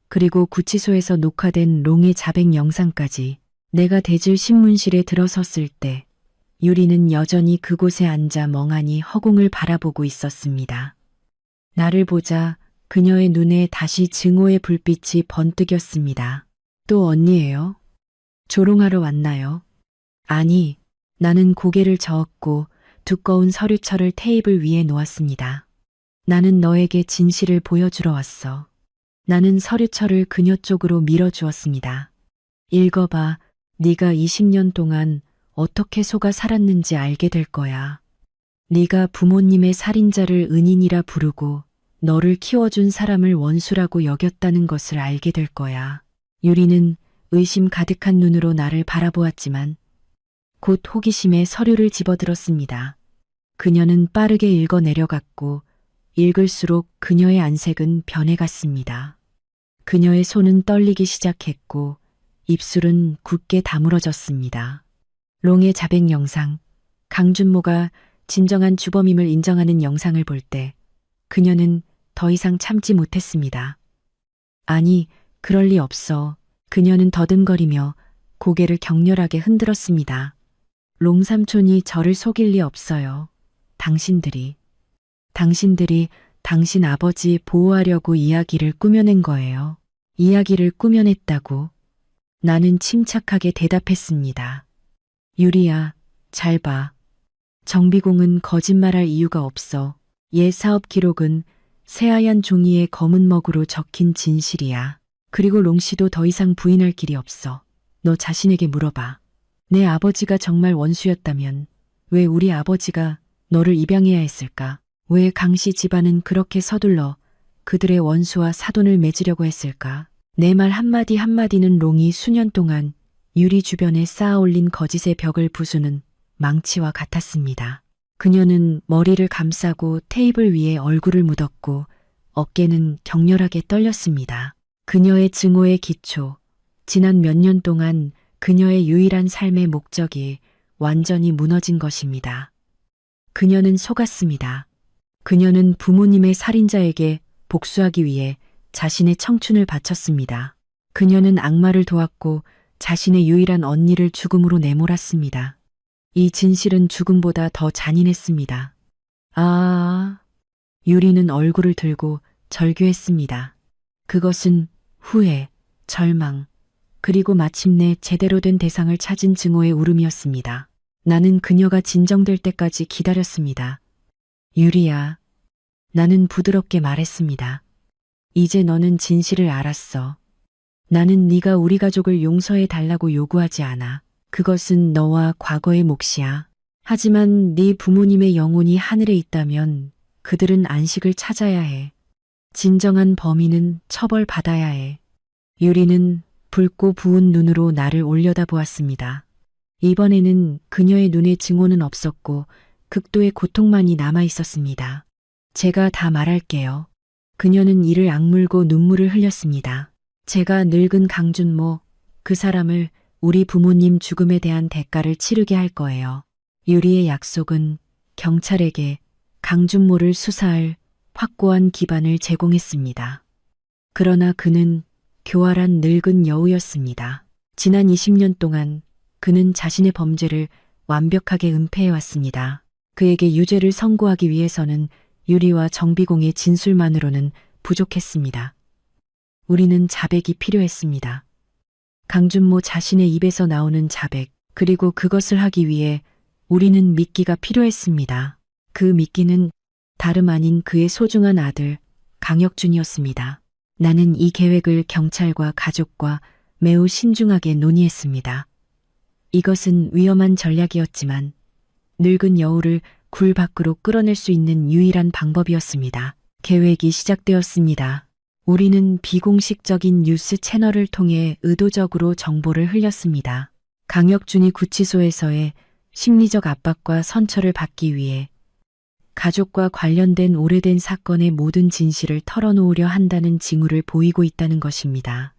그리고 구치소에서 녹화된 롱의 자백 영상까지. 내가 대질 신문실에 들어섰을 때 유리는 여전히 그곳에 앉아 멍하니 허공을 바라보고 있었습니다. 나를 보자 그녀의 눈에 다시 증오의 불빛이 번뜩였습니다. 또 언니예요? 조롱하러 왔나요? 아니, 나는 고개를 저었고 두꺼운 서류철을 테이블 위에 놓았습니다. 나는 너에게 진실을 보여주러 왔어. 나는 서류철을 그녀 쪽으로 밀어주었습니다. 읽어봐. 네가 20년 동안 어떻게 속아 살았는지 알게 될 거야. 네가 부모님의 살인자를 은인이라 부르고 너를 키워준 사람을 원수라고 여겼다는 것을 알게 될 거야. 유리는 의심 가득한 눈으로 나를 바라보았지만 곧 호기심에 서류를 집어들었습니다. 그녀는 빠르게 읽어 내려갔고 읽을수록 그녀의 안색은 변해갔습니다. 그녀의 손은 떨리기 시작했고 입술은 굳게 다물어졌습니다. 롱의 자백 영상, 강준모가 진정한 주범임을 인정하는 영상을 볼 때 그녀는 더 이상 참지 못했습니다. 아니, 그럴 리 없어. 그녀는 더듬거리며 고개를 격렬하게 흔들었습니다. 롱 삼촌이 저를 속일 리 없어요. 당신들이 당신 아버지 보호하려고 이야기를 꾸며낸 거예요. 이야기를 꾸며냈다고. 나는 침착하게 대답했습니다. 유리야, 잘 봐. 정비공은 거짓말할 이유가 없어. 옛 사업 기록은 새하얀 종이에 검은 먹으로 적힌 진실이야. 그리고 롱 씨도 더 이상 부인할 길이 없어. 너 자신에게 물어봐. 내 아버지가 정말 원수였다면 왜 우리 아버지가 너를 입양해야 했을까? 왜 강씨 집안은 그렇게 서둘러 그들의 원수와 사돈을 맺으려고 했을까? 내 말 한마디 한마디는 롱이 수년 동안 유리 주변에 쌓아올린 거짓의 벽을 부수는 망치와 같았습니다. 그녀는 머리를 감싸고 테이블 위에 얼굴을 묻었고 어깨는 격렬하게 떨렸습니다. 그녀의 증오의 기초, 지난 몇 년 동안 그녀의 유일한 삶의 목적이 완전히 무너진 것입니다. 그녀는 속았습니다. 그녀는 부모님의 살인자에게 복수하기 위해 자신의 청춘을 바쳤습니다. 그녀는 악마를 도왔고 자신의 유일한 언니를 죽음으로 내몰았습니다. 이 진실은 죽음보다 더 잔인했습니다. 유리는 얼굴을 들고 절규했습니다. 그것은 후회, 절망, 그리고 마침내 제대로 된 대상을 찾은 증오의 울음이었습니다. 나는 그녀가 진정될 때까지 기다렸습니다. 유리야, 나는 부드럽게 말했습니다. 이제 너는 진실을 알았어. 나는 네가 우리 가족을 용서해 달라고 요구하지 않아. 그것은 너와 과거의 몫이야. 하지만 네 부모님의 영혼이 하늘에 있다면 그들은 안식을 찾아야 해. 진정한 범인은 처벌받아야 해. 유리는 붉고 부은 눈으로 나를 올려다보았습니다. 이번에는 그녀의 눈에 증오는 없었고 극도의 고통만이 남아 있었습니다. 제가 다 말할게요. 그녀는 이를 악물고 눈물을 흘렸습니다. 제가 늙은 강준모, 그 사람을 우리 부모님 죽음에 대한 대가를 치르게 할 거예요. 유리의 약속은 경찰에게 강준모를 수사할 확고한 기반을 제공했습니다. 그러나 그는 교활한 늙은 여우였습니다. 지난 20년 동안 그는 자신의 범죄를 완벽하게 은폐해왔습니다. 그에게 유죄를 선고하기 위해서는 유리와 정비공의 진술만으로는 부족했습니다. 우리는 자백이 필요했습니다. 강준모 자신의 입에서 나오는 자백, 그리고 그것을 하기 위해 우리는 미끼가 필요했습니다. 그 미끼는 다름 아닌 그의 소중한 아들 강혁준이었습니다. 나는 이 계획을 경찰과 가족과 매우 신중하게 논의했습니다. 이것은 위험한 전략이었지만 늙은 여우를 굴 밖으로 끌어낼 수 있는 유일한 방법이었습니다. 계획이 시작되었습니다. 우리는 비공식적인 뉴스 채널을 통해 의도적으로 정보를 흘렸습니다. 강혁준이 구치소에서의 심리적 압박과 선처를 받기 위해 가족과 관련된 오래된 사건의 모든 진실을 털어놓으려 한다는 징후를 보이고 있다는 것입니다.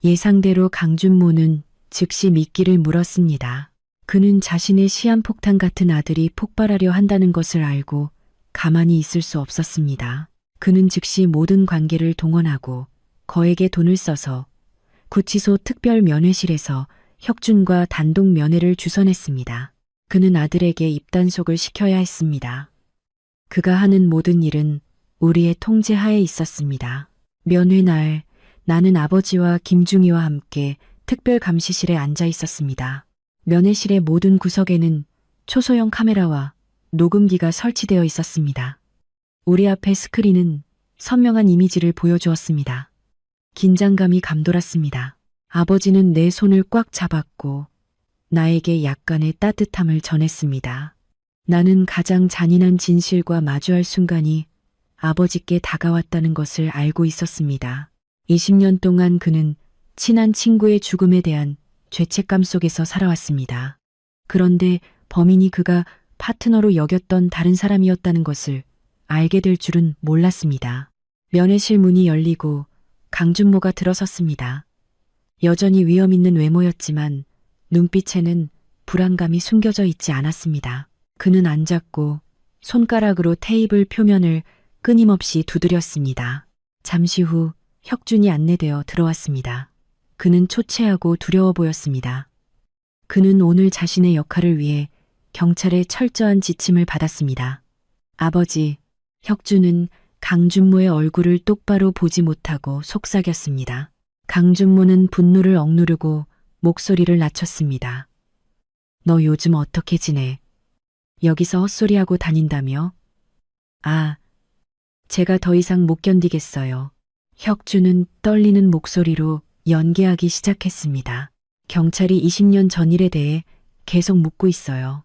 예상대로 강준모는 즉시 미끼를 물었습니다. 그는 자신의 시한폭탄 같은 아들이 폭발하려 한다는 것을 알고 가만히 있을 수 없었습니다. 그는 즉시 모든 관계를 동원하고 거액의 돈을 써서 구치소 특별 면회실에서 혁준과 단독 면회를 주선했습니다. 그는 아들에게 입단속을 시켜야 했습니다. 그가 하는 모든 일은 우리의 통제하에 있었습니다. 면회 날 나는 아버지와 김중희와 함께 특별 감시실에 앉아 있었습니다. 면회실의 모든 구석에는 초소형 카메라와 녹음기가 설치되어 있었습니다. 우리 앞에 스크린은 선명한 이미지를 보여주었습니다. 긴장감이 감돌았습니다. 아버지는 내 손을 꽉 잡았고 나에게 약간의 따뜻함을 전했습니다. 나는 가장 잔인한 진실과 마주할 순간이 아버지께 다가왔다는 것을 알고 있었습니다. 20년 동안 그는 친한 친구의 죽음에 대한 죄책감 속에서 살아왔습니다. 그런데 범인이 그가 파트너로 여겼던 다른 사람이었다는 것을 알게 될 줄은 몰랐습니다. 면회실 문이 열리고 강준모가 들어섰습니다. 여전히 위험 있는 외모였지만 눈빛에는 불안감이 숨겨져 있지 않았습니다. 그는 앉았고 손가락으로 테이블 표면을 끊임없이 두드렸습니다. 잠시 후 혁준이 안내되어 들어왔습니다. 그는 초췌하고 두려워 보였습니다. 그는 오늘 자신의 역할을 위해 경찰의 철저한 지침을 받았습니다. 아버지, 혁준은 강준모의 얼굴을 똑바로 보지 못하고 속삭였습니다. 강준모는 분노를 억누르고 목소리를 낮췄습니다. 너 요즘 어떻게 지내? 여기서 헛소리하고 다닌다며? 아, 제가 더 이상 못 견디겠어요. 혁준은 떨리는 목소리로 연기하기 시작했습니다. 경찰이 20년 전 일에 대해 계속 묻고 있어요.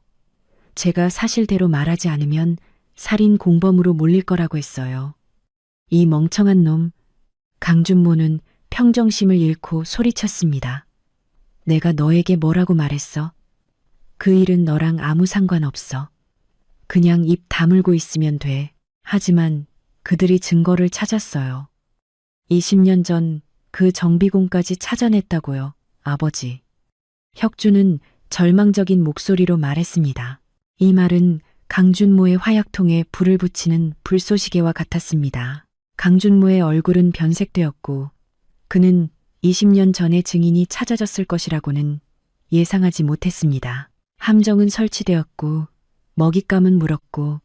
제가 사실대로 말하지 않으면 살인 공범으로 몰릴 거라고 했어요. 이 멍청한 놈. 강준모는 평정심을 잃고 소리쳤습니다. 내가 너에게 뭐라고 말했어? 그 일은 너랑 아무 상관없어. 그냥 입 다물고 있으면 돼. 하지만 그들이 증거를 찾았어요. 20년 전 그 정비공까지 찾아냈다고요, 아버지. 혁준은 절망적인 목소리로 말했습니다. 이 말은 강준모의 화약통에 불을 붙이는 불쏘시개와 같았습니다. 강준모의 얼굴은 변색되었고 그는 20년 전의 증인이 찾아졌을 것이라고는 예상하지 못했습니다. 함정은 설치되었고 먹잇감은 물었고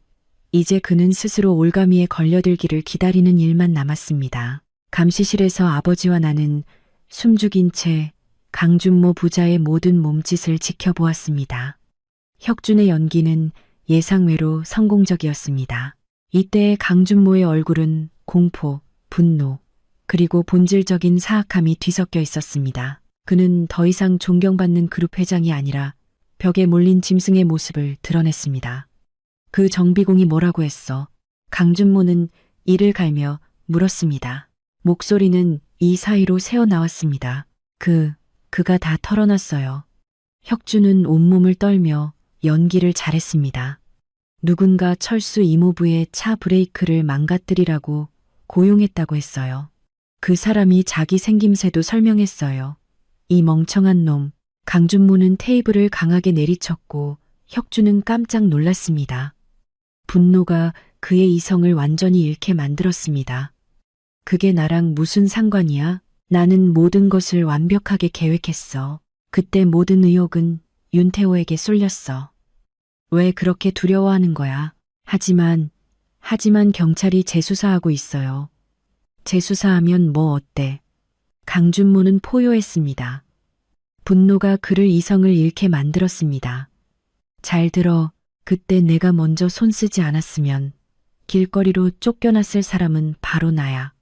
이제 그는 스스로 올가미에 걸려들기를 기다리는 일만 남았습니다. 감시실에서 아버지와 나는 숨죽인 채 강준모 부자의 모든 몸짓을 지켜보았습니다. 혁준의 연기는 예상외로 성공적이었습니다. 이때의 강준모의 얼굴은 공포, 분노, 그리고 본질적인 사악함이 뒤섞여 있었습니다. 그는 더 이상 존경받는 그룹 회장이 아니라 벽에 몰린 짐승의 모습을 드러냈습니다. 그 정비공이 뭐라고 했어? 강준모는 이를 갈며 물었습니다. 목소리는 이 사이로 새어나왔습니다. 그가 다 털어놨어요. 혁준은 온몸을 떨며 연기를 잘했습니다. 누군가 철수 이모부의 차 브레이크를 망가뜨리라고 고용했다고 했어요. 그 사람이 자기 생김새도 설명했어요. 이 멍청한 놈. 강준모는 테이블을 강하게 내리쳤고 혁준은 깜짝 놀랐습니다. 분노가 그의 이성을 완전히 잃게 만들었습니다. 그게 나랑 무슨 상관이야? 나는 모든 것을 완벽하게 계획했어. 그때 모든 의혹은 윤태호에게 쏠렸어. 왜 그렇게 두려워하는 거야? 하지만 경찰이 재수사하고 있어요. 재수사하면 뭐 어때? 강준모는 포효했습니다. 분노가 그를 이성을 잃게 만들었습니다. 잘 들어. 그때 내가 먼저 손쓰지 않았으면 길거리로 쫓겨났을 사람은 바로 나야.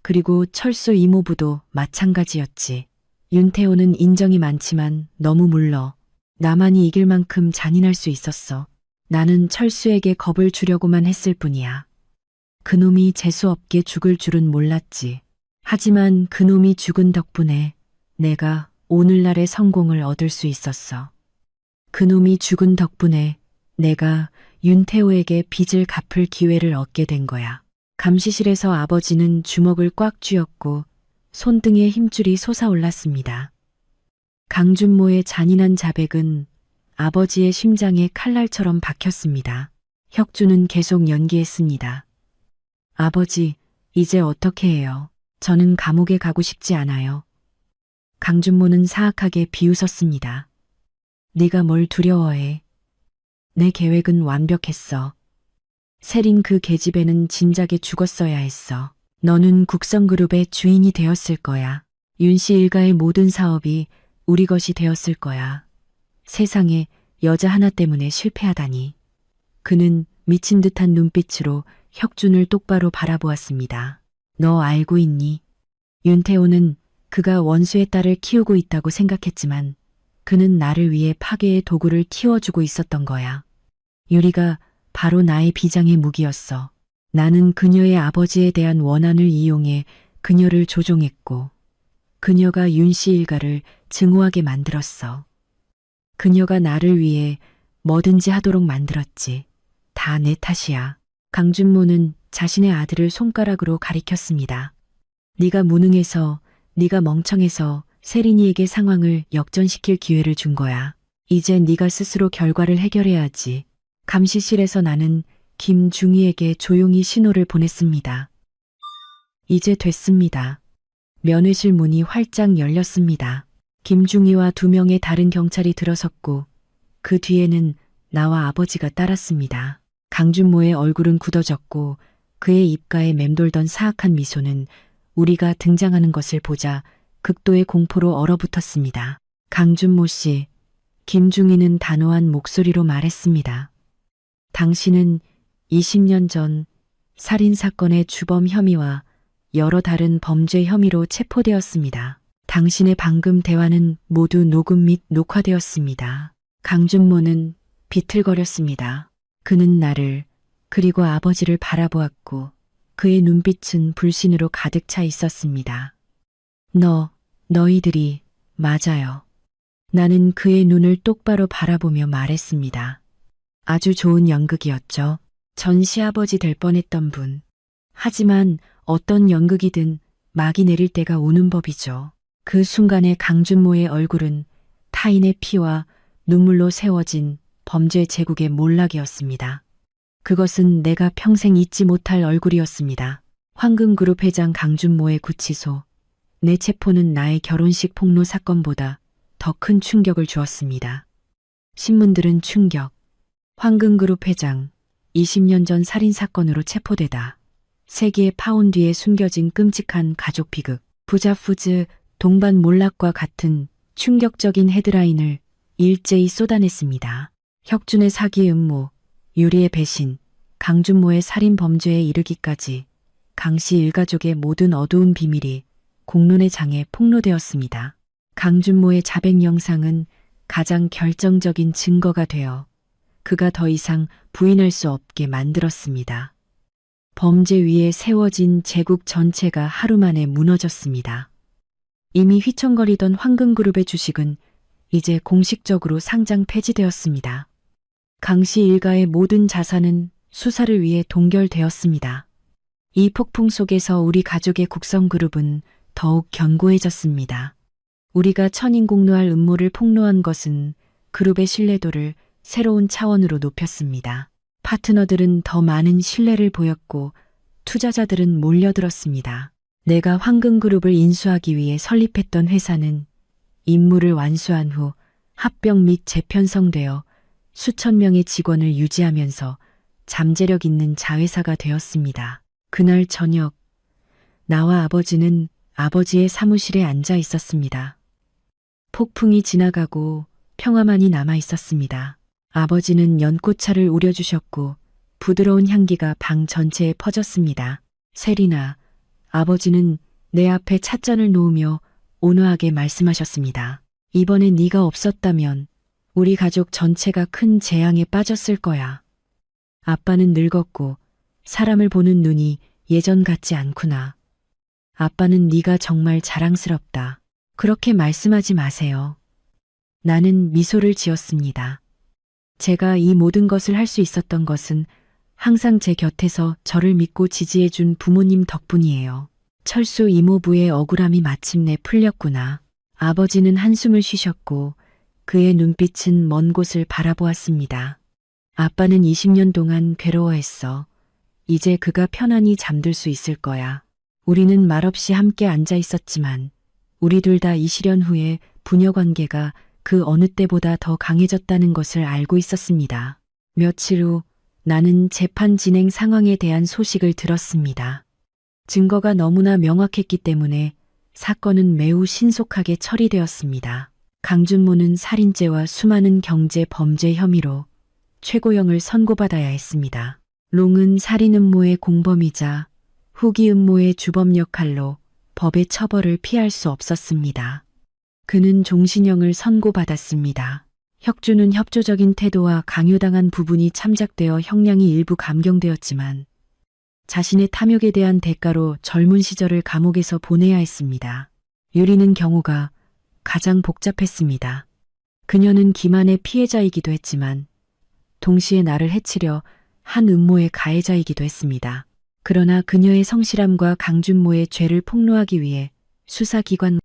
그리고 철수 이모부도 마찬가지였지. 윤태호는 인정이 많지만 너무 물러. 나만이 이길 만큼 잔인할 수 있었어. 나는 철수에게 겁을 주려고만 했을 뿐이야. 그놈이 재수없게 죽을 줄은 몰랐지. 하지만 그놈이 죽은 덕분에 내가 오늘날의 성공을 얻을 수 있었어. 그놈이 죽은 덕분에 내가 윤태호에게 빚을 갚을 기회를 얻게 된 거야. 감시실에서 아버지는 주먹을 꽉 쥐었고 손등에 힘줄이 솟아올랐습니다. 강준모의 잔인한 자백은 아버지의 심장에 칼날처럼 박혔습니다. 혁주는 계속 연기했습니다. 아버지, 이제 어떻게 해요? 저는 감옥에 가고 싶지 않아요. 강준모는 사악하게 비웃었습니다. 네가 뭘 두려워해? 내 계획은 완벽했어. 세린 그 계집애는 진작에 죽었어야 했어. 너는 국성그룹의 주인이 되었을 거야. 윤씨 일가의 모든 사업이 우리 것이 되었을 거야. 세상에 여자 하나 때문에 실패하다니. 그는 미친 듯한 눈빛으로 혁준을 똑바로 바라보았습니다. 너 알고 있니? 윤태호는 그가 원수의 딸을 키우고 있다고 생각했지만 그는 나를 위해 파괴의 도구를 키워주고 있었던 거야. 유리가 바로 나의 비장의 무기였어. 나는 그녀의 아버지에 대한 원한을 이용해 그녀를 조종했고 그녀가 윤씨 일가를 증오하게 만들었어. 그녀가 나를 위해 뭐든지 하도록 만들었지. 다 내 탓이야. 강준모는 자신의 아들을 손가락으로 가리켰습니다. 네가 무능해서, 네가 멍청해서 세린이에게 상황을 역전시킬 기회를 준 거야. 이제 네가 스스로 결과를 해결해야지. 감시실에서 나는 김중희에게 조용히 신호를 보냈습니다. 이제 됐습니다. 면회실 문이 활짝 열렸습니다. 김중희와 2명의 다른 경찰이 들어섰고 그 뒤에는 나와 아버지가 따랐습니다. 강준모의 얼굴은 굳어졌고 그의 입가에 맴돌던 사악한 미소는 우리가 등장하는 것을 보자 극도의 공포로 얼어붙었습니다. 강준모 씨, 김중희는 단호한 목소리로 말했습니다. 당신은 20년 전 살인사건의 주범 혐의와 여러 다른 범죄 혐의로 체포되었습니다. 당신의 방금 대화는 모두 녹음 및 녹화되었습니다. 강준모는 비틀거렸습니다. 그는 나를 그리고 아버지를 바라보았고 그의 눈빛은 불신으로 가득 차 있었습니다. 너희들이 맞아요. 나는 그의 눈을 똑바로 바라보며 말했습니다. 아주 좋은 연극이었죠. 전 시아버지 될 뻔했던 분. 하지만 어떤 연극이든 막이 내릴 때가 오는 법이죠. 그 순간에 강준모의 얼굴은 타인의 피와 눈물로 세워진 범죄 제국의 몰락이었습니다. 그것은 내가 평생 잊지 못할 얼굴이었습니다. 황금그룹 회장 강준모의 구치소. 내 체포는 나의 결혼식 폭로 사건보다 더 큰 충격을 주었습니다. 신문들은 충격. 황금그룹 회장 20년 전 살인사건으로 체포되다. 세기의 파온 뒤에 숨겨진 끔찍한 가족 비극. 부자푸즈 동반 몰락과 같은 충격적인 헤드라인을 일제히 쏟아냈습니다. 혁준의 사기 음모, 유리의 배신, 강준모의 살인 범죄에 이르기까지 강씨 일가족의 모든 어두운 비밀이 공론의 장에 폭로되었습니다. 강준모의 자백 영상은 가장 결정적인 증거가 되어 그가 더 이상 부인할 수 없게 만들었습니다. 범죄 위에 세워진 제국 전체가 하루 만에 무너졌습니다. 이미 휘청거리던 황금그룹의 주식은 이제 공식적으로 상장 폐지되었습니다. 강씨 일가의 모든 자산은 수사를 위해 동결되었습니다. 이 폭풍 속에서 우리 가족의 국성그룹은 더욱 견고해졌습니다. 우리가 천인공노할 음모를 폭로한 것은 그룹의 신뢰도를 새로운 차원으로 높였습니다. 파트너들은 더 많은 신뢰를 보였고 투자자들은 몰려들었습니다. 내가 황금그룹을 인수하기 위해 설립했던 회사는 임무를 완수한 후 합병 및 재편성되어 수천 명의 직원을 유지하면서 잠재력 있는 자회사가 되었습니다. 그날 저녁, 나와 아버지는 아버지의 사무실에 앉아 있었습니다. 폭풍이 지나가고 평화만이 남아 있었습니다. 아버지는 연꽃차를 우려주셨고 부드러운 향기가 방 전체에 퍼졌습니다. 세린아, 아버지는 내 앞에 찻잔을 놓으며 온화하게 말씀하셨습니다. 이번에 네가 없었다면 우리 가족 전체가 큰 재앙에 빠졌을 거야. 아빠는 늙었고 사람을 보는 눈이 예전 같지 않구나. 아빠는 네가 정말 자랑스럽다. 그렇게 말씀하지 마세요. 나는 미소를 지었습니다. 제가 이 모든 것을 할 수 있었던 것은 항상 제 곁에서 저를 믿고 지지해준 부모님 덕분이에요. 철수 이모부의 억울함이 마침내 풀렸구나. 아버지는 한숨을 쉬셨고 그의 눈빛은 먼 곳을 바라보았습니다. 아빠는 20년 동안 괴로워했어. 이제 그가 편안히 잠들 수 있을 거야. 우리는 말없이 함께 앉아 있었지만 우리 둘 다 이 시련 후에 부녀 관계가 그 어느 때보다 더 강해졌다는 것을 알고 있었습니다. 며칠 후 나는 재판 진행 상황에 대한 소식을 들었습니다. 증거가 너무나 명확했기 때문에 사건은 매우 신속하게 처리되었습니다. 강준모는 살인죄와 수많은 경제 범죄 혐의로 최고형을 선고받아야 했습니다. 롱은 살인 음모의 공범이자 후기 음모의 주범 역할로 법의 처벌을 피할 수 없었습니다. 그는 종신형을 선고받았습니다. 혁주는 협조적인 태도와 강요당한 부분이 참작되어 형량이 일부 감경되었지만 자신의 탐욕에 대한 대가로 젊은 시절을 감옥에서 보내야 했습니다. 유리는 경우가 가장 복잡했습니다. 그녀는 기만의 피해자이기도 했지만 동시에 나를 해치려 한 음모의 가해자이기도 했습니다. 그러나 그녀의 성실함과 강준모의 죄를 폭로하기 위해 수사기관